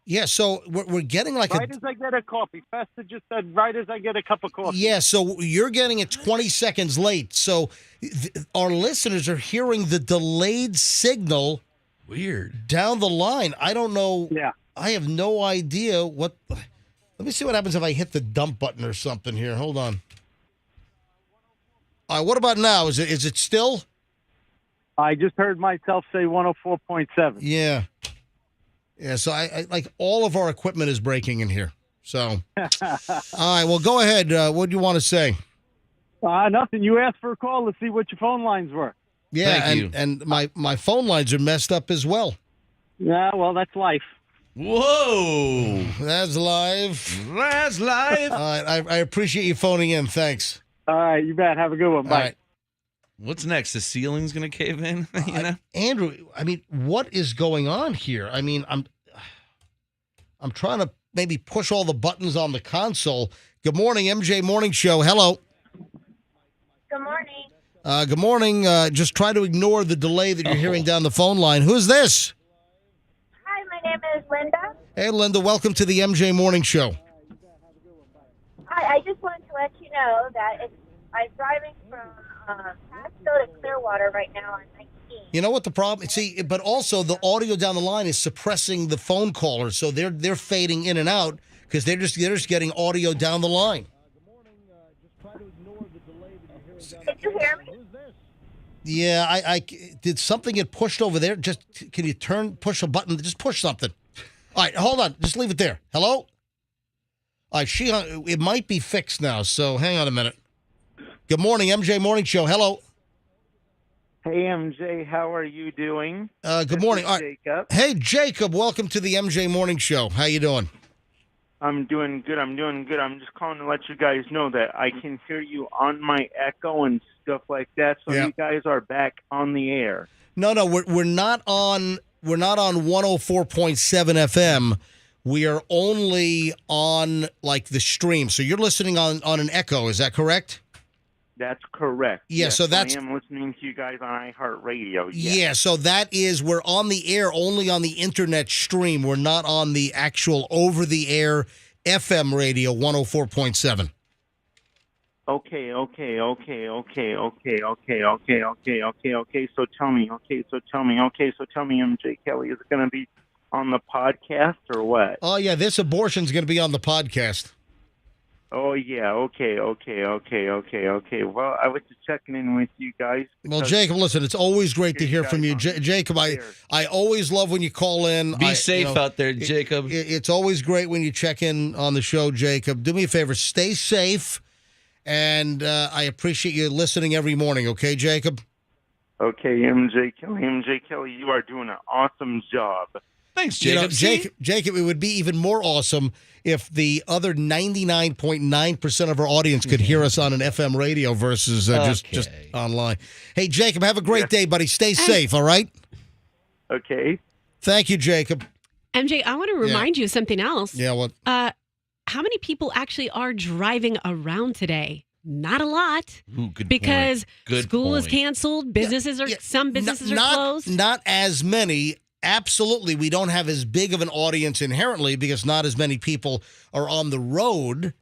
Yeah, so we're getting like right as I get a coffee. Festa just said, right as I get a cup of coffee. Yeah, so you're getting it 20 seconds late. So our listeners are hearing the delayed signal. Weird. Down the line. I don't know. Yeah. I have no idea what. Let me see what happens if I hit the dump button or something here. Hold on. All right, what about now? Is it still? I just heard myself say 104.7. Yeah. Yeah, so I like all of our equipment is breaking in here. So, all right, well, go ahead. What do you want to say? Nothing. You asked for a call to see what your phone lines were. Yeah, Thank you. and my phone lines are messed up as well. Yeah, well, that's life. Whoa. That's live. That's live. All right, I appreciate you phoning in. Thanks. All right, you bet. Have a good one. Bye. All right. What's next? The ceiling's going to cave in? Andrew, I mean, what is going on here? I mean, I'm trying to maybe push all the buttons on the console. Good morning, MJ Morning Show. Hello. Good morning. Good morning. Just try to ignore the delay that you're hearing down the phone line. Who's this? Hi, my name is Linda. Hey, Linda. Welcome to the MJ Morning Show. Hi, I just wanted to let you know that I'm driving from Pasco to Clearwater right now on 19. You know what the problem? See, but also the audio down the line is suppressing the phone callers, so they're fading in and out because they're just getting audio down the line. Did you hear me? Yeah, I did something get pushed over there. Just can you push a button? Just push something. All right, hold on. Just leave it there. Hello. All right, it might be fixed now. So hang on a minute. Good morning, MJ Morning Show. Hello. Hey, MJ, how are you doing? Good morning. All right. Jacob. Hey, Jacob. Welcome to the MJ Morning Show. How you doing? I'm doing good. I'm just calling to let you guys know that I can hear you on my echo and stuff like that. So Yeah. you guys are back on the air. No, we're not on 104.7 FM. We are only on like the stream. So you're listening on an echo. Is that correct? That's correct. Yeah, Yes, so that's- I am listening to you guys on iHeartRadio. Yeah, so that is, we're on the air only on the internet stream. We're not on the actual over-the-air FM radio 104.7. Okay. So tell me, MJ Kelly, is it going to be on the podcast or what? Oh, yeah, this abortion's going to be on the podcast. Oh, yeah. Okay. Well, I was just checking in with you guys. Well, because- Jacob, listen, it's always great to hear from you. Jacob, I always love when you call in. Be safe out there, Jacob. It's always great when you check in on the show, Jacob. Do me a favor, stay safe, and I appreciate you listening every morning, okay, Jacob? Okay, MJ Kelly, you are doing an awesome job. Thanks, You know, Jacob. Jacob, it would be even more awesome if the other 99.9% of our audience could hear us on an FM radio versus just online. Hey, Jacob, have a great day, buddy. Stay safe, all right? Okay. Thank you, Jacob. MJ, I want to remind you of something else. Yeah, what? How many people actually are driving around today? Not a lot. Ooh, good because point. Good school is point. canceled. Businesses are some businesses are closed. Not as many. Absolutely, we don't have as big of an audience inherently because not as many people are on the road,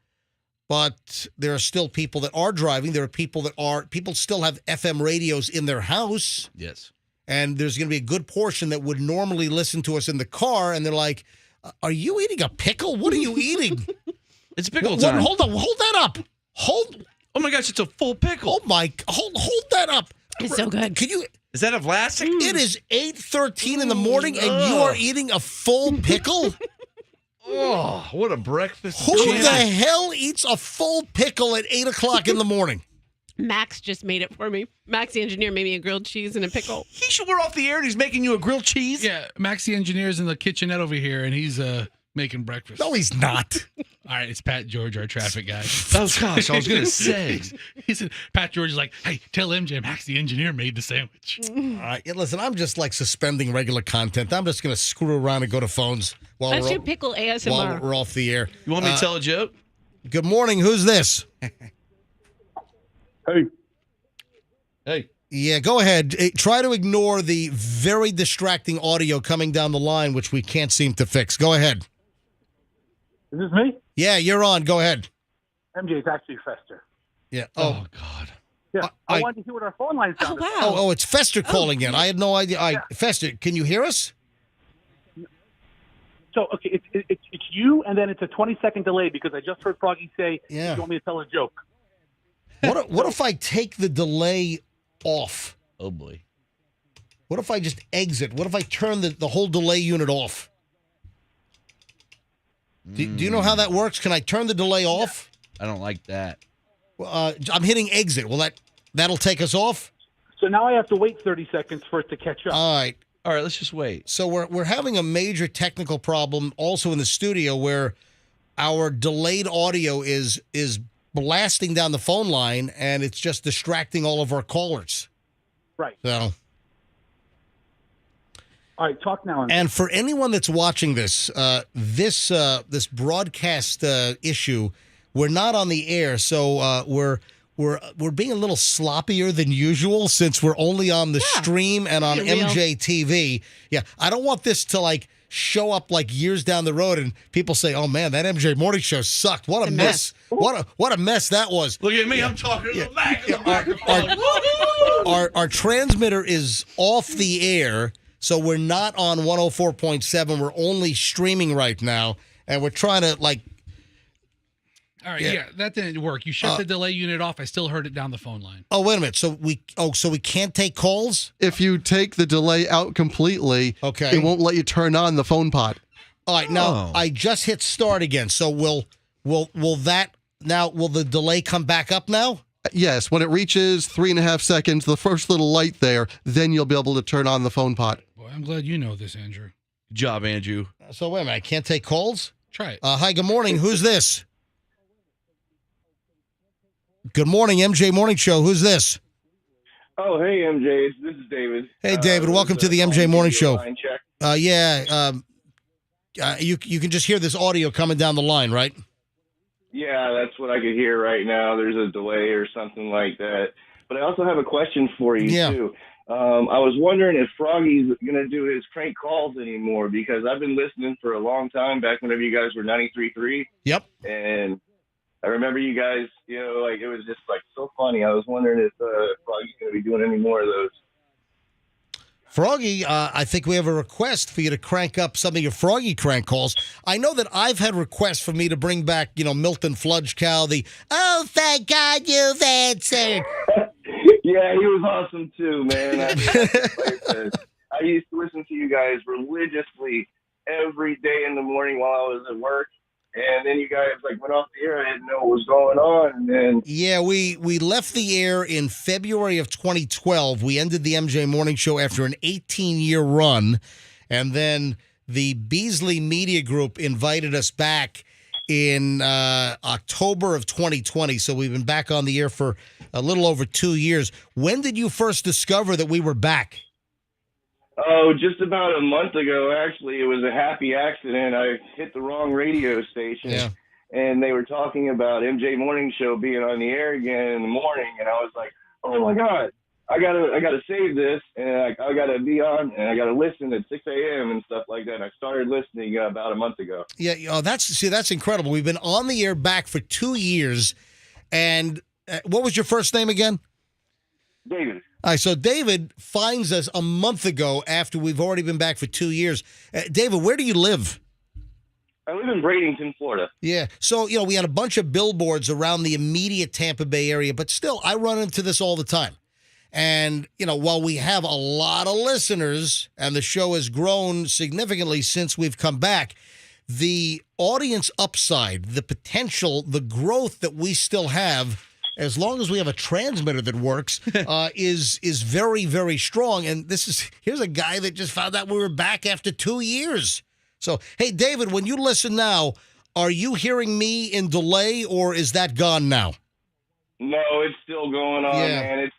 but there are still people that are driving. There are people still have FM radios in their house. Yes. And there's going to be a good portion that would normally listen to us in the car, and they're like, are you eating a pickle? What are you eating? It's pickle time. Hold that up. Oh my gosh, it's a full pickle. Oh my, hold that up. It's so good. Can you? Is that a Vlasic? It is 8:13 in the morning, and you are eating a full pickle? Oh, what a breakfast. Who the hell eats a full pickle at 8 o'clock in the morning? Max just made it for me. Max, the engineer, made me a grilled cheese and a pickle. We're off the air and he's making you a grilled cheese? Yeah, Max, the engineer's in the kitchenette over here, and he's making breakfast. No, he's not. All right, it's Pat George, our traffic guy. Oh, gosh, I was going to say. He said, Pat George is like, hey, tell MJ Max, the engineer, made the sandwich. All right, listen, I'm just like suspending regular content. I'm just going to screw around and go to phones while That's your pickle ASMR. we're off the air. You want me to tell a joke? Good morning. Who's this? Hey. Hey. Yeah, go ahead. Try to ignore the very distracting audio coming down the line, which we can't seem to fix. Go ahead. Is this me? Yeah, you're on. Go ahead. MJ, it's actually Fester. Yeah. Oh God. Yeah, I wanted to hear what our phone lines sounded like. Oh, it's Fester calling in. I had no idea. Fester, can you hear us? So, okay, it's you, and then it's a 20-second delay because I just heard Froggy say, Yeah. you want me to tell a joke. What if I take the delay off? Oh, boy. What if I just exit? What if I turn the whole delay unit off? Do you know how that works? Can I turn the delay off? I don't like that. I'm hitting exit. Well, that'll take us off? So now I have to wait 30 seconds for it to catch up. All right. All right, let's just wait. So we're having a major technical problem also in the studio where our delayed audio is blasting down the phone line and it's just distracting all of our callers. Right. So. All right, talk now. And for anyone that's watching this, this broadcast issue, we're not on the air, so we're being a little sloppier than usual since we're only on the stream and on MJ TV. Yeah, I don't want this to like show up like years down the road and people say, "Oh man, that MJ morning show sucked. What a mess! What a mess that was." Look at me, I'm talking to the back of the microphone. Our transmitter is off the air. So we're not on 104.7. We're only streaming right now, and we're trying to like. All right, yeah, that didn't work. You shut the delay unit off. I still heard it down the phone line. Oh, wait a minute. So we can't take calls? If you take the delay out completely, okay, it won't let you turn on the phone pot. All right, now I just hit start again. So will the delay come back up now? Yes, when it reaches 3.5 seconds, the first little light there, then you'll be able to turn on the phone pot. Boy, I'm glad you know this, Andrew. Good job, Andrew. So wait a minute, I can't take calls? Try it. Hi, good morning. Who's this? Good morning, MJ Morning Show. Who's this? Oh, hey, MJ. This is David. Hey, David. Welcome to the MJ Morning Show. Line check. You can just hear this audio coming down the line, right? Yeah, that's what I could hear right now. There's a delay or something like that. But I also have a question for you, too. I was wondering if Froggy's going to do his crank calls anymore because I've been listening for a long time, back whenever you guys were 93.3. Yep. And I remember you guys, like it was just like so funny. I was wondering if Froggy's going to be doing any more of those. Froggy, I think we have a request for you to crank up some of your Froggy crank calls. I know that I've had requests for me to bring back, Milton Fludgecow, oh, thank God you've answered. Yeah, he was awesome too, man. I used to listen to you guys religiously every day in the morning while I was at work. And then you guys went off the air. I didn't know what was going on. And then we left the air in February of 2012. We ended the MJ Morning Show after an 18-year run, and then the Beasley Media Group invited us back in October of 2020. So we've been back on the air for a little over 2 years. When did you first discover that we were back? Oh, just about a month ago, actually. It was a happy accident. I hit the wrong radio station, and they were talking about MJ Morning Show being on the air again in the morning, and I was like, oh, my God. I gotta save this, and I gotta be on, and I gotta listen at 6 a.m. and stuff like that. And I started listening about a month ago. Yeah, that's incredible. We've been on the air back for 2 years, and what was your first name again? David. All right, so David finds us a month ago after we've already been back for 2 years. David, where do you live? I live in Bradenton, Florida. Yeah, so, we had a bunch of billboards around the immediate Tampa Bay area, but still, I run into this all the time. And, while we have a lot of listeners and the show has grown significantly since we've come back, the audience upside, the potential, the growth that we still have, as long as we have a transmitter that works, is very, very strong. And here's a guy that just found out we were back after 2 years. So, hey, David, when you listen now, are you hearing me in delay or is that gone now? No, it's still going on, man. It's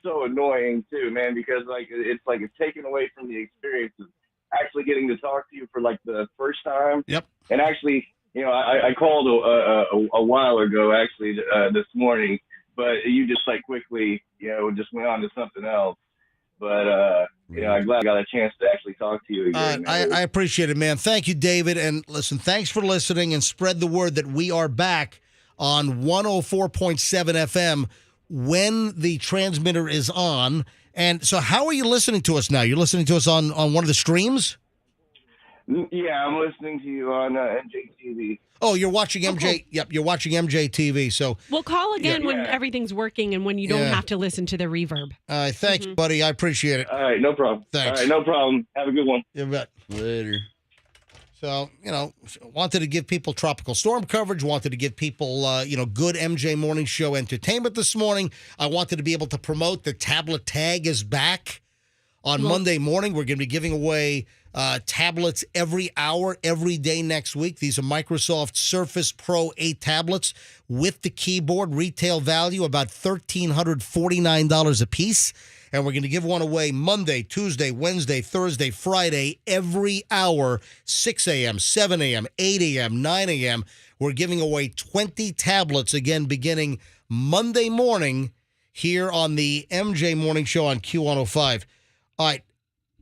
so annoying too, man, because it's taken away from the experience of actually getting to talk to you for the first time. Yep. And actually, I called a while ago actually this morning, but you just quickly just went on to something else. But I'm glad I got a chance to actually talk to you again. I appreciate it, man. Thank you, David. And listen, thanks for listening and spread the word that we are back on 104.7 FM when the transmitter is on. And so how are you listening to us now? You're listening to us on one of the streams? Yeah, I'm listening to you on MJTV. Oh, you're watching MJ. Okay. Yep, you're watching MJTV. So we'll call again when everything's working and when you don't have to listen to the reverb. Thanks, buddy. I appreciate it. All right, no problem. Thanks. All right, no problem. Have a good one. You bet. Later. So, wanted to give people tropical storm coverage, wanted to give people, good MJ Morning Show entertainment this morning. I wanted to be able to promote the tablet tag is back on Monday morning. We're going to be giving away tablets every hour, every day next week. These are Microsoft Surface Pro 8 tablets with the keyboard, retail value about $1,349 a piece. And we're going to give one away Monday, Tuesday, Wednesday, Thursday, Friday, every hour, 6 a.m., 7 a.m., 8 a.m., 9 a.m. We're giving away 20 tablets, again, beginning Monday morning here on the MJ Morning Show on Q105. All right,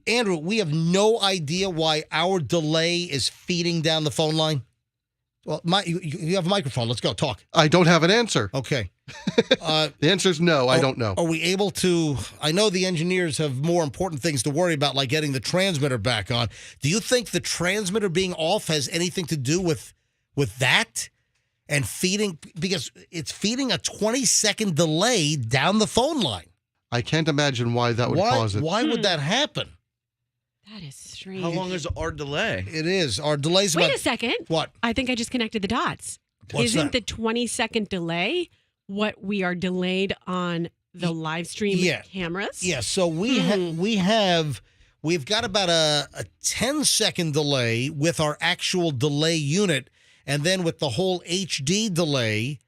Andrew, we have no idea why our delay is feeding down the phone line. Well, you have a microphone. Let's go. Talk. I don't have an answer. Okay. The answer is no. I don't know. Are we able to? I know the engineers have more important things to worry about, like getting the transmitter back on. Do you think the transmitter being off has anything to do with that and feeding? Because it's feeding a 20-second delay down the phone line. I can't imagine why that would cause it. Why would that happen? That is strange. How long is our delay? It is. Our delay's Wait about... a second. What? I think I just connected the dots. What's Isn't that? the 20-second delay what we are delayed on the live stream cameras? Yeah, so we've got about a 10-second delay with our actual delay unit, and then with the whole HD delay,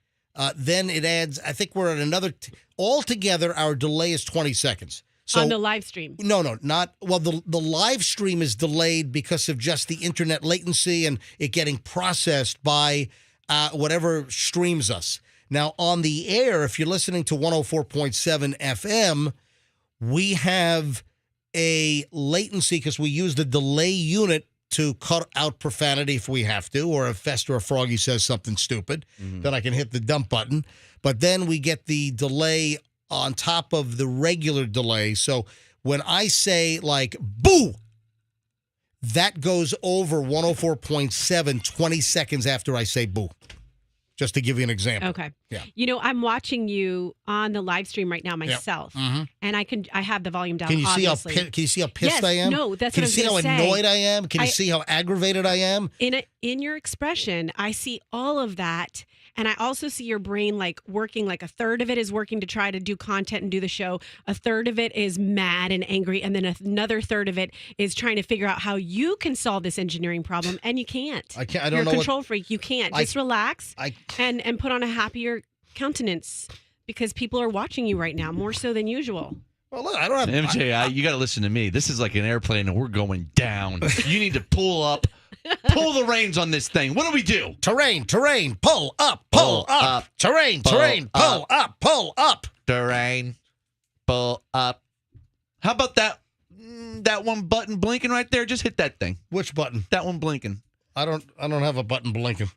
then it adds, I think we're at another, altogether our delay is 20 seconds. So, on the live stream? No, not, well, the live stream is delayed because of just the internet latency and it getting processed by whatever streams us. Now, on the air, if you're listening to 104.7 FM, we have a latency because we use the delay unit to cut out profanity if we have to, or if Fester or Froggy says something stupid, then I can hit the dump button. But then we get the delay on top of the regular delay. So when I say like, boo, that goes over 104.7 20 seconds after I say boo. just to give you an example. Okay. Yeah. You know, I'm watching you on the live stream right now myself, Mhm. and I have the volume down. Can you see obviously. can you see how pissed Yes, I am? no, that's Can what you see I how was gonna say. annoyed I am? Can you see how aggravated I am? In your expression, I see all of that. And I also see your brain like working, like a third of it is working to try to do content and do the show. A third of it is mad and angry. And then another third of it is trying to figure out how you can solve this engineering problem. And you can't. I can't. I don't You're know a control freak. You can't. Just relax and put on a happier countenance because people are watching you right now more so than usual. Well, look, I don't have MJ, you got to listen to me. This is like an airplane, and we're going down. You need to pull up, pull the reins on this thing. What do we do? Terrain, pull up, pull up. Terrain, pull up, pull up. Terrain, pull up. How about that one button blinking right there? Just hit that thing. Which button? That one blinking. I don't have a button blinking.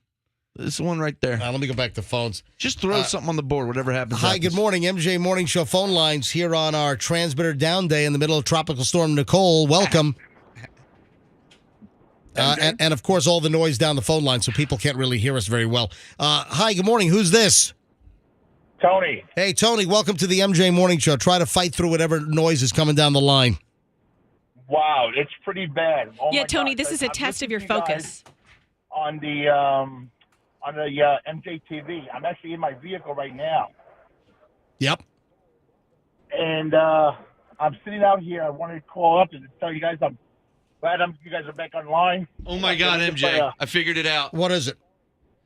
This one right there. Let me go back to phones. Just throw something on the board, whatever happens. Hi, good morning. MJ Morning Show phone lines here on our transmitter down day in the middle of Tropical Storm Nicole. Welcome. And of course, all the noise down the phone line, so people can't really hear us very well. Hi, good morning. Who's this? Tony. Hey, Tony. Welcome to the MJ Morning Show. Try to fight through whatever noise is coming down the line. Wow, it's pretty bad. Oh Yeah, my Tony, God. this is a I'm test of listening your to you guys focus. On the MJTV. I'm actually in my vehicle right now. Yep. And I'm sitting out here. I wanted to call up and tell you guys I'm glad you guys are back online. Oh, my God, MJ. I figured it out. What is it?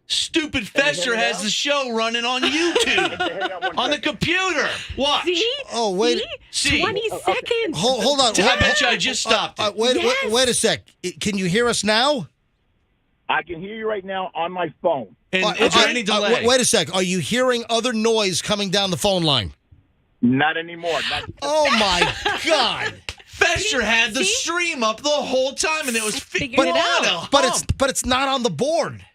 Stupid Fester has the show running on YouTube. On the computer. Watch. See? Oh, wait. See? 20 seconds. Hold on. I bet you I just stopped it. Wait a sec. Can you hear us now? I can hear you right now on my phone. And is there any delay? Wait a sec. Are you hearing other noise coming down the phone line? Not anymore. Oh, my God. Fester had the stream up the whole time, and it was Figured it out. But it's not on the board.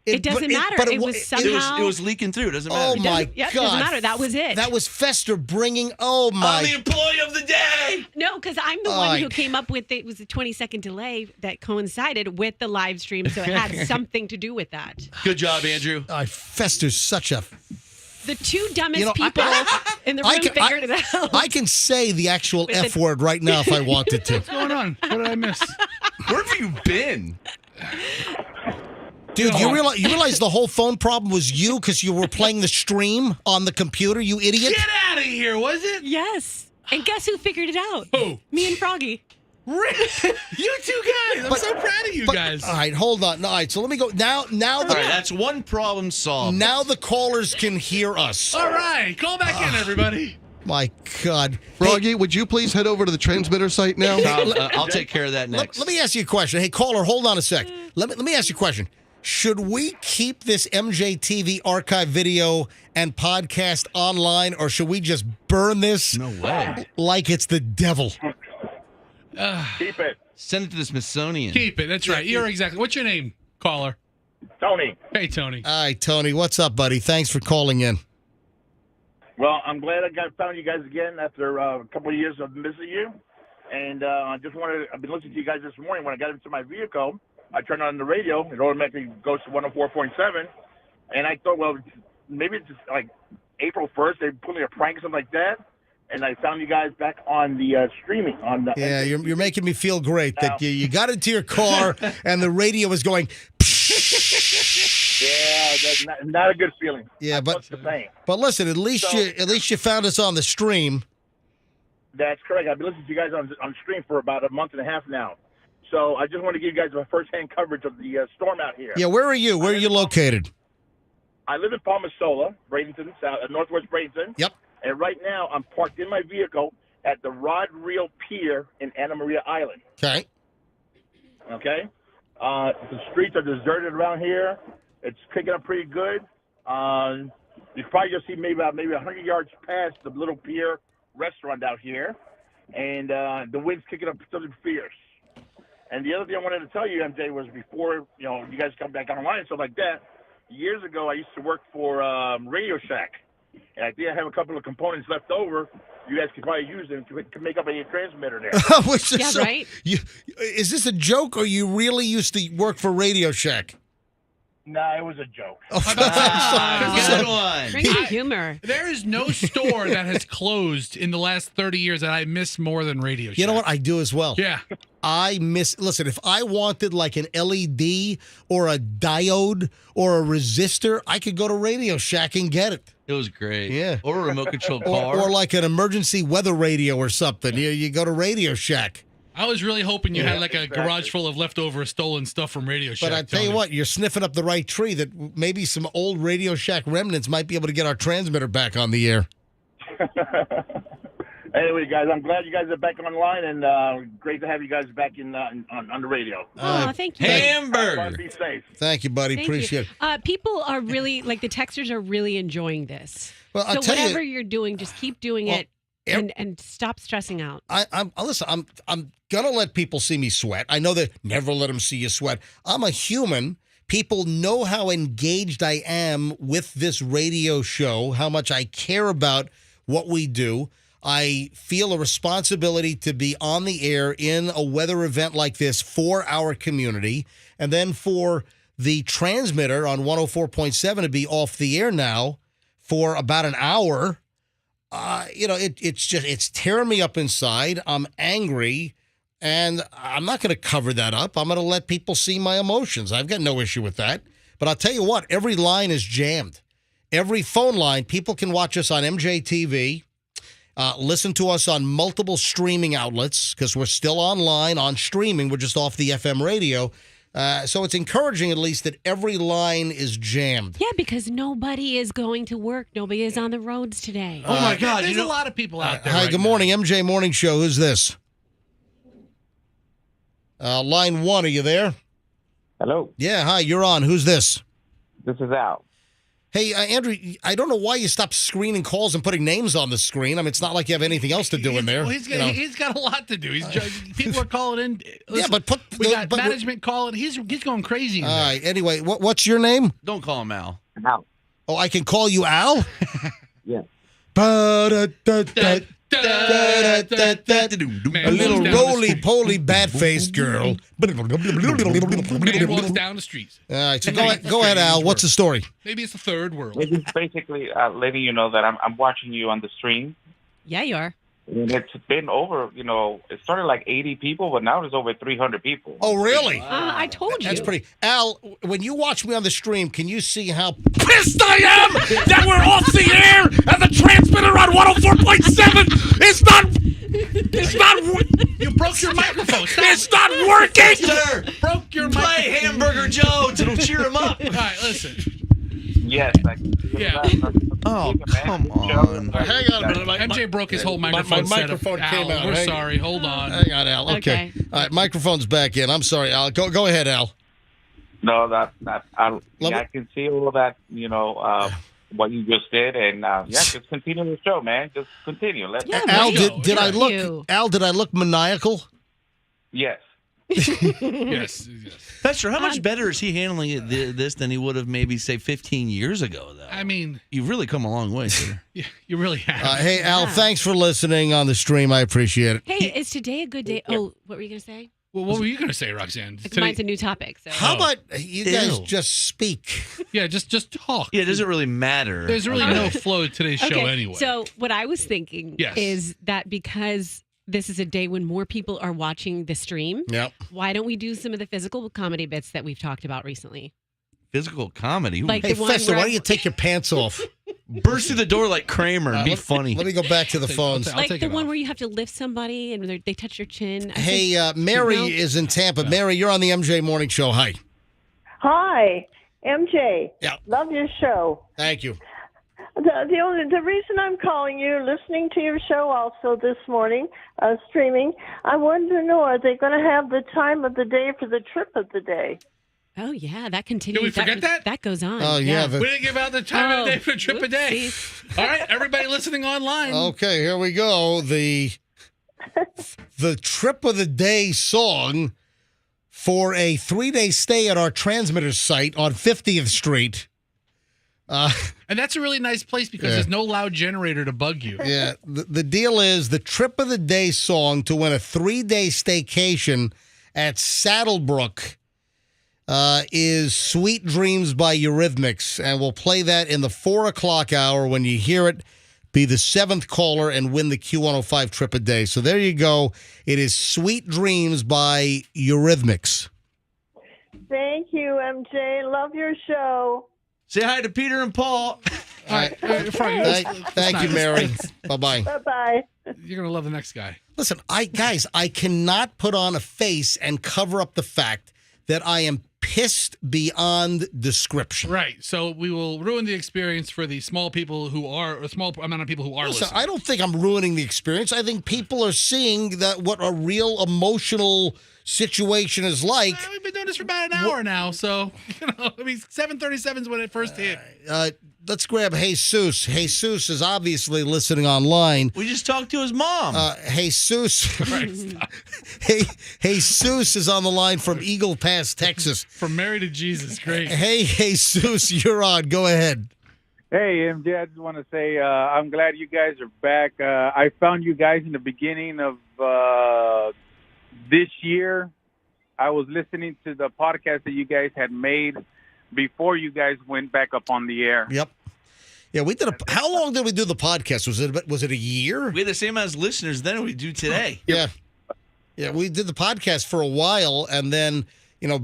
It doesn't matter. It was somehow. It was leaking through. It doesn't matter. Oh, my Yep, God. doesn't matter. That was it. That was Fester bringing, oh, my. I'm the employee of the day. No, because I'm the one who came up with it was a 20-second delay that coincided with the live stream, so it had something to do with that. Good job, Andrew. Fester's such a... The two dumbest people in the room figured it out. I can say the actual F word right now if I wanted to. What's going on? What did I miss? Where have you been? Dude, you realize the whole phone problem was you because you were playing the stream on the computer, you idiot? Get out of here, was it? Yes. And guess who figured it out? Who? Me and Froggy. You two guys. I'm so proud of you guys. All right, hold on. All right, so let me go. Now All right, that's one problem solved. Now the callers can hear us. All right, call back in, everybody. My God. Froggy, would you please head over to the transmitter site now? I'll take care of that next. Let me ask you a question. Hey, caller, hold on a sec. Let me ask you a question. Should we keep this MJTV archive video and podcast online, or should we just burn this? No way. Like it's the devil. Keep it. Send it to the Smithsonian. Keep it. That's right. You're exactly. What's your name, caller? Tony. Hey, Tony. All right, Tony. What's up, buddy? Thanks for calling in. Well, I'm glad I found you guys again after a couple of years of missing you. And I've been listening to you guys this morning. When I got into my vehicle, I turned on the radio. It automatically goes to 104.7. And I thought, well, maybe it's just like April 1st. They put me a prank or something like that. And I found you guys back on the streaming. Yeah, you're making me feel great that you got into your car and the radio was going. Yeah, that's not a good feeling. Yeah, but saying. But listen, at least you found us on the stream. That's correct. I've been listening to you guys on stream for about a month and a half now. So I just want to give you guys a first-hand coverage of the storm out here. Yeah, where are you? Where are you located? I live in Palmasola, Bradenton, Northwest Bradenton. Yep. And right now, I'm parked in my vehicle at the Rod Reel Pier in Anna Maria Island. Okay. Okay? The streets are deserted around here. It's picking up pretty good. You probably just see maybe 100 yards past the little pier restaurant out here. And the wind's kicking up something fierce. And the other thing I wanted to tell you, MJ, was before you guys come back online and stuff like that, years ago I used to work for Radio Shack. And I think I have a couple of components left over. You guys could probably use them to make up a transmitter there. Yeah, right? Is this a joke, or you really used to work for Radio Shack? Nah, it was a joke. Good one. Bring your humor. There is no store that has closed in the last 30 years that I miss more than Radio Shack. You know what? I do as well. Yeah. Listen, if I wanted like an LED or a diode or a resistor, I could go to Radio Shack and get it. It was great. Yeah. Or a remote control car. Or like an emergency weather radio or something. You go to Radio Shack. I was really hoping you had like a garage full of leftover stolen stuff from Radio Shack. But I tell you what, you're sniffing up the right tree that maybe some old Radio Shack remnants might be able to get our transmitter back on the air. Anyway, guys, I'm glad you guys are back online, and great to have you guys back on the radio. Oh, thank you. Hamburger. Be safe. Thank you, buddy. Thank Appreciate you. it. People are really, like the texters are really enjoying this. Well, I'll so tell you- whatever you're doing, just keep doing it and stop stressing out. I'm gonna let people see me sweat. I know that never let them see you sweat. I'm a human. People know how engaged I am with this radio show, how much I care about what we do. I feel a responsibility to be on the air in a weather event like this for our community, and then for the transmitter on 104.7 to be off the air now for about an hour. It's tearing me up inside. I'm angry, and I'm not going to cover that up. I'm going to let people see my emotions. I've got no issue with that. But I'll tell you what, every line is jammed. Every phone line, people can watch us on MJTV, listen to us on multiple streaming outlets because we're still online on streaming. We're just off the FM radio. So it's encouraging, at least, that every line is jammed. Yeah, because nobody is going to work. Nobody is on the roads today. Oh, my God. There's a lot of people out there. Hi, right good morning, MJ Morning Show. Who's this? Line 1, are you there? Hello. Yeah, hi, you're on. Who's this? This is Al. Hey, Andrew, I don't know why you stopped screening calls and putting names on the screen. I mean, it's not like you have anything else to do in there. Well, he's got a lot to do. People are calling in. Listen, yeah, but we got management calling. He's going crazy. All right. Anyway, what's your name? Don't call him Al. Al. Oh, I can call you Al? Yeah. A little roly-poly bat-faced girl. Man walks down the streets. All right, so go ahead, Al. What's the story? Maybe it's the third world. It's basically letting you know that I'm watching you on the stream. Yeah, you are. And it's been over, it started like 80 people, but now there's over 300 people. Oh, really? I told you. That's pretty. Al, when you watch me on the stream, can you see how pissed I am that we're off the air and the transmitter on 104.7 is not. You broke your microphone. Stop. It's not working. Sir, broke your play microphone. Hamburger Jones. It'll cheer him up. All right, listen. Yes. Yeah. Oh, come on. Hang on a minute. MJ broke his whole microphone my setup. microphone came Al, out. We're Hang- sorry. Hold on. Hang on, Al. Okay. All right, microphone's back in. I'm sorry, Al. Go ahead, Al. No, I can see all of that, what you just did, and just continue the show, man. Just continue. Al, did I look maniacal? Yes. Yes. Fester, how much better is he handling this than he would have maybe, say, 15 years ago, though? I mean, you've really come a long way, sir. You really have. Hey, Al, thanks for listening on the stream. I appreciate it. Hey, is today a good day? Oh, what were you going to say? Well, what were you going to say, Roxanne? Mine's a new topic. So. How about you guys just speak? Yeah, just talk. Yeah, it doesn't really matter. There's really no flow to today's show anyway. So what I was thinking is that because this is a day when more people are watching the stream, why don't we do some of the physical comedy bits that we've talked about recently? Physical comedy? Like hey, the one Fester, where why don't you take your pants off? Burst through the door like Kramer and be funny. Let me go back to the phones. Like the one where you have to lift somebody and they touch your chin. Hey, Mary is in Tampa. Mary, you're on the MJ Morning Show. Hi. Hi, MJ. Yeah. Love your show. Thank you. The reason I'm calling you, listening to your show also this morning, streaming, I wanted to know, are they going to have the time of the day for the trip of the day? Oh, yeah, that continues. Did we forget that? That goes on. Oh, yeah. We didn't give out the time of the day for trip a day. All right, everybody listening online. Okay, here we go. The trip of the day song for a 3-day stay at our transmitter site on 50th Street. And that's a really nice place because there's no loud generator to bug you. Yeah, the deal is the trip of the day song to win a 3-day staycation at Saddlebrook is Sweet Dreams by Eurythmics. And we'll play that in the 4 o'clock hour. When you hear it, be the 7th caller and win the Q105 trip a day. So there you go. It is Sweet Dreams by Eurythmics. Thank you, MJ. Love your show. Say hi to Peter and Paul. All right, Thank you, Mary. Bye-bye. Bye-bye. You're going to love the next guy. Listen, I cannot put on a face and cover up the fact that I am pissed beyond description. Right. So we will ruin the experience for the small people who are, a small amount of people who are Listen, listening. I don't think I'm ruining the experience. I think people are seeing that what a real emotional situation is like. We've been doing this for about an hour now, so, 7:37 is when it first hit. Let's grab Jesus. Jesus is obviously listening online. We just talked to his mom. Jesus. Jesus is on the line from Eagle Pass, Texas. From Mary to Jesus, great. Hey, Jesus, you're on. Go ahead. Hey, MJ, I just want to say I'm glad you guys are back. I found you guys in the beginning of this year. I was listening to the podcast that you guys had made before you guys went back up on the air. Yep. Yeah, we did how long did we do the podcast? Was it a year? We had the same amount of listeners then we do today. Yeah. Yeah, we did the podcast for a while, and then,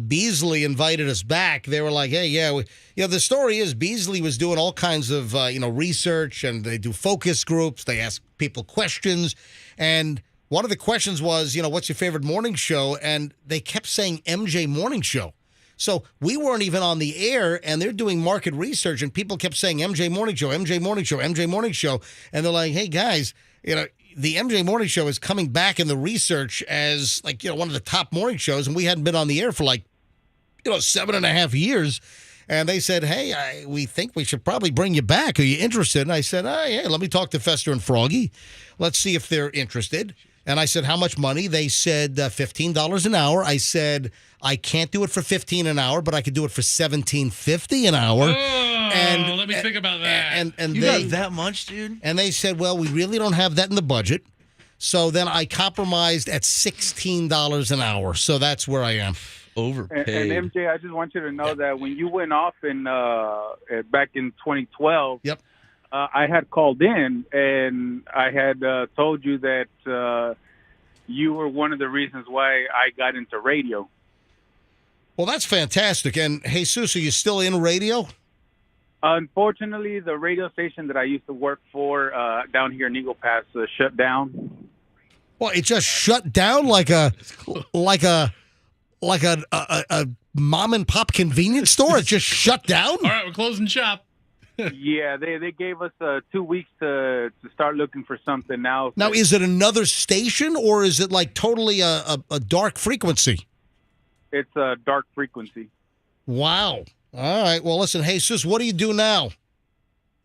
Beasley invited us back. They were like, hey, the story is Beasley was doing all kinds of, research, and they do focus groups. They ask people questions, and one of the questions was, what's your favorite morning show? And they kept saying MJ Morning Show. So we weren't even on the air, and they're doing market research, and people kept saying MJ Morning Show, MJ Morning Show, MJ Morning Show. And they're like, hey, guys, the MJ Morning Show is coming back in the research as, one of the top morning shows, and we hadn't been on the air for 7.5 years. And they said, hey, we think we should probably bring you back. Are you interested? And I said, yeah, let me talk to Fester and Froggy. Let's see if they're interested. And I said, how much money? They said $15 an hour. I said, I can't do it for $15 an hour, but I could do it for $17.50 an hour. Let me think about that. And you they got that much, dude? And they said, well, we really don't have that in the budget. So then I compromised at $16 an hour. So that's where I am. Overpaid. And MJ, I just want you to know that when you went off back in 2012, yep. I had called in and I had told you that you were one of the reasons why I got into radio. Well, that's fantastic. And Jesus, are you still in radio? Unfortunately, the radio station that I used to work for down here in Eagle Pass shut down. Well, it just shut down like a mom and pop convenience store. It just shut down. All right, we're closing shop. Yeah, they gave us 2 weeks to start looking for something now. Now, is it another station or is it totally a dark frequency? It's a dark frequency. Wow. All right. Well, listen, Jesus, what do you do now?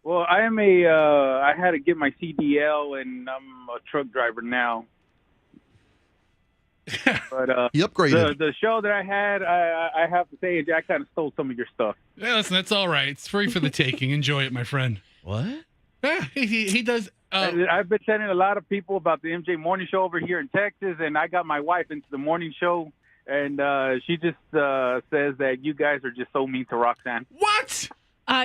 Well, I am I had to get my CDL, and I'm a truck driver now. But you upgraded. The show that I had, I have to say, I kind of stole some of your stuff. Yeah, listen, that's all right. It's free for the taking. Enjoy it, my friend. What? Yeah, he does. I've been telling a lot of people about the MJ Morning Show over here in Texas, and I got my wife into the morning show, and she just says that you guys are just so mean to Roxanne. What?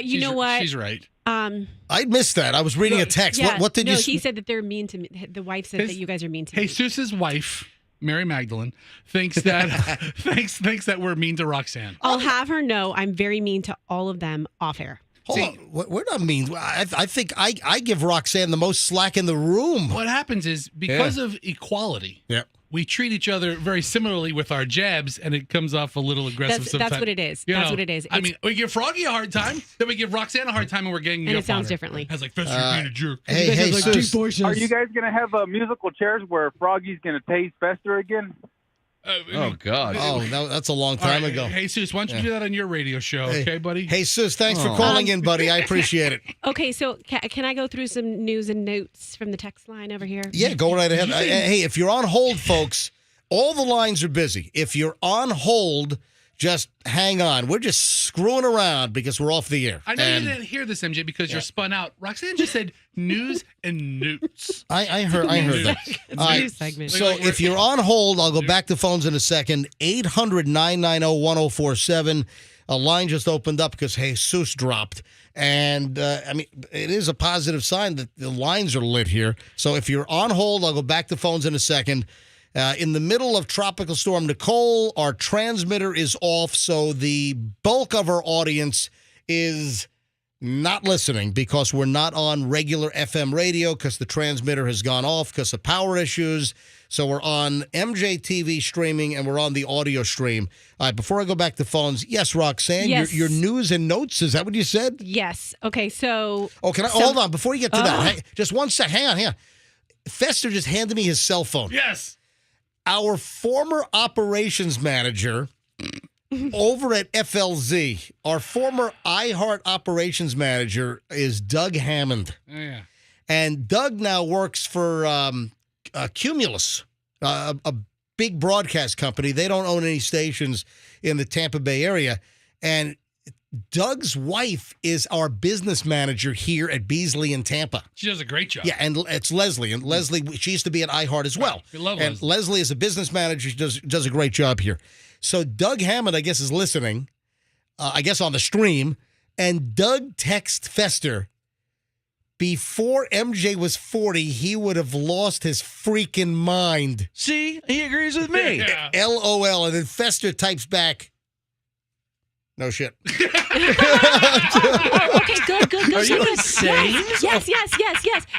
You know what? She's right. I missed that. I was reading a text. Yeah, What did you? he said that they're mean to me. The wife said that you guys are mean to me. Jesus' wife, Mary Magdalene, thinks that thinks that we're mean to Roxanne. I'll have her know I'm very mean to all of them off air. Hold on. We're not mean. I think I give Roxanne the most slack in the room. What happens is because of equality, we treat each other very similarly with our jabs, and it comes off a little aggressive sometimes. That's what it is. You That's know, what it is. I mean, we give Froggy a hard time, then we give Roxanne a hard time, and we're getting and it sounds differently. I was like, Fester, you're being a jerk. Hey, Are you guys going to have musical chairs where Froggy's going to tase Fester again? Oh, God. Oh, that's a long time ago. Hey, Sus, why don't you do that on your radio show, okay, buddy? Hey, Sus, thanks for calling in, buddy. I appreciate it. Okay, so can I go through some news and notes from the text line over here? Yeah, go right ahead. Hey, if you're on hold, folks, all the lines are busy. If you're on hold, just hang on. We're just screwing around because we're off the air. I know you didn't hear this, MJ, because you're spun out. Roxanne just said news and newts. I heard that. It's All a right. news segment. So if you're on hold, I'll go back to phones in a second. 800-990-1047. A line just opened up because Jesus dropped. And, it is a positive sign that the lines are lit here. So if you're on hold, I'll go back to phones in a second. In the middle of Tropical Storm Nicole, our transmitter is off, so the bulk of our audience is not listening because we're not on regular FM radio because the transmitter has gone off because of power issues. So we're on MJTV streaming and we're on the audio stream. All right, before I go back to phones, yes, Roxanne, Yes. Your news and notes, is that what you said? Yes. Okay, so... Oh, can I hold on before you get to that? Just one sec. Hang on. Fester just handed me his cell phone. Yes. Our former operations manager over at FLZ, our former iHeart operations manager is Doug Hammond. Oh, yeah. And Doug now works for Cumulus, a big broadcast company. They don't own any stations in the Tampa Bay area. And Doug's wife is our business manager here at Beasley in Tampa. She does a great job. Yeah, and it's Leslie. And Leslie, she used to be at iHeart as well. We love and Leslie is a business manager. She does a great job here. So Doug Hammond, I guess, is listening, I guess on the stream. And Doug texts Fester, before MJ was 40, he would have lost his freaking mind. See, he agrees with me. Yeah. LOL. And then Fester types back, no shit. Okay, good. Are you good. insane? Yes.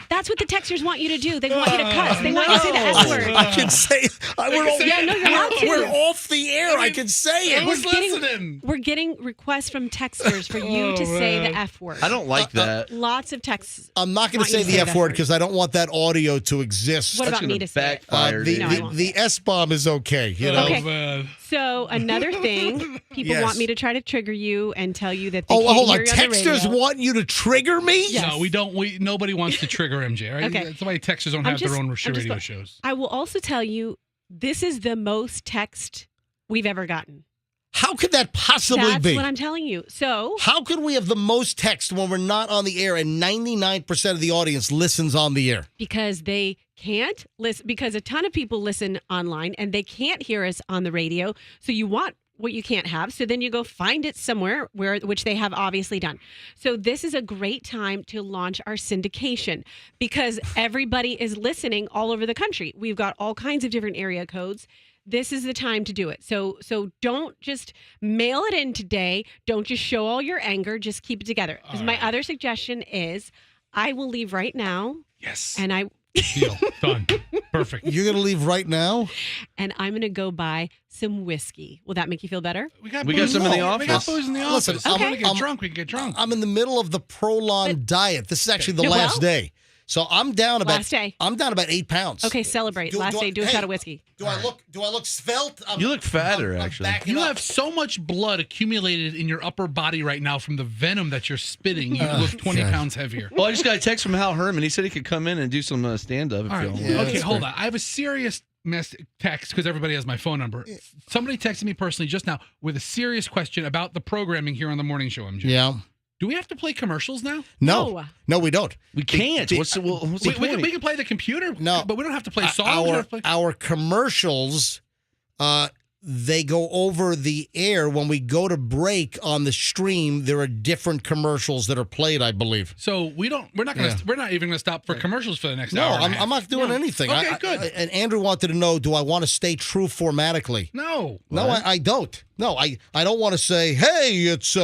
That's what the texters want you to do. They want you to cuss. They want you to say the F word. I can say you're allowed to. We're off the air. I can say it. We're getting requests from texters for you to say the F word. I don't like that. Lots of texts. I'm not going to say the F word because I don't want that audio to exist. What about me to say it? The S-bomb is okay. You know? Okay. So another thing, people want me to try to trigger you and tell you that they hold can't on. hear you on the Texters radio. want you to trigger me? Yes. No, we don't. Nobody wants to trigger MJ, right? Okay. That's why texters don't have their own radio shows. I will also tell you, this is the most text we've ever gotten. How could that possibly That's be? what I'm telling you. So how could we have the most text when we're not on the air and 99% of the audience listens on the air? because they can't listen, because a ton of people listen online and they can't hear us on the radio. So you want what you can't have. So then you go find it somewhere which they have obviously done. So this is a great time to launch our syndication because everybody is listening all over the country. We've got all kinds of different area codes. This is the time to do it. So don't just mail it in today. Don't just show all your anger. Just keep it together. My other suggestion is I will leave right now. Yes. And I Deal. Done. Perfect. You're going to leave right now? And I'm going to go buy some whiskey. Will that make you feel better? We got some in the office. We got booze in the office. Listen, I'm going to get drunk. We can get drunk. I'm in the middle of the Prolon diet. This is actually the last day. So I'm down about Last day. I'm down about 8 pounds. Okay, celebrate. Last day, do a shot of whiskey. Do I look svelte? You look fatter, actually. You have so much blood accumulated in your upper body right now from the venom that you're spitting. You look 20 pounds heavier. Well, I just got a text from Hal Herman. He said he could come in and do some stand-up. All right. Okay, hold on. I have a serious text because everybody has my phone number. Somebody texted me personally just now with a serious question about the programming here on the morning show, MJ. Yeah. Do we have to play commercials now? No, we don't. We can't. What's the point? We can play the computer, no, but we don't have to play songs. Our commercials, they go over the air when we go to break on the stream. There are different commercials that are played, I believe. So we're not even gonna stop for commercials for the next hour. I'm not doing anything. Okay, good. And Andrew wanted to know, do I want to stay true formatically? No, I don't. No, I don't want to say, hey, it's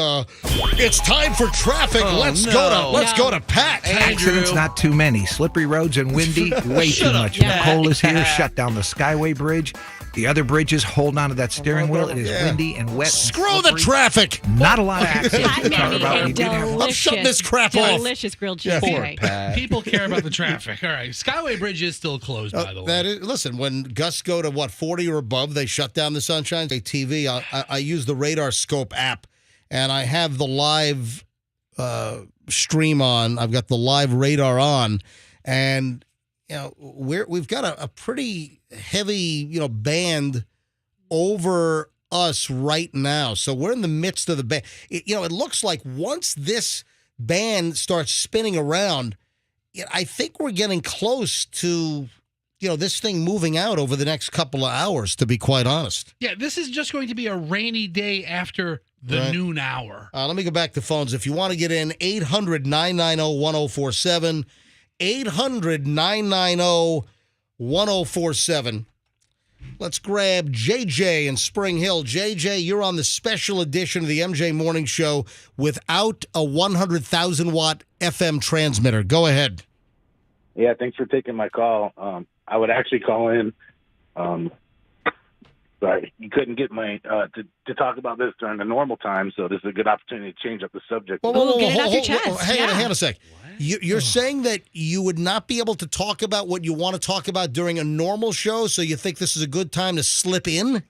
time for traffic. Let's go to Pat. Accidents not too many. Slippery roads and windy, way too much. Yeah. Nicole is here, shut down the Skyway Bridge. The other bridges, holding onto that steering wheel. It is windy and wet. Screw the traffic. Not a lot of accidents to talk Maybe about. a We did have I'm shutting this crap off. delicious grilled cheese today. People care about the traffic. All right, Skyway Bridge is still closed, by the way. Listen, when gusts go to 40 or above, they shut down the Sunshine State TV. I use the Radar Scope app, and I have the live stream on. I've got the live radar on, and we've got a pretty heavy band over us right now. So we're in the midst of the band. It looks like once this band starts spinning around, I think we're getting close to, this thing moving out over the next couple of hours, to be quite honest. Yeah, this is just going to be a rainy day after the noon hour. Let me go back to phones. If you want to get in, 800-990-1047, 800-990-1047. Let's grab JJ in Spring Hill. JJ, you're on the special edition of the MJ Morning Show without a 100,000-watt FM transmitter. Go ahead. Yeah, thanks for taking my call. I would actually call in. But you couldn't get my to talk about this during the normal time, so this is a good opportunity to change up the subject. Hang on a sec. You're saying that you would not be able to talk about what you want to talk about during a normal show, so you think this is a good time to slip in?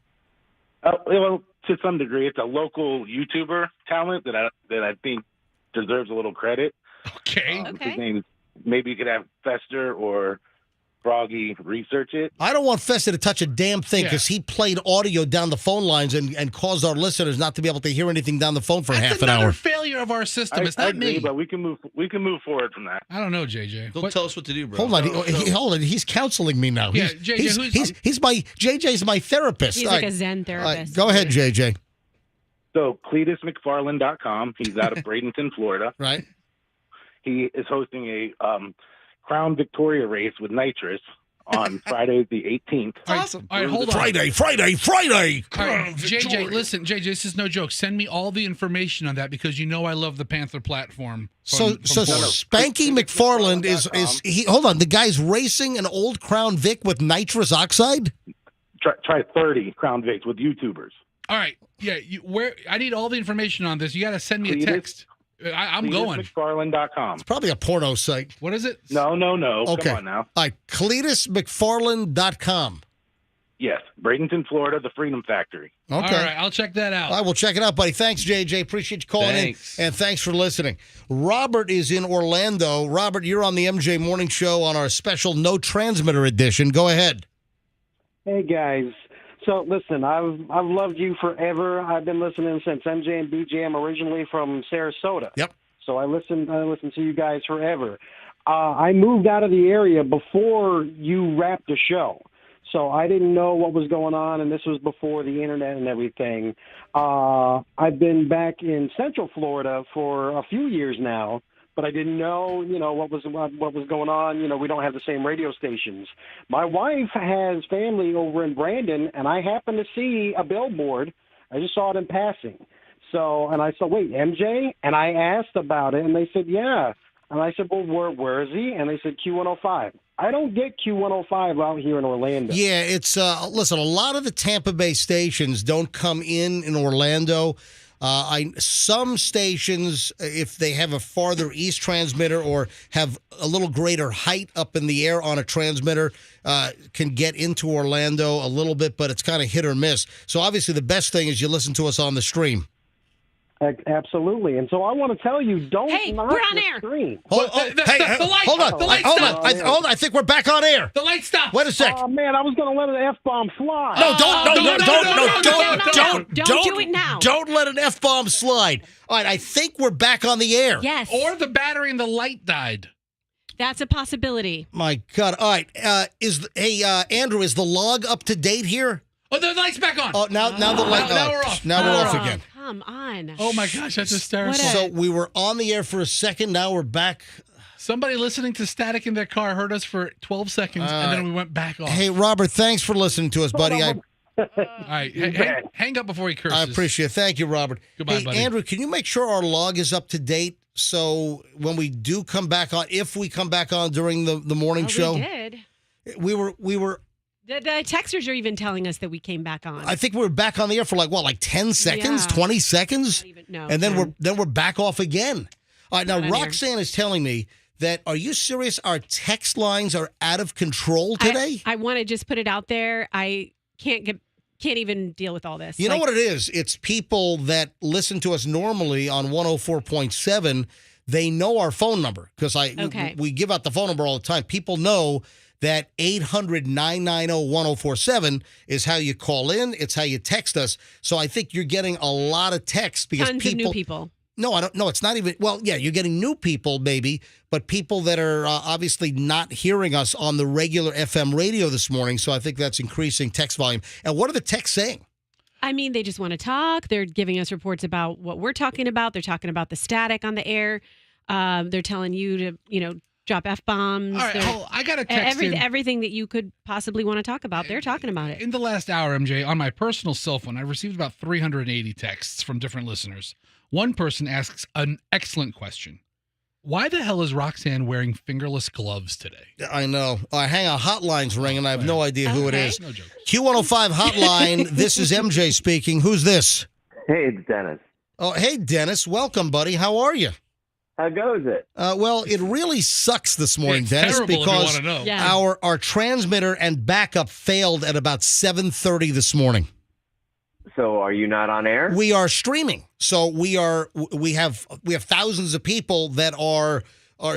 Well, to some degree, it's a local YouTuber talent that I think deserves a little credit. Okay. His name, maybe you could have Fester or Froggy research it. I don't want Festa to touch a damn thing because he played audio down the phone lines and caused our listeners not to be able to hear anything down the phone for half an hour. Another failure of our system. It's not me. But we can move forward from that. I don't know, JJ. Don't tell us what to do, bro. Hold on, hold on. He's counseling me now. Yeah, JJ, JJ's my therapist. He's like a Zen therapist. Go ahead, JJ. So CletusMcFarland.com. He's out of Bradenton, Florida. Right. He is hosting a Crown Victoria race with nitrous on Friday the 18th. Awesome. All right, hold on. Friday. All right, JJ, listen, JJ, this is no joke. Send me all the information on that because you know I love the Panther platform. So Spanky McFarland is he? Hold on, the guy's racing an old Crown Vic with nitrous oxide. Try 30 Crown Vics with YouTubers. All right, yeah. I need all the information on this. You got to send me a text. I'm going. CletusMcFarland.com. It's probably a porno site. What is it? No. Okay. Come on now. All right, CletusMcFarland.com. Yes, Bradenton, Florida, the Freedom Factory. Okay. All right, I'll check that out. I will check it out, buddy. Thanks, JJ. Appreciate you calling in. And thanks for listening. Robert is in Orlando. Robert, you're on the MJ Morning Show on our special No Transmitter edition. Go ahead. Hey, guys. So, listen, I've loved you forever. I've been listening since MJ and BJ. I'm originally from Sarasota. Yep. So I listened to you guys forever. I moved out of the area before you wrapped the show. So I didn't know what was going on, and this was before the internet and everything. I've been back in Central Florida for a few years now, but I didn't know, what was going on. We don't have the same radio stations. My wife has family over in Brandon, and I happened to see a billboard. I just saw it in passing. So, and I said, wait, MJ? And I asked about it, and they said, yeah. And I said, well, where is he? And they said, Q105. I don't get Q105 out here in Orlando. Yeah, it's, listen, a lot of the Tampa Bay stations don't come in Orlando. Some stations, if they have a farther east transmitter or have a little greater height up in the air on a transmitter, can get into Orlando a little bit, but it's kind of hit or miss. So obviously the best thing is you listen to us on the stream. Absolutely. And so I want to tell you, don't knock we're on the air. Stream. Hold on. I think we're back on air. The light stopped. Wait a sec. Oh, man, I was going to let an F-bomb fly. No, don't do it now. Don't let an F-bomb slide. All right, I think we're back on the air. Yes. Or the battery in the light died. That's a possibility. My God. All right. Andrew, is the log up to date here? Oh, the light's back on. Oh, now the light. Now we're off. Now we're off again. Come on. Oh my gosh, that's hysterical. So we were on the air for a second. Now we're back. Somebody listening to static in their car heard us for 12 seconds, and then we went back off. Hey, Robert, thanks for listening to us, buddy. All right, hang up before he curses. I appreciate it. Thank you, Robert. Goodbye, buddy. Andrew, can you make sure our log is up to date so when we do come back on, if we come back on during the morning show? We did. We were. The texters are even telling us that we came back on. I think we were back on the air for like 10 seconds, 20 seconds? And then we're back off again. All right, now Roxanne is telling me that, are you serious? Our text lines are out of control today? I want to just put it out there. I can't even deal with all this. You know what it is? It's people that listen to us normally on 104.7 they know our phone number because Okay. we give out the phone number all the time. People know that 800-990-1047 is how you call in. It's how you text us. So I think you're getting a lot of texts because Tons of new people. No, I don't. No, it's not even. Well, yeah, you're getting new people, maybe, but people that are obviously not hearing us on the regular FM radio this morning. So I think that's increasing text volume. And what are the texts saying? I mean, they just want to talk. They're giving us reports about what we're talking about. They're talking about the static on the air. They're telling you to, drop F-bombs. All right, I got a text in. Everything that you could possibly want to talk about, they're talking about it. In the last hour, MJ, on my personal cell phone, I've received about 380 texts from different listeners. One person asks an excellent question. Why the hell is Roxanne wearing fingerless gloves today? I know. Hang on, hotline's ringing. I have no idea who it is. No joke. Q105 hotline. This is MJ speaking. Who's this? Hey, it's Dennis. Oh, hey, Dennis. Welcome, buddy. How are you? How goes it? Well, it really sucks this morning, It's Dennis, terrible if you because wanna know. Yeah. our transmitter and backup failed at about 7:30 this morning. So, are you not on air? We are streaming. So we have thousands of people that are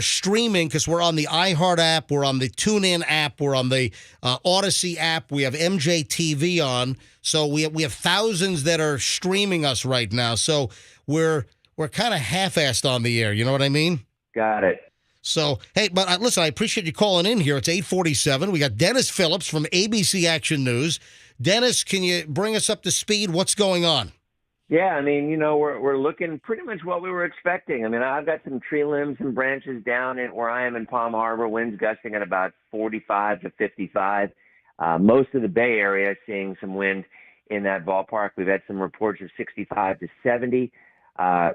streaming because we're on the iHeart app, we're on the TuneIn app, we're on the Odyssey app. We have MJ TV on. So we have thousands that are streaming us right now. So we're kind of half-assed on the air. You know what I mean? Got it. So, hey, but listen, I appreciate you calling in here. It's 8:47. We got Dennis Phillips from ABC Action News. Dennis, can you bring us up to speed? What's going on? Yeah, I mean, we're looking pretty much what we were expecting. I mean, I've got some tree limbs and branches down in where I am in Palm Harbor, winds gusting at about 45 to 55. Most of the Bay Area seeing some wind in that ballpark. We've had some reports of 65 to 70,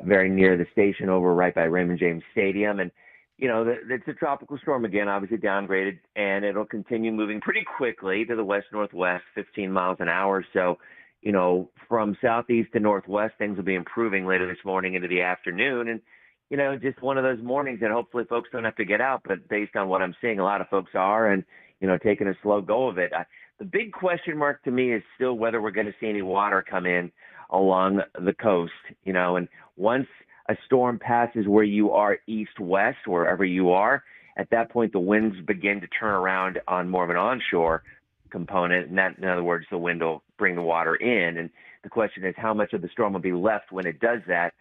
very near the station over right by Raymond James Stadium. And, it's a tropical storm again, obviously downgraded, and it'll continue moving pretty quickly to the west-northwest, 15 miles an hour. So, from southeast to northwest, things will be improving later this morning into the afternoon. And, just one of those mornings that hopefully folks don't have to get out, but based on what I'm seeing, a lot of folks are and, taking a slow go of it. The big question mark to me is still whether we're going to see any water come in along the coast, and once a storm passes where you are east-west, wherever you are, at that point the winds begin to turn around on more of an onshore component, and that, in other words, the wind will bring the water in. And the question is how much of the storm will be left when it does that,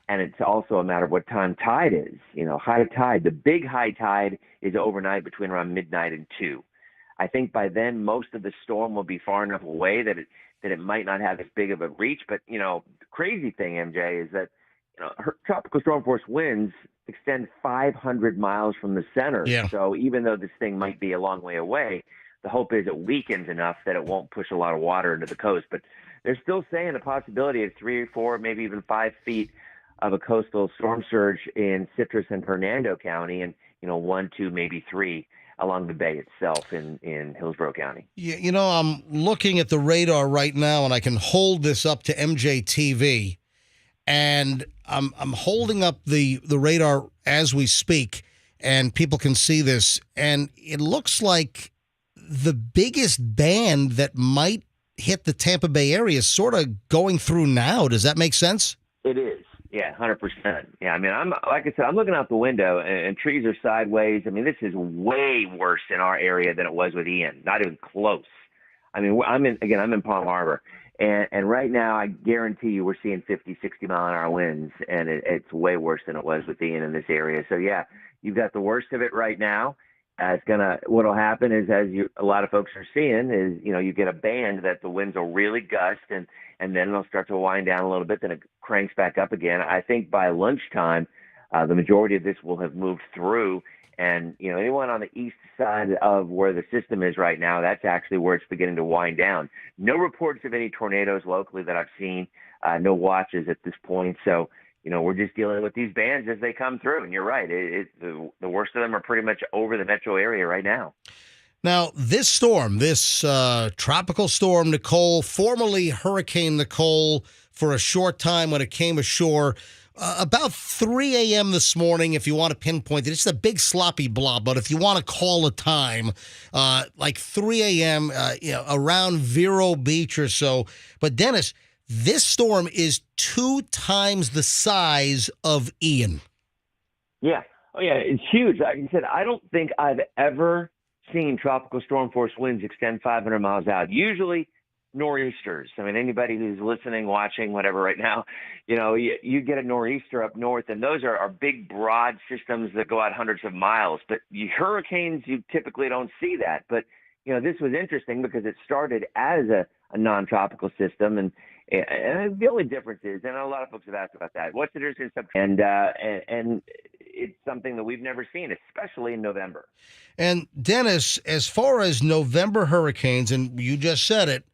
and it's also a matter of what time tide is. High tide, the big high tide is overnight between around midnight and 2. I think by then most of the storm will be far enough away that it might not have as big of a reach. But, the crazy thing, MJ, is that her tropical storm force winds extend 500 miles from the center. Yeah. So even though this thing might be a long way away, the hope is it weakens enough that it won't push a lot of water into the coast. But they're still saying a possibility of 3 or 4, maybe even 5 feet of a coastal storm surge in Citrus and Hernando County, and 1, 2, maybe 3 along the bay itself in Hillsborough County. Yeah, I'm looking at the radar right now, and I can hold this up to MJ TV. And I'm holding up the radar as we speak, and people can see this. And it looks like the biggest band that might hit the Tampa Bay area is sort of going through now. Does that make sense? It is. Yeah, 100%. Yeah, I mean, like I said, I'm looking out the window, and trees are sideways. I mean, this is way worse in our area than it was with Ian. Not even close. I mean, I'm in Palm Harbor. And right now, I guarantee you we're seeing 50, 60 mile an hour winds, and it's way worse than it was with Ian in this area. So, yeah, you've got the worst of it right now. What'll happen is, a lot of folks are seeing, is, you get a band that the winds will really gust, and then it'll start to wind down a little bit, then it cranks back up again. I think by lunchtime, the majority of this will have moved through. And, anyone on the east side of where the system is right now, that's actually where it's beginning to wind down. No reports of any tornadoes locally that I've seen, no watches at this point. So, we're just dealing with these bands as they come through. And you're right, the worst of them are pretty much over the metro area right now. Now, this storm, this tropical storm, Nicole, formerly Hurricane Nicole, for a short time when it came ashore, about 3 a.m. this morning, if you want to pinpoint it. It's a big sloppy blob, but if you want to call a time, like 3 a.m., around Vero Beach or so. But, Dennis, this storm is 2 times the size of Ian. Yeah. Oh, yeah. It's huge. Like I said, I don't think I've ever seen tropical storm force winds extend 500 miles out. Usually nor'easters. I mean, anybody who's listening, watching, whatever right now, you get a nor'easter up north, and those are big, broad systems that go out hundreds of miles. But hurricanes, you typically don't see that. But, this was interesting because it started as a non-tropical system, and the only difference is, and a lot of folks have asked about that, what's the difference in and it's something that we've never seen, especially in November. And Dennis, as far as November hurricanes, and you just said it,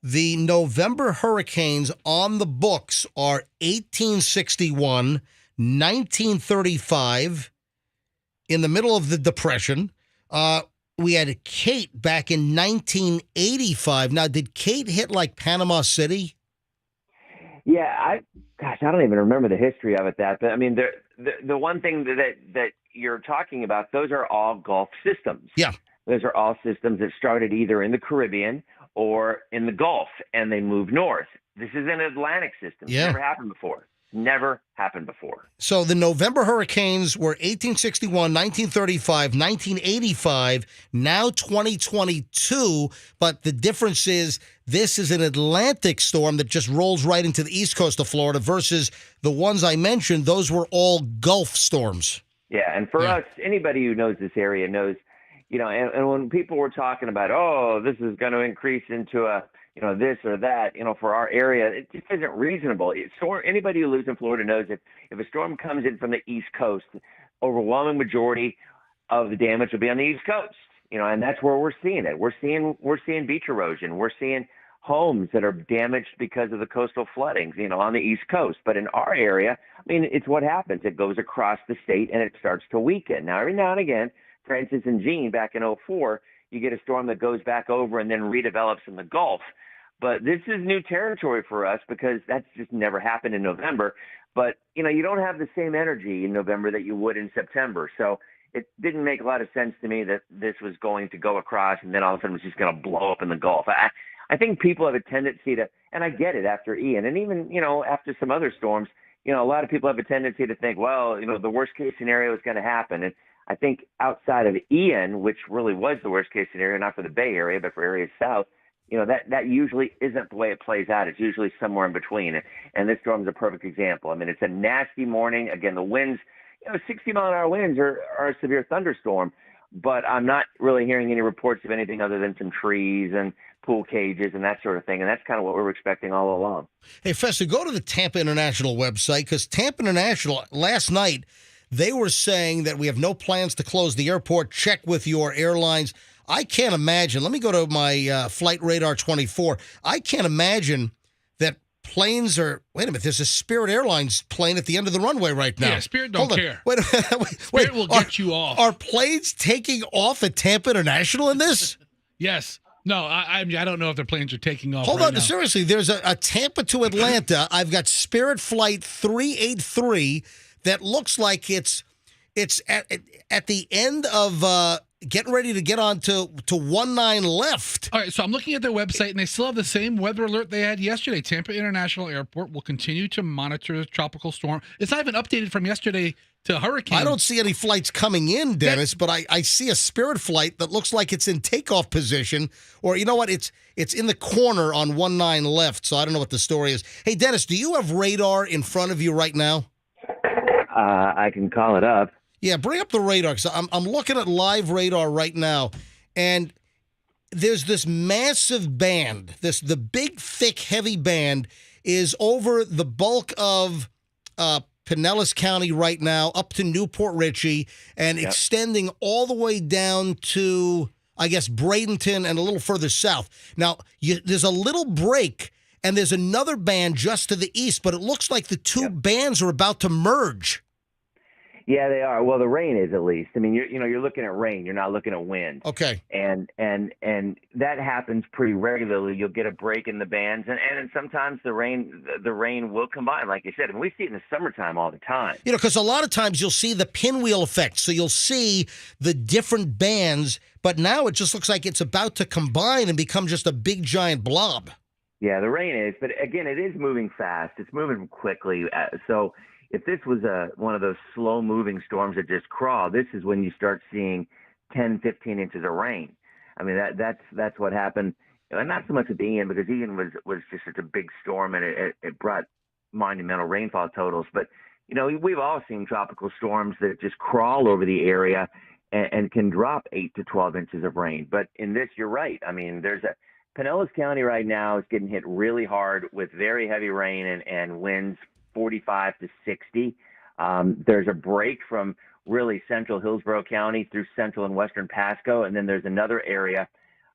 the November hurricanes on the books are 1861, 1935, in the middle of the Depression. We had Kate back in 1985. Now, did Kate hit like Panama City? Yeah, I don't even remember the history of it. But I mean, the one thing that you're talking about, those are all Gulf systems. Yeah, those are all systems that started either in the Caribbean or in the Gulf, and they moved north. This is an Atlantic system. Yeah. Never happened before. Never happened before. So the November hurricanes were 1861, 1935, 1985, now 2022. But the difference is this is an Atlantic storm that just rolls right into the east coast of Florida versus the ones I mentioned. Those were all Gulf storms. Yeah, and for us, anybody who knows this area knows, and when people were talking about, this is going to increase into a this or that, for our area, it just isn't reasonable. Anybody who lives in Florida knows that if a storm comes in from the East Coast, overwhelming majority of the damage will be on the East Coast, and that's where we're seeing it. We're seeing beach erosion. We're seeing homes that are damaged because of the coastal floodings, on the East Coast. But in our area, I mean, it's what happens. It goes across the state and it starts to weaken. Now, every now and again, Francis and Jean back in 2004, you get a storm that goes back over and then redevelops in the Gulf. But this is new territory for us because that's just never happened in November. But, you don't have the same energy in November that you would in September. So it didn't make a lot of sense to me that this was going to go across and then all of a sudden it was just going to blow up in the Gulf. I think people have a tendency to, and I get it after Ian, and even, after some other storms, a lot of people have a tendency to think, well, the worst case scenario is going to happen. And I think outside of Ian, which really was the worst case scenario, not for the Bay Area, but for areas south, that usually isn't the way it plays out. It's usually somewhere in between. And this storm is a perfect example. I mean, it's a nasty morning. Again, the winds, 60-mile-an-hour winds are a severe thunderstorm. But I'm not really hearing any reports of anything other than some trees and pool cages and that sort of thing. And that's kind of what we were expecting all along. Hey, Fester, go to the Tampa International website because Tampa International, last night, they were saying that we have no plans to close the airport. Check with your airlines. I can't imagine. Let me go to my Flight Radar 24. I can't imagine that planes are. Wait a minute. There's a Spirit Airlines plane at the end of the runway right now. Yeah, Spirit don't care. Wait, Spirit will get you off. Are planes taking off at Tampa International in this? Yes. No, I don't know if their planes are taking off. Hold right on. now. Seriously, there's a Tampa to Atlanta. I've got Spirit Flight 383 that looks like it's at the end of getting ready to get on to 19 left. All right, so I'm looking at their website, and they still have the same weather alert they had yesterday. Tampa International Airport will continue to monitor the tropical storm. It's not even updated from yesterday to hurricane. I don't see any flights coming in, Dennis, but I see a Spirit flight that looks like it's in takeoff position. Or you know what? It's in the corner on 19 left, so I don't know what the story is. Hey, Dennis, do you have radar in front of you right now? I can call it up. Yeah, bring up the radar because I'm looking at live radar right now, and there's this massive band. The big, thick, heavy band is over the bulk of Pinellas County right now, up to Newport Richey, and extending all the way down to, I guess, Bradenton and a little further south. Now, there's a little break, and there's another band just to the east, but it looks like the two bands are about to merge. Yeah, they are. Well, the rain is at least. I mean, you're looking at rain. You're not looking at wind. Okay. And that happens pretty regularly. You'll get a break in the bands, and sometimes the rain will combine, like you said. And we see it in the summertime all the time. Because a lot of times you'll see the pinwheel effect. So you'll see the different bands, but now it just looks like it's about to combine and become just a big giant blob. Yeah, the rain is. But again, it is moving fast. It's moving quickly. So if this was one of those slow-moving storms that just crawl, this is when you start seeing 10, 15 inches of rain. I mean, that's what happened. And not so much with Ian, because Ian was just such a big storm, and it brought monumental rainfall totals. But, we've all seen tropical storms that just crawl over the area and can drop 8 to 12 inches of rain. But in this, you're right. I mean, Pinellas County right now is getting hit really hard with very heavy rain and winds 45 to 60. There's a break from really central Hillsborough County through central and western Pasco, and then there's another area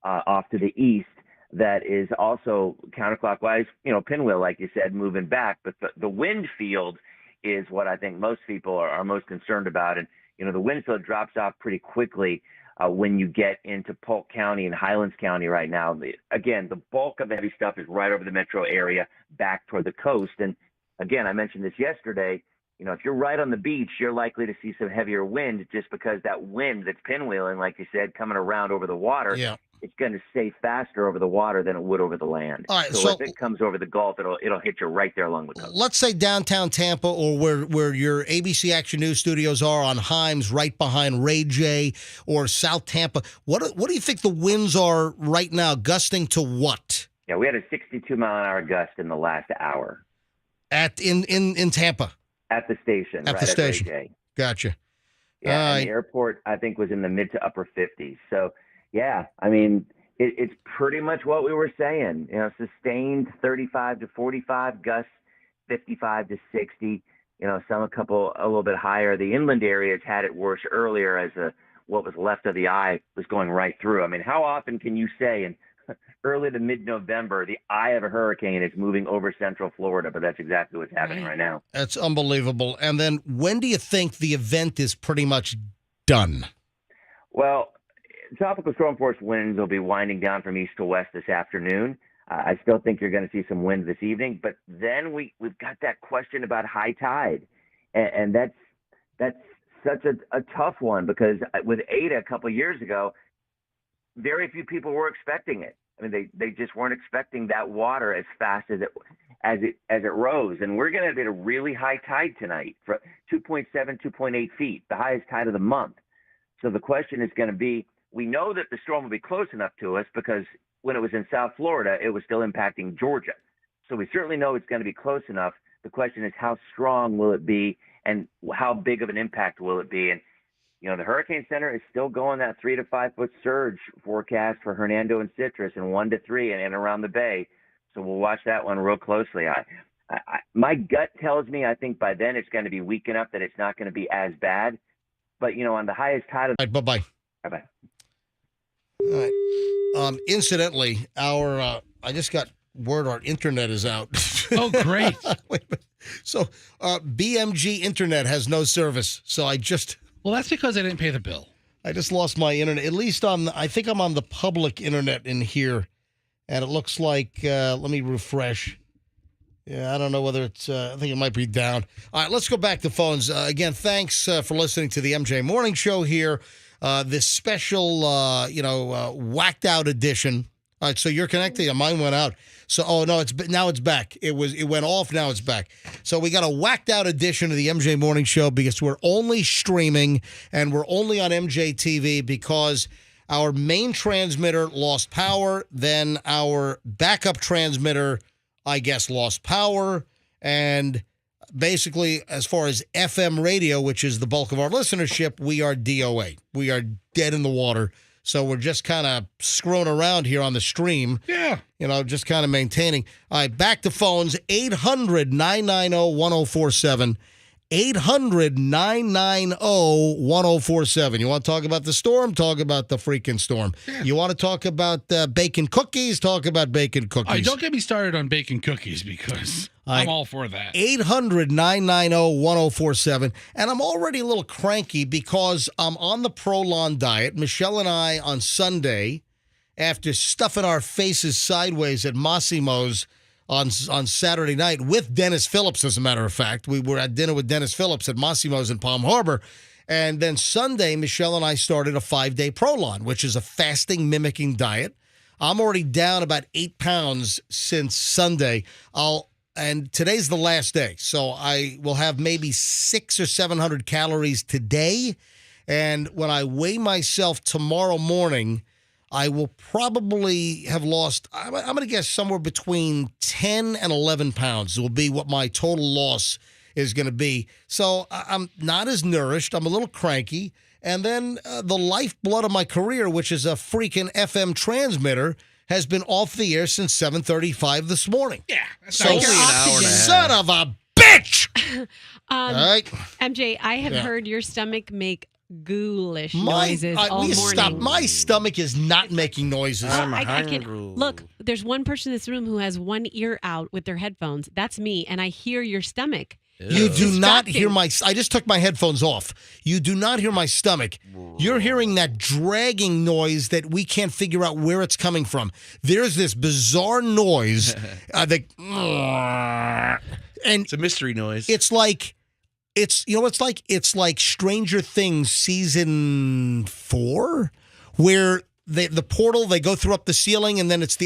off to the east that is also counterclockwise, pinwheel, like you said, moving back. But the wind field is what I think most people are most concerned about. And, the wind field drops off pretty quickly when you get into Polk County and Highlands County right now. Again, the bulk of the heavy stuff is right over the metro area back toward the coast. And again, I mentioned this yesterday, if you're right on the beach, you're likely to see some heavier wind just because that wind that's pinwheeling, like you said, coming around over the water, it's going to stay faster over the water than it would over the land. All right, so if it comes over the Gulf, it'll hit you right there along the coast. Let's say downtown Tampa, or where your ABC Action News studios are on Himes, right behind Ray J, or South Tampa. What do you think the winds are right now, gusting to what? Yeah, we had a 62-mile-an-hour gust in the last hour. In Tampa? At the station. At the station. Gotcha. Yeah, and the airport, I think, was in the mid to upper 50s. So, yeah, I mean, it's pretty much what we were saying. Sustained 35 to 45, gusts 55 to 60. Some a little bit higher. The inland areas had it worse earlier as what was left of the eye was going right through. I mean, how often can you say in early to mid-November, the eye of a hurricane is moving over central Florida? But that's exactly what's happening right now. That's unbelievable. And then when do you think the event is pretty much done? Well, tropical storm force winds will be winding down from east to west this afternoon. I still think you're going to see some wind this evening. But then we've got that question about high tide. And that's such a tough one, because with Eta a couple of years ago, very few people were expecting it. I mean, they just weren't expecting that water as fast as it rose. And we're going to get a really high tide tonight, for 2.7, 2.8 feet, the highest tide of the month. So the question is going to be, we know that the storm will be close enough to us because when it was in South Florida, it was still impacting Georgia. So we certainly know it's going to be close enough. The question is, how strong will it be, and how big of an impact will it be? And the Hurricane Center is still going that 3 to 5 foot surge forecast for Hernando and Citrus, and 1 to 3 and around the Bay. So we'll watch that one real closely. My gut tells me I think by then it's going to be weak enough that it's not going to be as bad. But on the highest tide of bye-bye. Bye-bye. All right. Incidentally, I just got word our internet is out. Oh, great. So BMG internet has no service. So Well, that's because I didn't pay the bill. I just lost my internet. At least I think I'm on the public internet in here, and it looks like. Let me refresh. Yeah, I don't know whether it's. I think it might be down. All right, let's go back to phones again. Thanks for listening to the MJ Morning Show here. This special, whacked out edition. All right, so you're connected. Yeah, mine went out. So, now it's back. It went off. Now it's back. So we got a whacked out edition of the MJ Morning Show because we're only streaming and we're only on MJ TV because our main transmitter lost power. Then our backup transmitter, I guess, lost power. And basically, as far as FM radio, which is the bulk of our listenership, we are DOA. We are dead in the water. So we're just kind of screwing around here on the stream. Yeah. Just kind of maintaining. All right, back to phones. 800-990-1047. 800-990-1047. You want to talk about the storm? Talk about the freaking storm. Yeah. You want to talk about bacon cookies? Talk about bacon cookies. Don't get me started on bacon cookies because I'm all for that. 800-990-1047. And I'm already a little cranky because I'm on the Prolon diet. Michelle and I on Sunday, after stuffing our faces sideways at Massimo's on Saturday night with Dennis Phillips, as a matter of fact. We were at dinner with Dennis Phillips at Massimo's in Palm Harbor. And then Sunday, Michelle and I started a 5-day Prolon, which is a fasting mimicking diet. I'm already down about 8 pounds since Sunday. I'll and today's the last day. So I will have maybe 600 or 700 calories today. And when I weigh myself tomorrow morning, I will probably have lost, I'm going to guess somewhere between 10 and 11 pounds will be what my total loss is going to be. So I'm not as nourished. I'm a little cranky. And then the lifeblood of my career, which is a freaking FM transmitter, has been off the air since 7:35 this morning. Yeah. So only an hour and a half. son of a bitch! All right. MJ, I have Yeah. heard your stomach make ghoulish noises all morning. Stop. My stomach is not making noises. I can look. There's one person in this room who has one ear out with their headphones. That's me, and I hear your stomach. You do not hear my. I just took my headphones off. You do not hear my stomach. You're hearing that dragging noise that we can't figure out where it's coming from. There's this bizarre noise. And it's a mystery noise. It's like. It's like Stranger Things season 4, where the portal, they go through up the ceiling, and then it's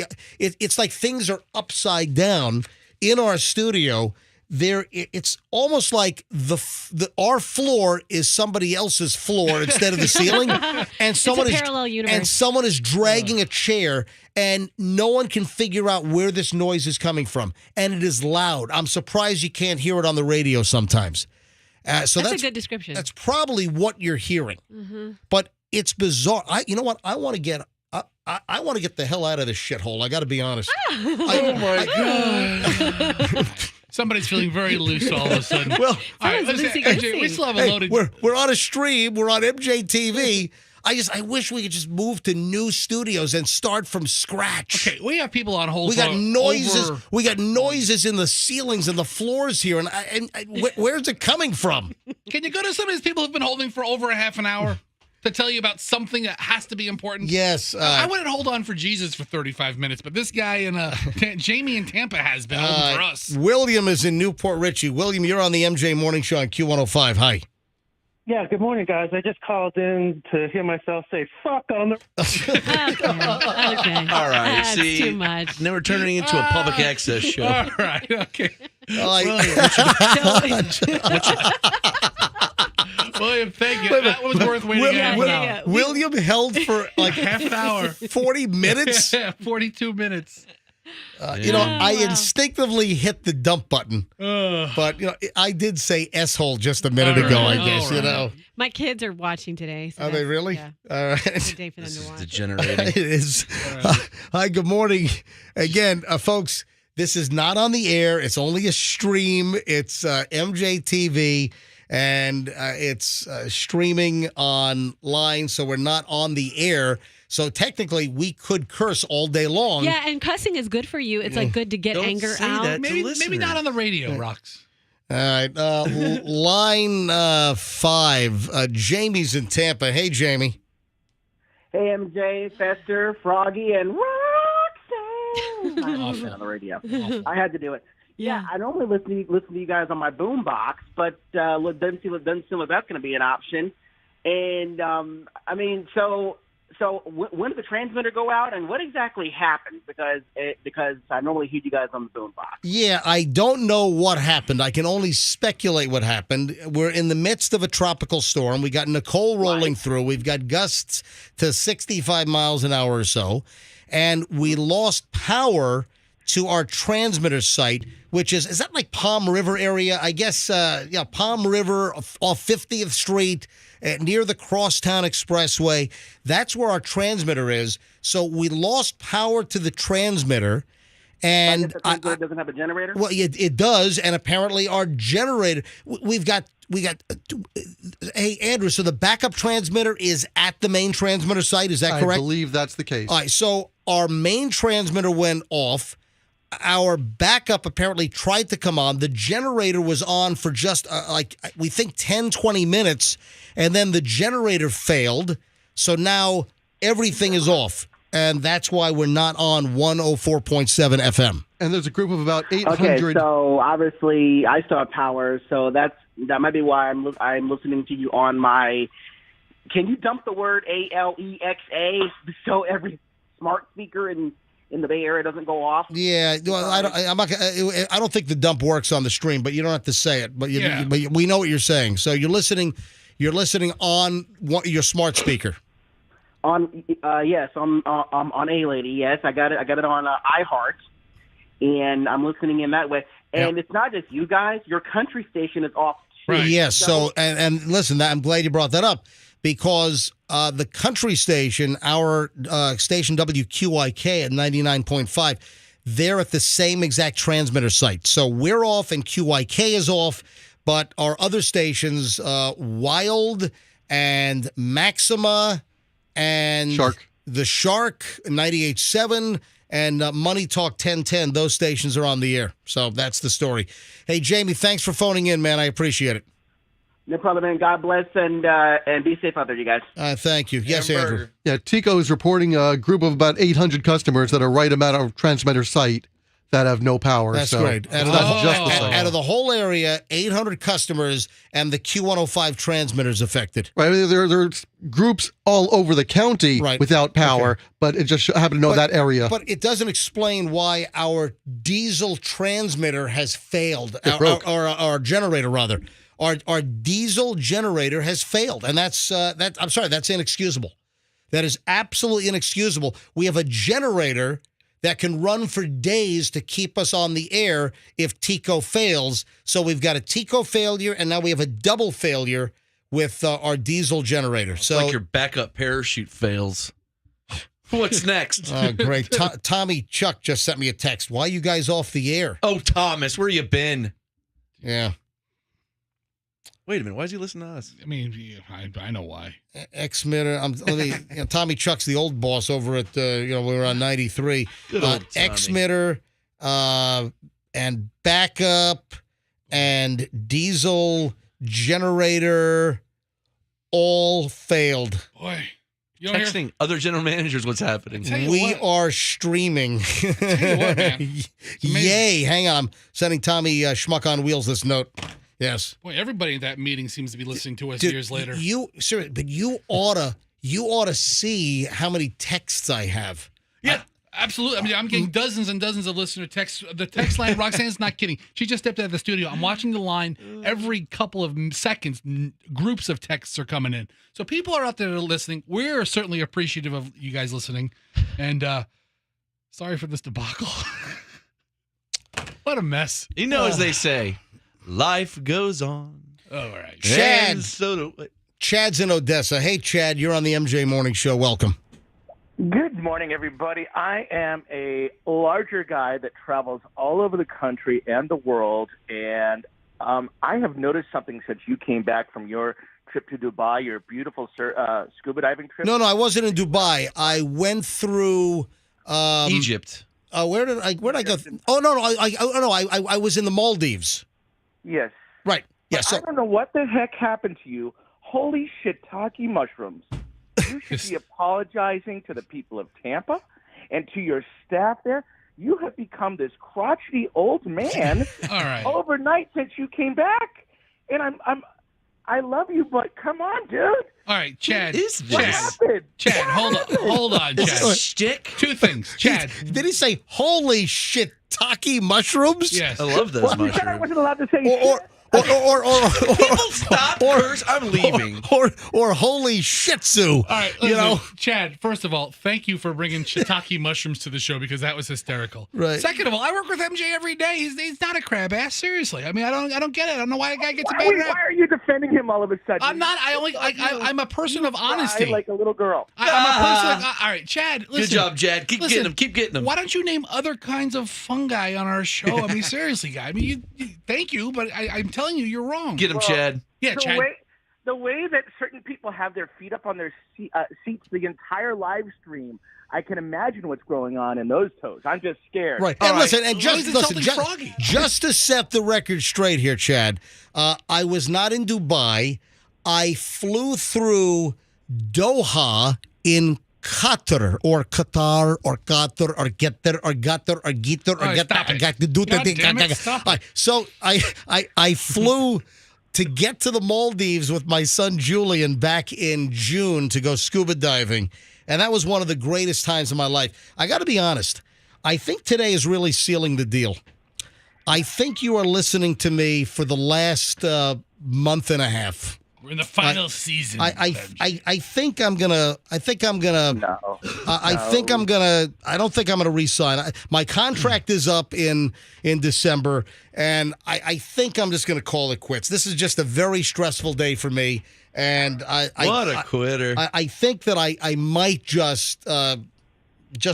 like things are upside down in our studio. It's almost like our floor is somebody else's floor instead of the ceiling, and someone it's a parallel universe. And someone is dragging a chair, and no one can figure out where this noise is coming from, and it is loud. I'm surprised you can't hear it on the radio sometimes. So that's a good description. That's probably what you're hearing, but it's bizarre. You know what? I want to get the hell out of this shithole. I got to be honest. Oh my God. Somebody's feeling very loose all of a sudden. Well, all right, listen, MJ, we still have a loaded. We're on a stream. We're on MJTV. I wish we could just move to new studios and start from scratch. Okay, we have people on hold. We got noises. We got noises in the ceilings and the floors here, and where's it coming from? Can you go to some of these people who've been holding for over a half an hour to tell you about something that has to be important? Yes. I wouldn't hold on for Jesus for 35 minutes, but this guy in Jamie in Tampa has been holding for us. William is in Newport Richie. William, you're on the MJ Morning Show on Q105. Hi. Yeah, good morning, guys. I just called in to hear myself say, fuck on the... Okay. All right. That's See, too much. Now we're turning into a public access show. All right. Okay. William, thank you. That was worth waiting half an hour. William held for like half an hour. 40 minutes? 42 minutes. I instinctively hit the dump button, but I did say S-hole just a minute ago. I guess My kids are watching today. So are they really? Yeah. All right. It's a day for them to watch. Degenerating. It is. Hi. Good morning, again, folks. This is not on the air. It's only a stream. It's MJTV. And it's streaming online, so we're not on the air. So technically, we could curse all day long. Yeah, and cussing is good for you. It's like good to get anger out. Maybe not on the radio, Rox. All right, line 5. Jamie's in Tampa. Hey, Jamie. Hey, MJ, Fester, Froggy, and Roxanne. I'm often on the radio. I had to do it. Yeah, I normally listen to you guys on my boom box, but doesn't seem like that's going to be an option. And so when did the transmitter go out, and what exactly happened? Because I normally hear you guys on the boom box. Yeah, I don't know what happened. I can only speculate what happened. We're in the midst of a tropical storm. We got Nicole rolling through. We've got gusts to 65 miles an hour or so, and we lost power to our transmitter site, which is that like Palm River area? I guess, Palm River off 50th Street near the Crosstown Expressway. That's where our transmitter is. So we lost power to the transmitter. And the transmitter doesn't have a generator? Well, it does. And apparently our generator, we got, hey, Andrew, so the backup transmitter is at the main transmitter site. Is that correct? I believe that's the case. All right. So our main transmitter went off. Our backup apparently tried to come on. The generator was on for just we think 10, 20 minutes, and then the generator failed. So now everything is off, and that's why we're not on 104.7 FM. And there's a group of about 800. Okay, so obviously I still have power, so that might be why I'm listening to you on my. Can you dump the word ALEXA so every smart speaker in in the Bay Area doesn't go off. Yeah, well, I don't think the dump works on the stream, but you don't have to say it. But but we know what you're saying. So you're listening on your smart speaker. Yes, on A Lady. Yes, I got it on iHeart, and I'm listening in that way. And it's not just you guys. Your country station is off too. Right. Yes. So and listen, I'm glad you brought that up because the country station, our station WQIK at 99.5, they're at the same exact transmitter site. So we're off and QIK is off, but our other stations, Wild and Maxima and the Shark 98.7 and Money Talk 1010, those stations are on the air. So that's the story. Hey, Jamie, thanks for phoning in, man. I appreciate it. No problem, man. God bless and be safe out there, you guys. Thank you. Yes, Andrew. Yeah, Tico is reporting a group of about 800 customers that are right about our transmitter site that have no power. That's so great. It's not just the site. Out of the whole area, 800 customers and the Q105 transmitters affected. Right, I mean, there are groups all over the county without power, but it just happened to know that area. But it doesn't explain why our diesel transmitter has failed. Our generator, rather. Our diesel generator has failed, and that's that's inexcusable. That is absolutely inexcusable. We have a generator that can run for days to keep us on the air if Tico fails. So we've got a Tico failure, and now we have a double failure with our diesel generator. It's like your backup parachute fails. What's next? Great. Tommy Chuck just sent me a text. Why are you guys off the air? Oh, Thomas, where you been? Yeah. Wait a minute. Why did you listen to us? I mean, I know why. X-Mitter. Tommy Chuck's the old boss over at, we were on 93. Good old Tommy. X-Mitter and backup and diesel generator all failed. Boy. Texting other general managers what's happening. We are streaming. What, man? Yay. Hang on. I'm sending Tommy Schmuck on Wheels this note. Yes. Boy, everybody in that meeting seems to be listening to us years later. But you ought to see how many texts I have. Yeah, absolutely. I mean, I'm getting dozens and dozens of listener texts. The text line, Roxanne's not kidding. She just stepped out of the studio. I'm watching the line every couple of seconds. Groups of texts are coming in. So people are out there that are listening. We're certainly appreciative of you guys listening. And sorry for this debacle. What a mess. As they say, life goes on. All right. Chad. So Chad's in Odessa. Hey, Chad, you're on the MJ Morning Show. Welcome. Good morning, everybody. I am a larger guy that travels all over the country and the world, and I have noticed something since you came back from your trip to Dubai, your beautiful scuba diving trip. No, I wasn't in Dubai. I went through Egypt. Where did I go? Oh no, I was in the Maldives. Yes. Right. Yes. I don't know what the heck happened to you. Holy shiitake mushrooms. You should be apologizing to the people of Tampa and to your staff there. You have become this crotchety old man All right. overnight since you came back. And I love you, but come on, dude. All right, Chad. What happened? Chad, hold on, Chad. Is this a shtick? Two things, Chad. Did he say holy shit, taki mushrooms? Yes. I love those You said I mushrooms. wasn't allowed to say People stop curse. I'm leaving. Or holy shih tzu. All right, listen, Chad, first of all, thank you for bringing shiitake mushrooms to the show because that was hysterical. Right. Second of all, I work with MJ every day. He's not a crab ass. Seriously. I mean, I don't get it. I don't know why a guy gets a bad rap. Why are you defending him all of a sudden? I'm not. I'm a person of honesty. Like a little girl. I'm a person. All right, Chad. Listen, Good job, Chad. Keep getting them. Why don't you name other kinds of fungi on our show? I mean, seriously, guy. I mean, thank you, but I'm telling you, you're wrong. Get him, Chad. Yeah, Chad. The way that certain people have their feet up on their seats the entire live stream, I can imagine what's going on in those toes. I'm just scared. Right. And listen, and just to set the record straight here, Chad, I was not in Dubai. I flew through Doha in Qatar or Qatar or Qatar or Getter or Qatar or Gitter or Getter. So I flew to get to the Maldives with my son Julian back in June to go scuba diving. And that was one of the greatest times of my life. I got to be honest. I think today is really sealing the deal. I think you are listening to me for the last month and a half. We're in the final season. I think I'm gonna. I think I'm gonna. No. I think I'm gonna. I don't think I'm gonna resign. My contract is up in December, and I think I'm just gonna call it quits. This is just a very stressful day for me, and What a quitter! I think that I might just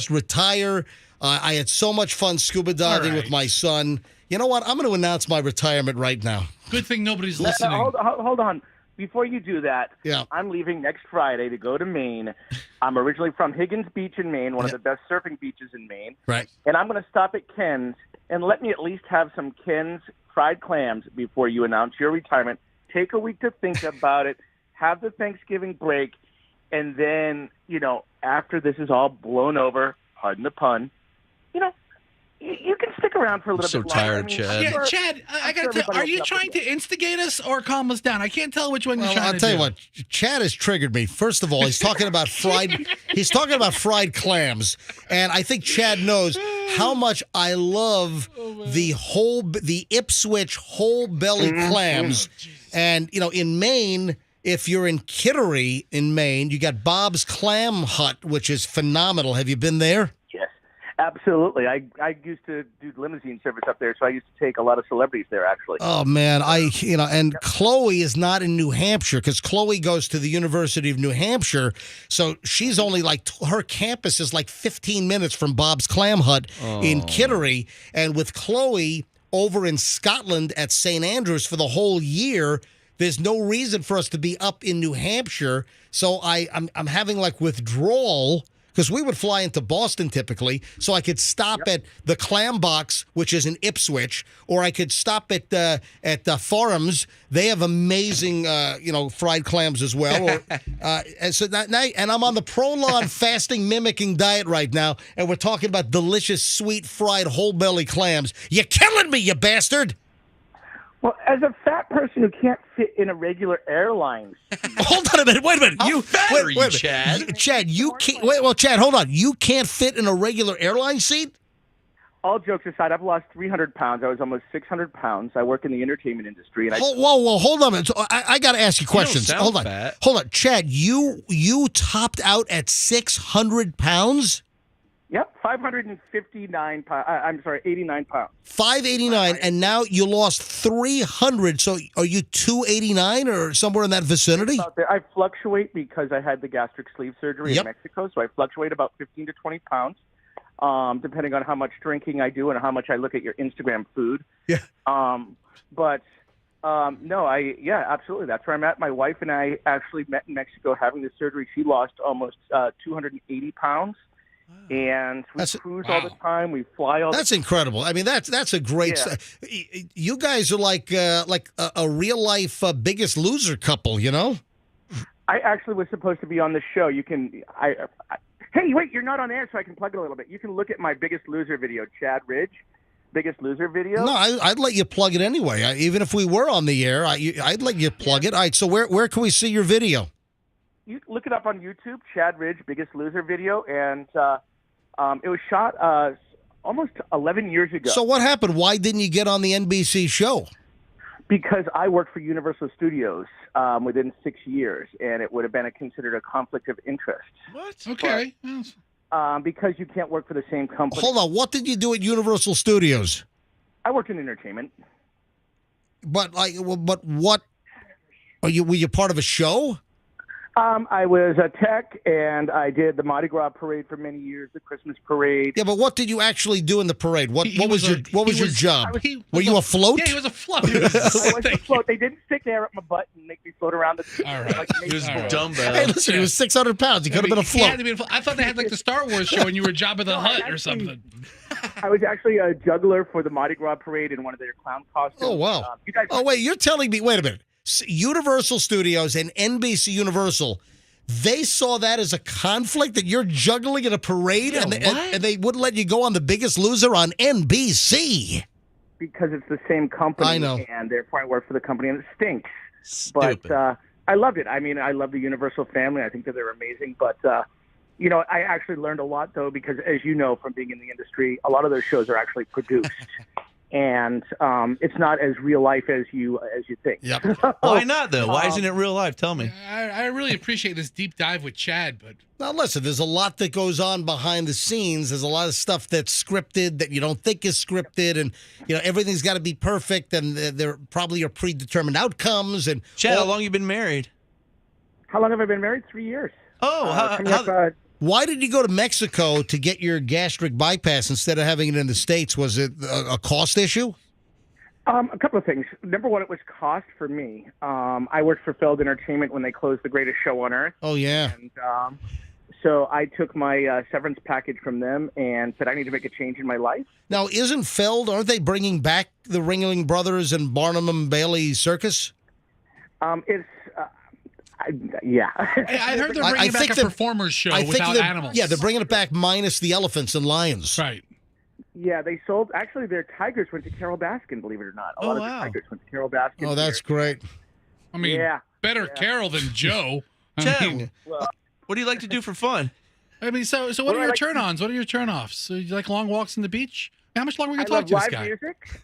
retire. I had so much fun scuba diving with my son. You know what? I'm going to announce my retirement right now. Good thing nobody's No, listening. hold on. Before you do that, Yeah. I'm leaving next Friday to go to Maine. I'm originally from Higgins Beach in Maine, one of the best surfing beaches in Maine. Right. And I'm going to stop at Ken's, and let me at least have some Ken's fried clams before you announce your retirement. Take a week to think about it. Have the Thanksgiving break. And then, after this is all blown over, pardon the pun, you can stick around for a little So bit longer. tired, Chad. Yeah, Chad, I got to tell, are you trying to instigate us or calm us down? I can't tell which one you're Well, trying I'll to tell do. you what, Chad has triggered me. First of all, he's talking about fried. He's talking about fried clams, and I think Chad knows how much I love the Ipswich whole belly clams. And in Maine, if you're in Kittery in Maine, you got Bob's Clam Hut, which is phenomenal. Have you been there? Yes, absolutely. I used to do limousine service up there, so I used to take a lot of celebrities there, actually. Oh man, and Chloe is not in New Hampshire because Chloe goes to the University of New Hampshire, so she's only her campus is 15 minutes from Bob's Clam Hut in Kittery, and with Chloe over in Scotland at St. Andrews for the whole year, there's no reason for us to be up in New Hampshire, so I'm having withdrawal. Because we would fly into Boston typically, so I could stop at the Clam Box, which is in Ipswich, or I could stop at the Forums. They have amazing, fried clams as well. And I'm on the Prolon fasting mimicking diet right now, and we're talking about delicious, sweet, fried whole belly clams. You're killing me, you bastard! Well, as a fat person who can't fit in a regular airline seat. Hold on a minute. Wait a minute. How fat are you, wait a minute. Chad? Chad, you can't. Wait, well, Chad, hold on. You can't fit in a regular airline seat? All jokes aside, I've lost 300 pounds. I was almost 600 pounds. I work in the entertainment industry. And Whoa, hold on a minute. So I got to ask you questions. sound Hold on. fat. Hold on. Chad, you topped out at 600 pounds? Yep, 559 pounds. I'm sorry, 89 pounds. 589, and now you lost 300. So are you 289 or somewhere in that vicinity? About there. I fluctuate because I had the gastric sleeve surgery in Mexico, so I fluctuate about 15 to 20 pounds, depending on how much drinking I do and how much I look at your Instagram food. Yeah. Absolutely. That's where I'm at. My wife and I actually met in Mexico having the surgery. She lost almost 280 pounds. And we cruise all the time. We fly all the time. That's incredible. I mean, that's a great. Yeah. You guys are like a real life Biggest Loser couple, you know? I actually was supposed to be on the show. You can. Hey, wait! You're not on air, so I can plug it a little bit. You can look at my Biggest Loser video, Chad Ridge, Biggest Loser video. No, I'd let you plug it anyway. Even if we were on the air, I'd let you plug it. All right. So where can we see your video? You look it up on YouTube, Chad Ridge, Biggest Loser video, and it was shot almost 11 years ago. So what happened? Why didn't you get on the NBC show? Because I worked for Universal Studios within 6 years, and it would have been considered a conflict of interest. What? Okay. Because you can't work for the same company. Hold on. What did you do at Universal Studios? I worked in entertainment. But what? Were you part of a show? I was a tech, and I did the Mardi Gras parade for many years, the Christmas parade. Yeah, but what did you actually do in the parade? What was your job? Were you a float? Yeah, he was a float. I was a float. They didn't stick air up my butt and make me float around the. All right. He was dumbbell. Hey, listen, he was 600 pounds. He could have been a float. I thought they had the Star Wars show and you were Jabba the Hutt or something. I was actually a juggler for the Mardi Gras parade in one of their clown costumes. Oh, wow. Wait, you're telling me, wait a minute. Universal Studios and NBC Universal, they saw that as a conflict that you're juggling in a parade and they wouldn't let you go on The Biggest Loser on NBC. Because it's the same company. I know. And therefore I work for the company and it stinks. Stupid. But I loved it. I mean, I love the Universal family. I think that they're amazing. But I actually learned a lot, though, because as you know from being in the industry, a lot of those shows are actually produced. And it's not as real life as you think. Yep. Why not, though? Why isn't it real life? Tell me. I really appreciate this deep dive with Chad, but Now, listen, there's a lot that goes on behind the scenes. There's a lot of stuff that's scripted that you don't think is scripted, and everything's got to be perfect, and there probably are predetermined outcomes. And Chad, how long you been married? How long have I been married? 3 years. Oh, why did you go to Mexico to get your gastric bypass instead of having it in the States? Was it a cost issue? A couple of things. Number one, it was cost for me. I worked for Feld Entertainment when they closed the greatest show on earth. Oh, yeah. And so I took my severance package from them and said, I need to make a change in my life. Now, aren't they bringing back the Ringling Brothers and Barnum and Bailey Circus? Yeah. I heard they're bringing back a performers show without animals. Yeah, they're bringing it back minus the elephants and lions. Right. Yeah, they sold. Actually, their tigers went to Carol Baskin, believe it or not. A lot of the tigers went to Carol Baskin. Oh, that's great. I mean, better Carol than Joe. Chad, what do you like to do for fun? I mean, so what are your turn-ons? What are your turn-offs? So you like long walks on the beach? How much longer are we going to talk to this guy?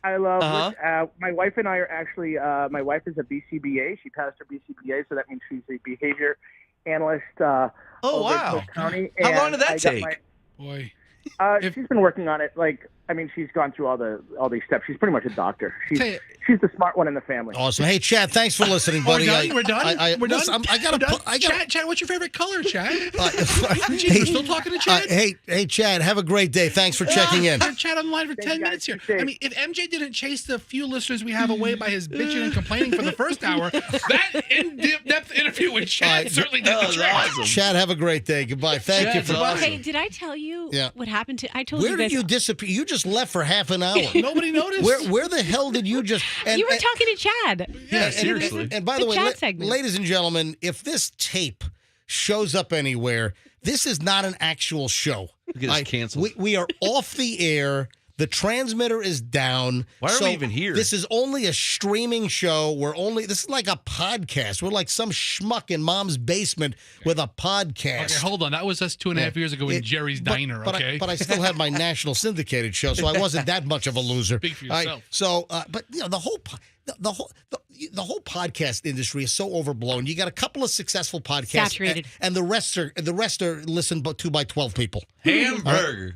I love live music. I love my wife and I are actually, my wife is a BCBA. She passed her BCBA, so that means she's a behavior analyst over in Cook County. How long did that take? Boy. She's been working on it. She's gone through all these steps. She's pretty much a doctor. She's the smart one in the famber. Awesome. Hey, Chad, thanks for listening, buddy. We're done? We're done? Chad, what's your favorite color, Chad? Jeez, we're still talking to Chad? Hey, Chad, have a great day. Thanks for checking in. Chad on the line for 10 minutes here. I mean, if MJ didn't chase the few listeners we have away by his bitching and complaining for the first hour, that in-depth interview with Chad certainly did the trick. Awesome. Chad, have a great day. Goodbye. Thank you for Hey, did I tell you what happened to? I told you. Where did you disappear? You just left for half an hour. Nobody noticed. Where the hell did you just? You were talking to Chad. Yeah, seriously. And by the way, ladies and gentlemen, if this tape shows up anywhere, this is not an actual show. Get canceled. We are off the air. The transmitter is down. Why are we even here? This is only a streaming show. This is like a podcast. We're like some schmuck in mom's basement with a podcast. Okay, hold on. That was us 2.5 years ago in Jerry's Diner, okay? But I still had my national syndicated show, so I wasn't that much of a loser. Speak for yourself. Right, so, but the whole podcast industry is so overblown. You got a couple of successful podcasts, saturated, and the rest are listened to by 12 people. Hamburger,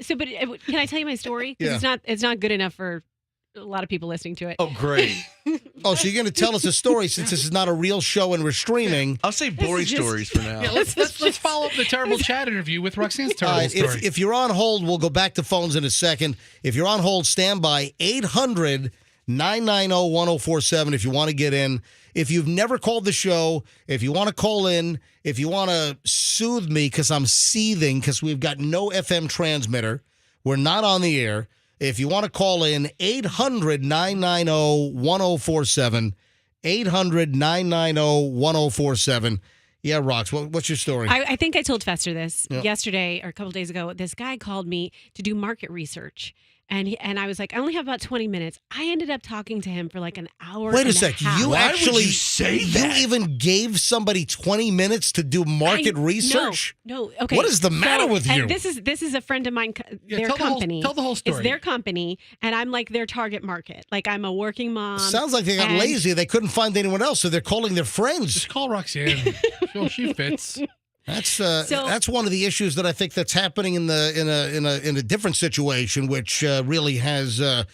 So, but can I tell you my story? Because it's not good enough for a lot of people listening to it. Oh, great. So you're going to tell us a story since this is not a real show and we're streaming. I'll say boring stories for now. Yeah, let's follow up the terrible Chad interview with Roxanne's terrible story. If you're on hold, we'll go back to phones in a second. If you're on hold, stand by 800-990-1047 if you want to get in. If you've never called the show, if you want to call in, if you want to soothe me because I'm seething because we've got no FM transmitter, we're not on the air. If you want to call in, 800-990-1047, 800-990-1047. Yeah, Rox, what's your story? I think I told Fester this yesterday or a couple of days ago. This guy called me to do market research. And I was like, I only have about 20 minutes. I ended up talking to him for like an hour. Wait a sec. Why would you say that? You even gave somebody 20 minutes to do market research? No. Okay. What is the matter with you? And this is a friend of mine. Their company. Tell the whole story. It's their company, and I'm like their target market. Like I'm a working mom. Sounds like they got lazy. They couldn't find anyone else, so they're calling their friends. Just call Roxanne. She fits. That's one of the issues that I think that's happening in a different situation, which really has. All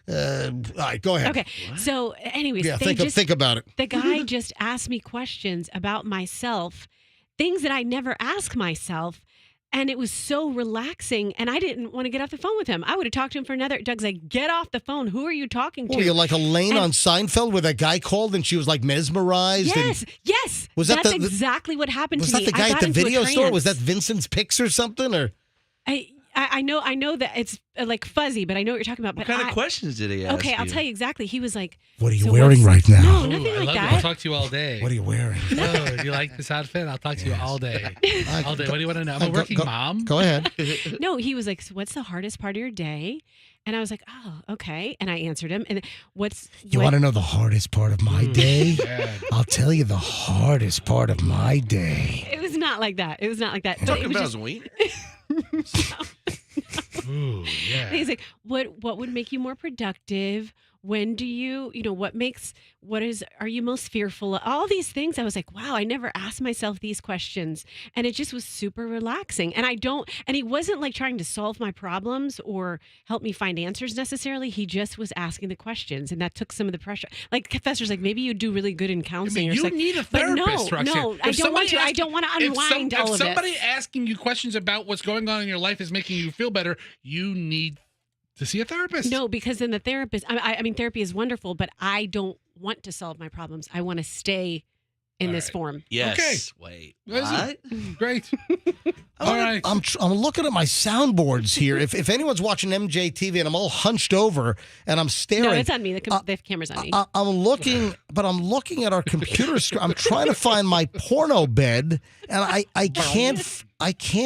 right, go ahead. Okay. So, anyways, think about it. The guy just asked me questions about myself, things that I never ask myself. And it was so relaxing, and I didn't want to get off the phone with him. I would have talked to him for another. Doug's like, get off the phone. Who are you talking to? Well, you're like Elaine on Seinfeld where that guy called and she was like mesmerized. Yes. That's exactly what happened to me. Was that the guy at the video store? Was that Vincent's Picks or something? Or I know that it's like fuzzy, but I know what you're talking about. What kind of questions did he ask? Okay, I'll tell you exactly. He was like, "What are you wearing right now?" No, nothing like that. I'll talk to you all day. What are you wearing? Oh, do you like this outfit? I'll talk to you all day. All day. What do you want to know? I'm a working mom. Go ahead. No, he was like, so what's the hardest part of your day? And I was like, oh, okay. And I answered him. And you want to know the hardest part of my day? I'll tell you the hardest part of my day. It was not like that. It was not like that. But Talking it was about just, his wiener? Ooh, yeah. he's like, what would make you more productive? When do you know, are you most fearful of? All these things. I was like, wow, I never asked myself these questions. And it just was super relaxing. And he wasn't like trying to solve my problems or help me find answers necessarily. He just was asking the questions. And that took some of the pressure. Like Fester's like, maybe you do really good in counseling. You need a therapist, but Roxanne. no, I don't want to. I don't want to unwind all of it. If somebody asking you questions about what's going on in your life is making you feel better, you need to see a therapist. No, because then the therapist, I mean, therapy is wonderful, but I don't want to solve my problems. I want to stay in this form. Yes. Okay. Wait. What? Great. All right. I'm looking at my soundboards here. If anyone's watching MJTV and I'm all hunched over and I'm staring. No, it's on me. The camera's on me. I'm looking at our computer screen. I'm trying to find my porno bed, and I can't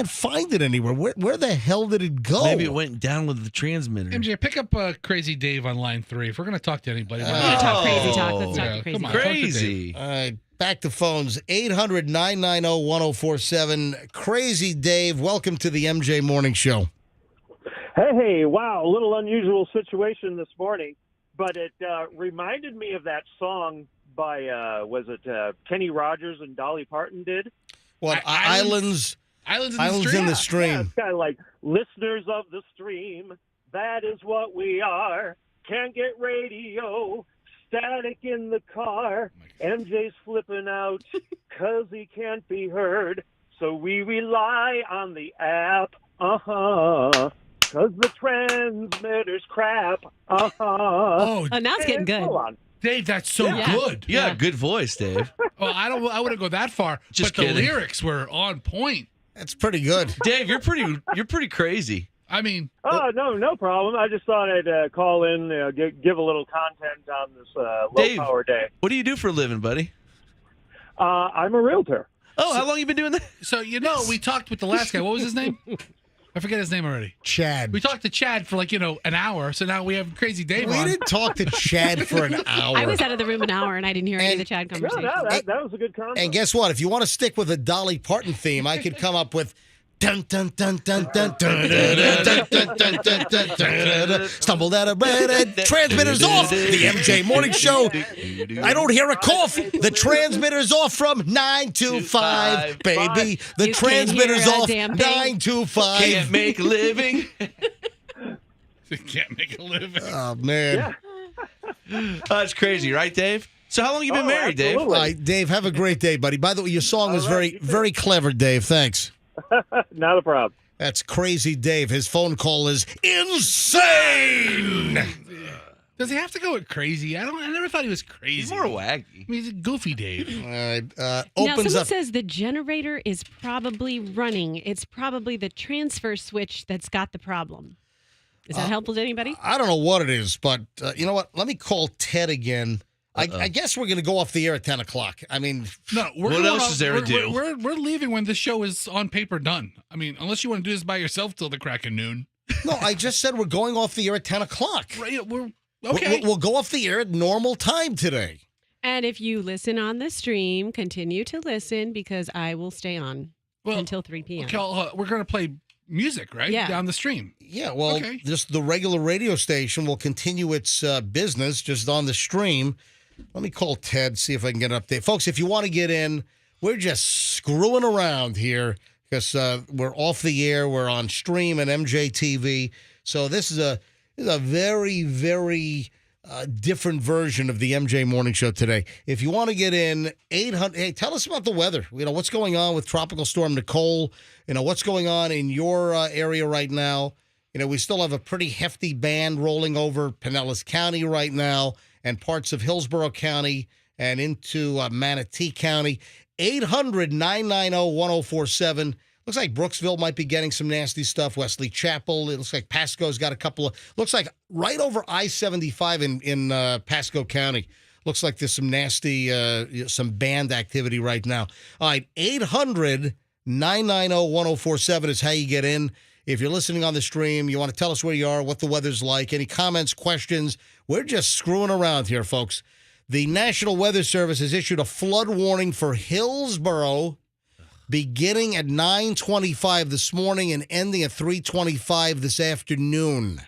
find it anywhere. Where the hell did it go? Maybe it went down with the transmitter. MJ, pick up Crazy Dave on line 3. If we're going to talk to anybody, we're going to talk crazy talk. Let's talk crazy. Come on, crazy. All right. Back to phones, 800-990-1047. Crazy Dave, welcome to the MJ Morning Show. Hey, wow, a little unusual situation this morning, but it reminded me of that song by, was it Kenny Rogers and Dolly Parton did? What, Islands in the Stream. Yeah, it's kind of like, listeners of the stream, that is what we are, can't get radio, static in the car, MJ's flipping out because he can't be heard, so we rely on the app, because the transmitter's crap, Oh, now it's getting good. Dave, that's so good. Yeah, good voice, Dave. I wouldn't go that far, Just but kidding. The lyrics were on point. That's pretty good. Dave, you're pretty crazy. I mean, no problem. I just thought I'd call in, give a little content on this Dave, low-power day. What do you do for a living, buddy? I'm a realtor. Oh, how long you been doing that? So, we talked with the last guy. What was his name? I forget his name already. Chad. We talked to Chad for an hour, so now we have Crazy Dave on. We didn't talk to Chad for an hour. I was out of the room an hour and I didn't hear any of the Chad conversation. No, that was a good conversation. And guess what? If you want to stick with a Dolly Parton theme, I could come up with dun dun dun dun dun dun dun dun dun dun dun. Stumbled out of bed, transmitter's off. The MJ Morning Show. I don't hear a cough. The transmitter's off from 9 to 5, baby. The transmitter's off 9 to 5. Can't make a living. Can't make a living. Oh man, That's crazy, right, Dave? So how long you been married, Dave? All right, Dave, have a great day, buddy. By the way, your song was very, very clever, Dave. Thanks. Not a problem. That's Crazy Dave. His phone call is insane. Does he have to go with crazy? I never thought he was crazy. He's more wacky. I mean, he's a goofy Dave. Opens now, someone up. says the generator is probably running. It's probably the transfer switch that's got the problem. Is that helpful to anybody? I don't know what it is, but you know what? Let me call Ted again. I guess we're going to go off the air at 10 o'clock. I mean, No, What else is there to do? We're leaving when this show is on paper done. I mean, unless you want to do this by yourself till the crack of noon. no, I just said we're going off the air at 10 o'clock. Right, we're okay. We'll go off the air at normal time today. And if you listen on the stream, continue to listen because I will stay on until 3 p.m. Okay, we're going to play music, right? Yeah. Down the stream. Yeah, well, Okay. just the regular radio station will continue its business just on the stream. Let me call Ted, see if I can get an update. Folks, if you want to get in, we're just screwing around here because we're off the air. We're on stream and MJTV. So this is a very, very different version of the MJ Morning Show today. If you want to get in, 800. Hey, tell us about the weather. You know, what's going on with Tropical Storm Nicole? You know, what's going on in your area right now? You know, we still have a pretty hefty band rolling over Pinellas County right now and parts of Hillsborough County and into Manatee County. 800-990-1047. Looks like Brooksville might be getting some nasty stuff. Wesley Chapel. It looks like Pasco's got a couple of. Looks like right over I-75 in Pasco County. Looks like there's some nasty, some band activity right now. All right, 800-990-1047 is how you get in. If you're listening on the stream, you want to tell us where you are, what the weather's like, any comments, questions. We're just screwing around here, folks. The National Weather Service has issued a flood warning for Hillsborough, beginning at 9:25 this morning and ending at 3:25 this afternoon.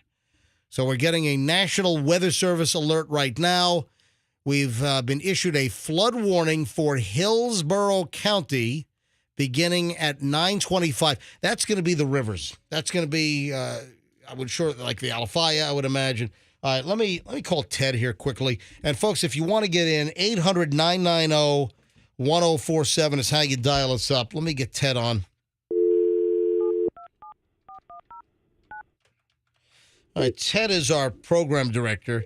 So we're getting a National Weather Service alert right now. We've been issued a flood warning for Hillsborough County beginning at 9:25. That's going to be the rivers. That's going to be, I would like the Alafaya, I would imagine. All right, let me call Ted here quickly. And folks, if you want to get in, 800-990-1047 is how you dial us up. Let me get Ted on. All right, Ted is our program director.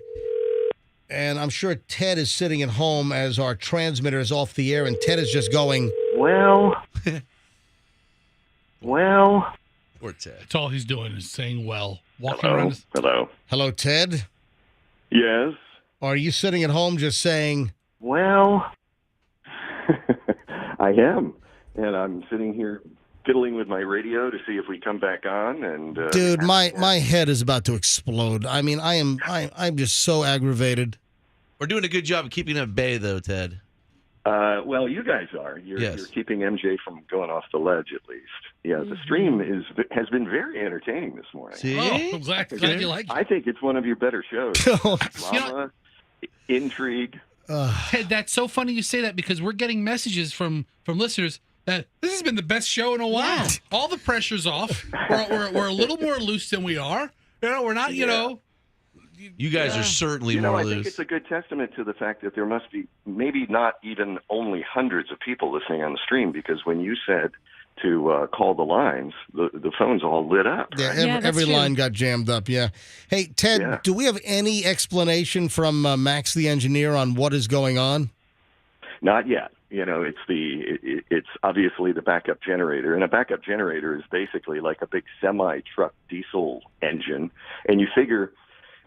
And I'm sure Ted is sitting at home as our transmitter is off the air, and Ted is just going, Well. Poor Ted. That's all he's doing is saying, well, walking around. Hello. Hello, Ted. Yes. Are you sitting at home just saying, Well. I am. And I'm sitting here fiddling with my radio to see if we come back on. And dude, my head is about to explode. I mean, I'm just so aggravated. We're doing a good job of keeping him at bay, though, Ted. Well, you guys are. You're keeping MJ from going off the ledge, at least. Yeah, the stream has been very entertaining this morning. See? Oh, I'm glad you like it. I think it's one of your better shows. Drama, intrigue. Ted, that's so funny you say that because we're getting messages from listeners that this has been the best show in a while. Yeah. All the pressure's off. We're a little more loose than we are. We're not, You guys are certainly more loose. I think it's a good testament to the fact that there must be maybe not even only hundreds of people listening on the stream, because when you said to call the lines, the phones all lit up. Right? Yeah, every line got jammed up, yeah. Hey, Ted, do we have any explanation from Max the engineer on what is going on? Not yet. It's obviously the backup generator, and a backup generator is basically like a big semi-truck diesel engine, and you figure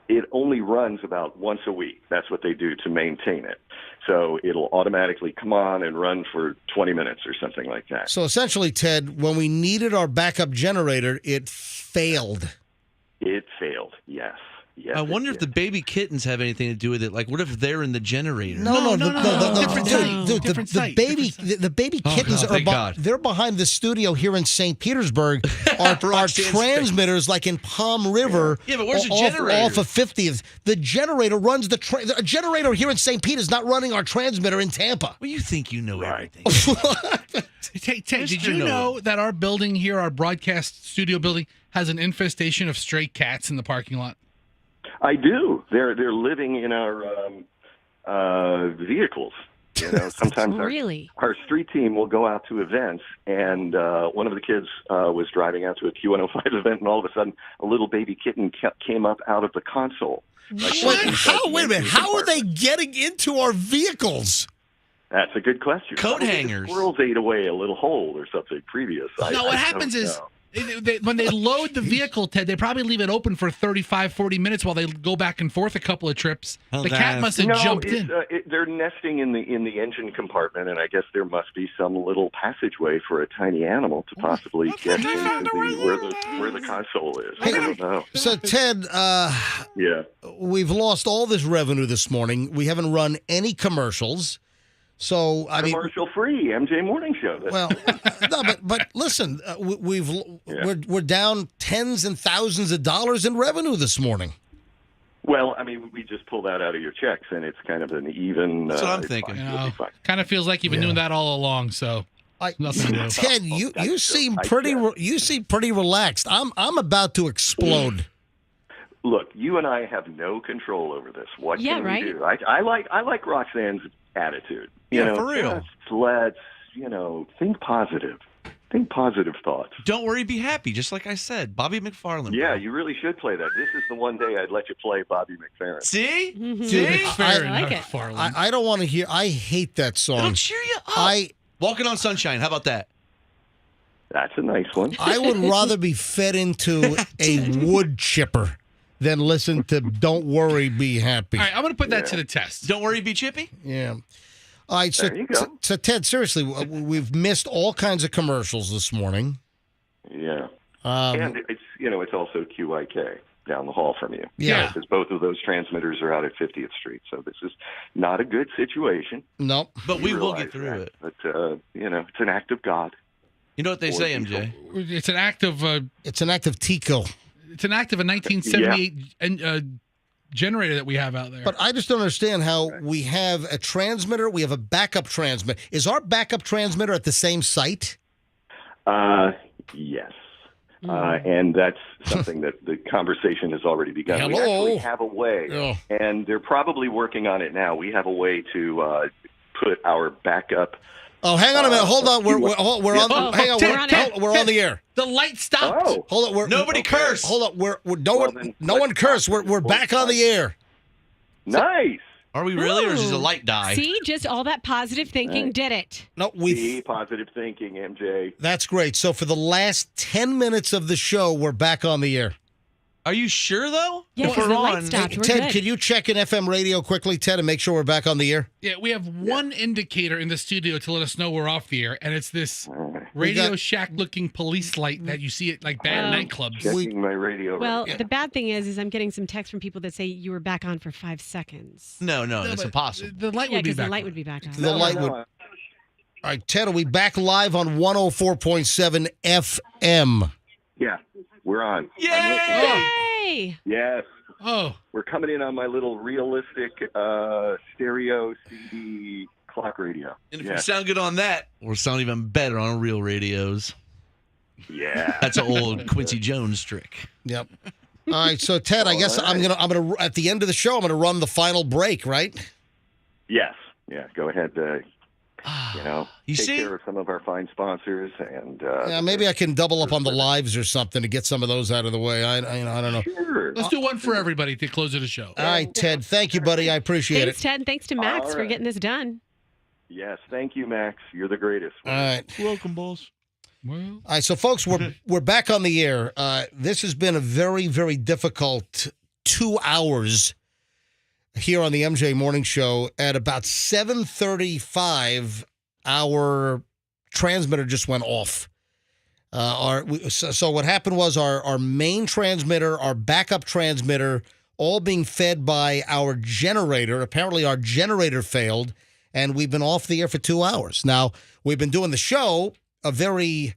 it only runs about once a week. That's what they do to maintain it. So it'll automatically come on and run for 20 minutes or something like that. So essentially, Ted, when we needed our backup generator, it failed. It failed, yes. Yes, I wonder if the baby kittens have anything to do with it. Like, what if they're in the generator? No. Different site. The baby kittens they're behind the studio here in St. Petersburg. Our transmitters, like in Palm River, but where's the generator? Off of 50th. The generator runs the generator here in St. Pete is not running our transmitter in Tampa. Well, you think you know everything. Ted, did you know that our building here, our broadcast studio building, has an infestation of stray cats in the parking lot? I do. They're living in our vehicles. Sometimes our street team will go out to events, and one of the kids was driving out to a Q105 event, and all of a sudden, a little baby kitten came up out of the console. Wait a minute. How are they getting into our vehicles? That's a good question. Coat hangers. Squirrels ate away a little hole or something previous. What happens is, when they load the vehicle, Ted, they probably leave it open for 35, 40 minutes while they go back and forth a couple of trips. The cat must have jumped in. They're nesting in the engine compartment, and I guess there must be some little passageway for a tiny animal to possibly get into where the console is. I don't know. So, Ted, we've lost all this revenue this morning. We haven't run any commercials. So commercial-free MJ Morning Show. But listen, we're down tens and thousands of dollars in revenue this morning. Well, I mean, we just pull that out of your checks, and it's kind of an even. That's what I'm thinking. Kind of feels like you've been doing that all along. So nothing new. Ted, you seem pretty relaxed. I'm about to explode. Look, you and I have no control over this. What can we do? I like Roxanne's attitude. For real. Let's think positive. Think positive thoughts. Don't worry, be happy. Just like I said, Bobby McFarlane. Yeah, you really should play that. This is the one day I'd let you play Bobby McFerrin. See? Mm-hmm. See? I like it. I don't want to hear. I hate that song. It'll cheer you up. Walking on Sunshine. How about that? That's a nice one. I would rather be fed into a wood chipper than listen to Don't Worry, Be Happy. All right, I'm going to put that to the test. Don't worry, be chippy? Yeah. All right, there you go. So, Ted, seriously, we've missed all kinds of commercials this morning. Yeah. And it's also QIK down the hall from you. Yeah. Because both of those transmitters are out at 50th Street. So this is not a good situation. Nope. But we will get through it. But, it's an act of God. You know what they say, MJ? It's an act of. It's an act of Tico. It's an act of a 1978 generator that we have out there. But I just don't understand how we have a transmitter, we have a backup transmitter. Is our backup transmitter at the same site? Yes. And that's something that the conversation has already begun. Hello. We actually have a way, and they're probably working on it now. We have a way to put our backup. Oh, hang on a minute. Hold on. We're on. Hang on. We're on the air. The light stopped. Oh. Hold on. Nobody curse. Hold on. No one curse. We're back on the air. Nice. Are we really, or is just a light die? See, just all that positive thinking did it. No, See, positive thinking, MJ. That's great. So for the last 10 minutes of the show, we're back on the air. Are you sure, though? Yeah, because the light stopped. We're Ted, good. can you check in FM radio quickly, Ted, and make sure we're back on the air? Yeah, we have one indicator in the studio to let us know we're off the air, and it's this Radio Shack-looking police light that you see at like bad nightclubs. Checking my radio. Well, the bad thing is I'm getting some texts from people that say you were back on for 5 seconds. No, that's impossible. The light would be back. The light would be back on. The light would. All right, Ted, are we back live on 104.7 FM? Yeah, we're on. Yay! Yes. Oh. We're coming in on my little realistic stereo CD clock radio. And if we sound good on that, we'll sound even better on real radios. Yeah. That's an old Quincy Jones trick. Yep. All right, so Ted, I guess I'm gonna at the end of the show, I'm gonna run the final break, right? Yes. Yeah. Go ahead. You take see? care of some of our fine sponsors, and Yeah, maybe I can double up on the lives or something to get some of those out of the way. I don't know. Sure. Let's do one for everybody to close of the show. All right, Ted. Thank you, buddy. I appreciate Thanks, Ted. Thanks to Max for getting this done. Yes, thank you, Max. You're the greatest. All right. Welcome, boss. Well, All right, so folks, we're back on the air. This has been a very, very difficult 2 hours here on the MJ Morning Show. At about 7:35, our transmitter just went off. So what happened was our main transmitter, our backup transmitter, all being fed by our generator. Apparently, our generator failed, and we've been off the air for 2 hours. Now, we've been doing the show, a very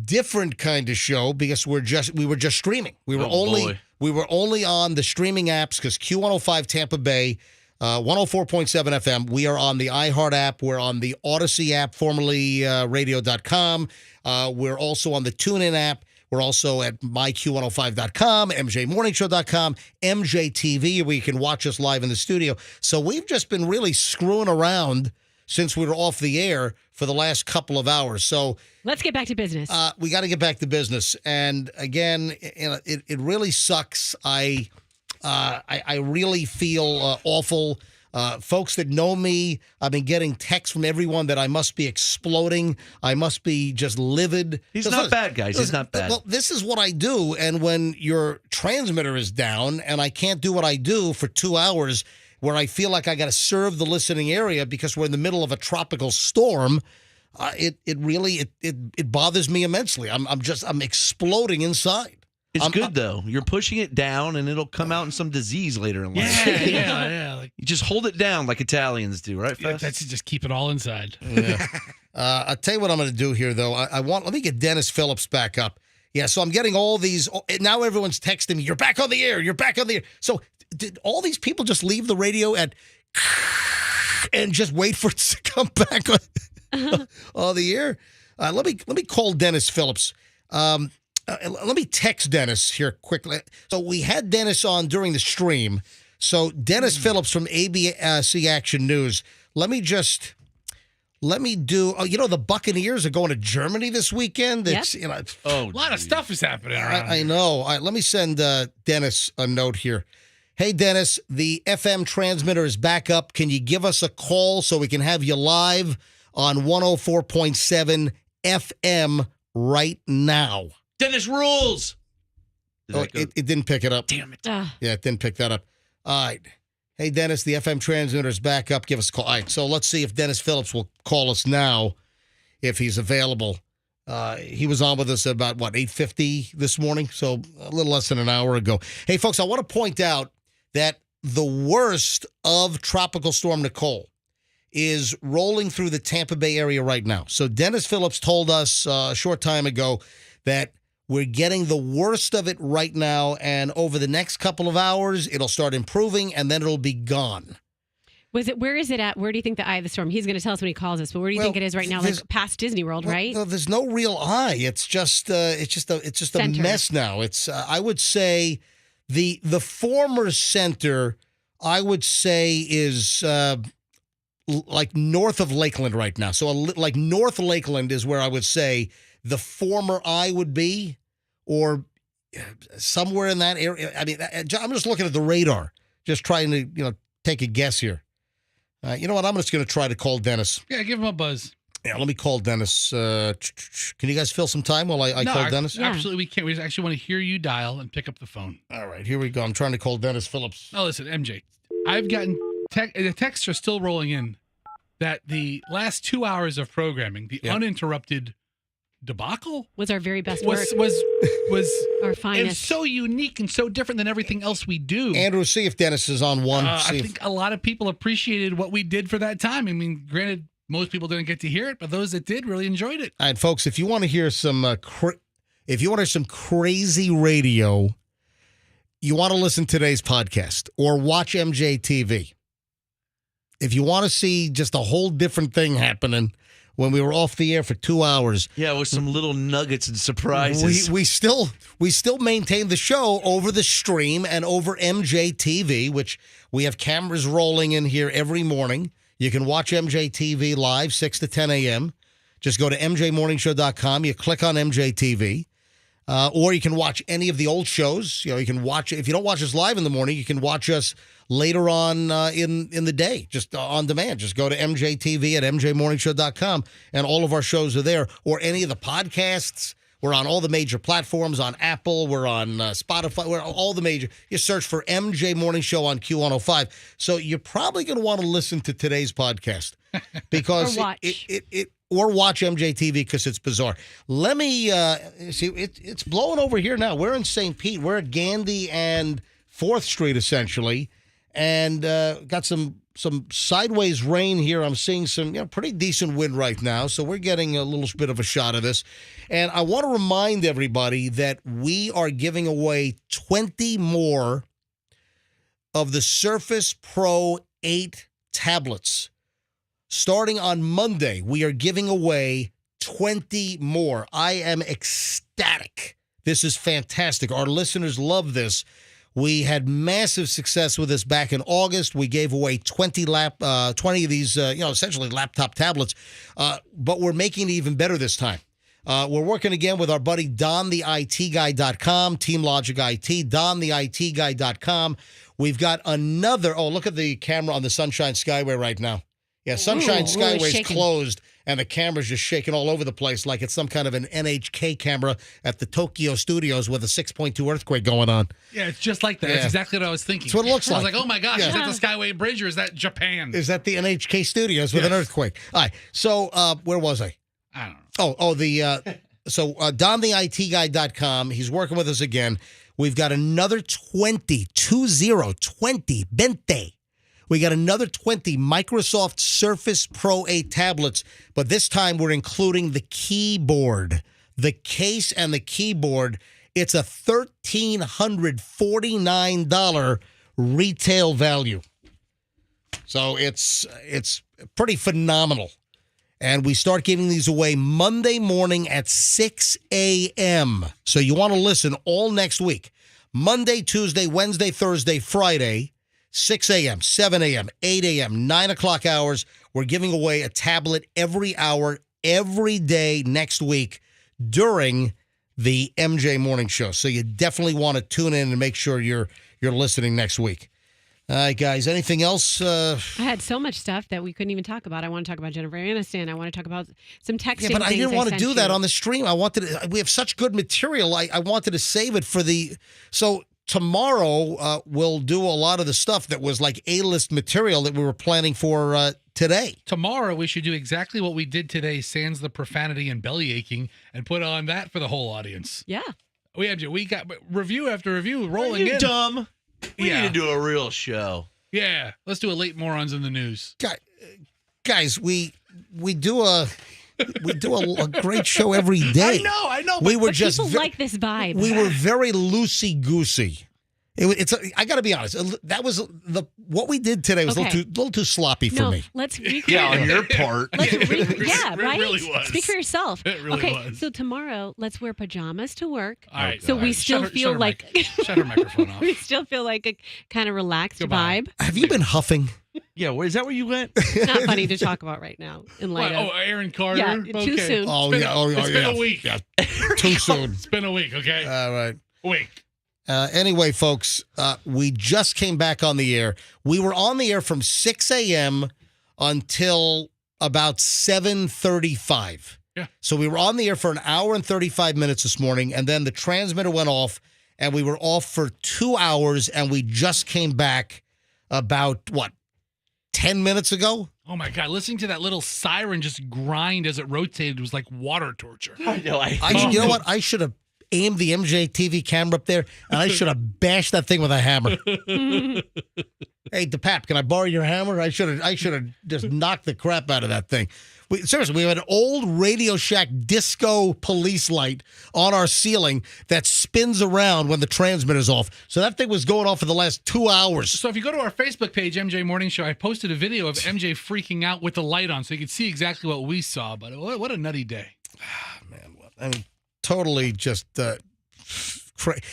different kind of show, because we were just streaming. We were only on the streaming apps, because Q105 Tampa Bay, 104.7 FM. We are on the iHeart app. We're on the Odyssey app, formerly radio.com. We're also on the TuneIn app. We're also at myq105.com, mjmorningshow.com, MJTV, where you can watch us live in the studio. So we've just been really screwing around since we were off the air for the last couple of hours. So let's get back to business. We got to get back to business. And again, it really sucks. I really feel awful. Folks that know me, I've been getting texts from everyone that I must be exploding. I must be just livid. He's not bad, guys. He's not bad. Well, this is what I do. And when your transmitter is down and I can't do what I do for 2 hours, where I feel like I got to serve the listening area because we're in the middle of a tropical storm, it really bothers me immensely. I'm exploding inside. It's good, though. You're pushing it down, and it'll come out in some disease later in life. Yeah. Like, you just hold it down like Italians do, right, Fess? That's just keep it all inside. Yeah. I'll tell you what I'm going to do here, though. Let me get Dennis Phillips back up. Yeah, so I'm getting all these. Now everyone's texting me, you're back on the air. You're back on the air. So did all these people just leave the radio and just wait for it to come back on the air? Let me call Dennis Phillips. Let me text Dennis here quickly. So we had Dennis on during the stream. So Dennis Phillips from ABC Action News. Let me do. The Buccaneers are going to Germany this weekend. Yep. A lot of stuff is happening around. I know. All right, let me send Dennis a note here. Hey, Dennis, the FM transmitter is back up. Can you give us a call so we can have you live on 104.7 FM right now? Dennis rules. It didn't pick it up. Damn it. Yeah, it didn't pick that up. All right. Hey, Dennis, the FM transmitter is back up. Give us a call. All right, so let's see if Dennis Phillips will call us now if he's available. He was on with us at about, 8:50 this morning, so a little less than an hour ago. Hey, folks, I want to point out that the worst of Tropical Storm Nicole is rolling through the Tampa Bay area right now. So Dennis Phillips told us a short time ago that we're getting the worst of it right now, and over the next couple of hours, it'll start improving, and then it'll be gone. Where is it at? Where do you think the eye of the storm? He's going to tell us when he calls us, but where do you think it is right now? Like past Disney World, right? No, there's no real eye. It's just a mess now. It's I would say the former center, I would say, is like north of Lakeland right now. So like North Lakeland is where I would say the former eye would be, or somewhere in that area. I mean, I'm just looking at the radar, just trying to take a guess here. You know what? I'm just going to try to call Dennis. Yeah, give him a buzz. Yeah, let me call Dennis. Can you guys fill some time while I call Dennis? Absolutely, we can't. We just actually want to hear you dial and pick up the phone. All right, here we go. I'm trying to call Dennis Phillips. Oh, listen, MJ. I've gotten the texts are still rolling in that the last 2 hours of programming, the uninterrupted debacle, was our very best work. Was our finest. It's so unique and so different than everything else we do. Andrew, see if Dennis is on one. I think a lot of people appreciated what we did for that time. I mean, granted, most people didn't get to hear it, but those that did really enjoyed it. All right, folks, if you want to hear some crazy radio, you want to listen to today's podcast or watch MJ TV. If you want to see just a whole different thing happening when we were off the air for 2 hours. Yeah, with some little nuggets and surprises. We still maintain the show over the stream and over MJ TV, which we have cameras rolling in here every morning. You can watch MJ TV live 6 to 10 a.m. Just go to mjmorningshow.com. You click on MJ TV. Or you can watch any of the old shows. You can watch, if you don't watch us live in the morning, you can watch us later on in the day, just on demand. Just go to MJTV at mjmorningshow.com, and all of our shows are there. Or any of the podcasts. We're on all the major platforms, on Apple. We're on Spotify. We're on all the major. You search for MJ Morning Show on Q105. So you're probably going to want to listen to today's podcast because or watch. Or watch MJTV because it's bizarre. Let me see. It's blowing over here now. We're in St. Pete. We're at Gandy and 4th Street, essentially, and got some sideways rain here. I'm seeing some pretty decent wind right now, so we're getting a little bit of a shot of this. And I want to remind everybody that we are giving away 20 more of the Surface Pro 8 tablets. Starting on Monday, we are giving away 20 more. I am ecstatic. This is fantastic. Our listeners love this. We had massive success with this back in August. We gave away 20 of these, essentially laptop tablets, but we're making it even better this time. We're working again with our buddy DonTheITGuy.com, Team Logic IT, DonTheITGuy.com. We've got another. Oh, look at the camera on the Sunshine Skyway right now. Yeah, Sunshine Skyway is closed, and the camera's just shaking all over the place like it's some kind of an NHK camera at the Tokyo studios with a 6.2 earthquake going on. Yeah, it's just like that. Yeah. That's exactly what I was thinking. That's what it looks like. I was like, oh my gosh, Yeah. is that the Skyway Bridge or is that Japan? Is that the NHK studios with an earthquake? All right, so where was I? I don't know. So DonTheITGuy.com, he's working with us again. We've got another 20. We got another 20 Microsoft Surface Pro 8 tablets, but this time we're including the keyboard, the case and the keyboard. It's a $1,349 retail value. So it's pretty phenomenal. And we start giving these away Monday morning at 6 a.m. So you want to listen all next week. Monday, Tuesday, Wednesday, Thursday, Friday, 6 a.m., 7 a.m., 8 a.m., 9 o'clock hours. We're giving away a tablet every hour, every day next week during the MJ Morning Show. So you definitely want to tune in and make sure you're listening next week. All right, guys, anything else? I had so much stuff that we couldn't even talk about. I want to talk about Jennifer Aniston. I want to talk about some texting. Yeah, but I didn't want to do that on the stream. We have such good material. I wanted to save it for so tomorrow we'll do a lot of the stuff that was like A-list material that we were planning for today. Tomorrow we should do exactly what we did today, sans the profanity and belly aching, and put on that for the whole audience. Yeah. We got review after review rolling in. Are you dumb? We need to do a real show. Yeah. Let's do a late morons in the news. guys, we do a great show every day. I know. We were But just people like this vibe. we were very loosey goosey. I got to be honest. That was what we did today was a little too sloppy for me. Let's recreate. Yeah, on your part. Right? It really was. Speak for yourself. It really was. So tomorrow, let's wear pajamas to work. All right. So we still feel like shut her microphone off. we still feel like a kind of relaxed vibe. Have you been huffing? Yeah, is that where you went? It's not funny to talk about right now. In light of Aaron Carter. Yeah, too soon. It's been a week. Yeah. Too soon. It's been a week. Okay. All right. Week. Anyway, folks, we just came back on the air. We were on the air from 6 a.m. until about 7:35. Yeah. So we were on the air for an hour and 35 minutes this morning, and then the transmitter went off, and we were off for 2 hours, and we just came back about, 10 minutes ago? Oh my God! Listening to that little siren just grind as it rotated was like water torture. I know. You know what? I should have aimed the MJ TV camera up there, and I should have bashed that thing with a hammer. Hey, DePap, can I borrow your hammer? I should have just knocked the crap out of that thing. Seriously, we have an old Radio Shack disco police light on our ceiling that spins around when the transmitter's off. So that thing was going off for the last 2 hours. So if you go to our Facebook page, MJ Morning Show, I posted a video of MJ freaking out with the light on, so you could see exactly what we saw. But what a nutty day! Man, I mean, totally just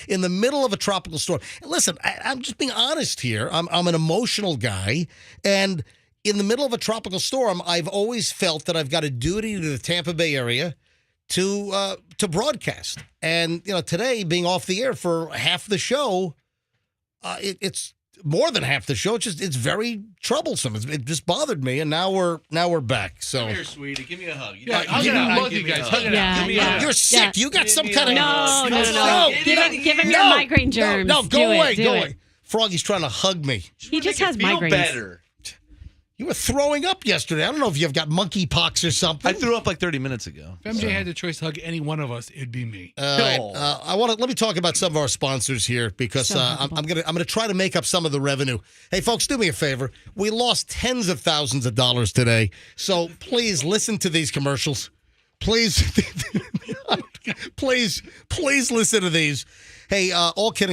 in the middle of a tropical storm. And listen, I'm just being honest here. I'm an emotional guy, and in the middle of a tropical storm, I've always felt that I've got a duty to the Tampa Bay area to broadcast. And today being off the air for half the show, it's more than half the show. It's very troublesome. It just bothered me, and now we're back. So Come here, sweetie. Give me a hug. Hug it out, both you guys. Hug it out. Give me a hug. You're sick. You got some kind of No. Give him your migraine germs. No, go away. Do it. Froggy's trying to hug me. He just has migraines. Better. You were throwing up yesterday. I don't know if you've got monkeypox or something. I threw up like 30 minutes ago. If MJ had the choice to hug any one of us, it'd be me. Let me talk about some of our sponsors here because I'm gonna try to make up some of the revenue. Hey, folks, do me a favor. We lost tens of thousands of dollars today, so please listen to these commercials. Please, please listen to these. Hey, all kidding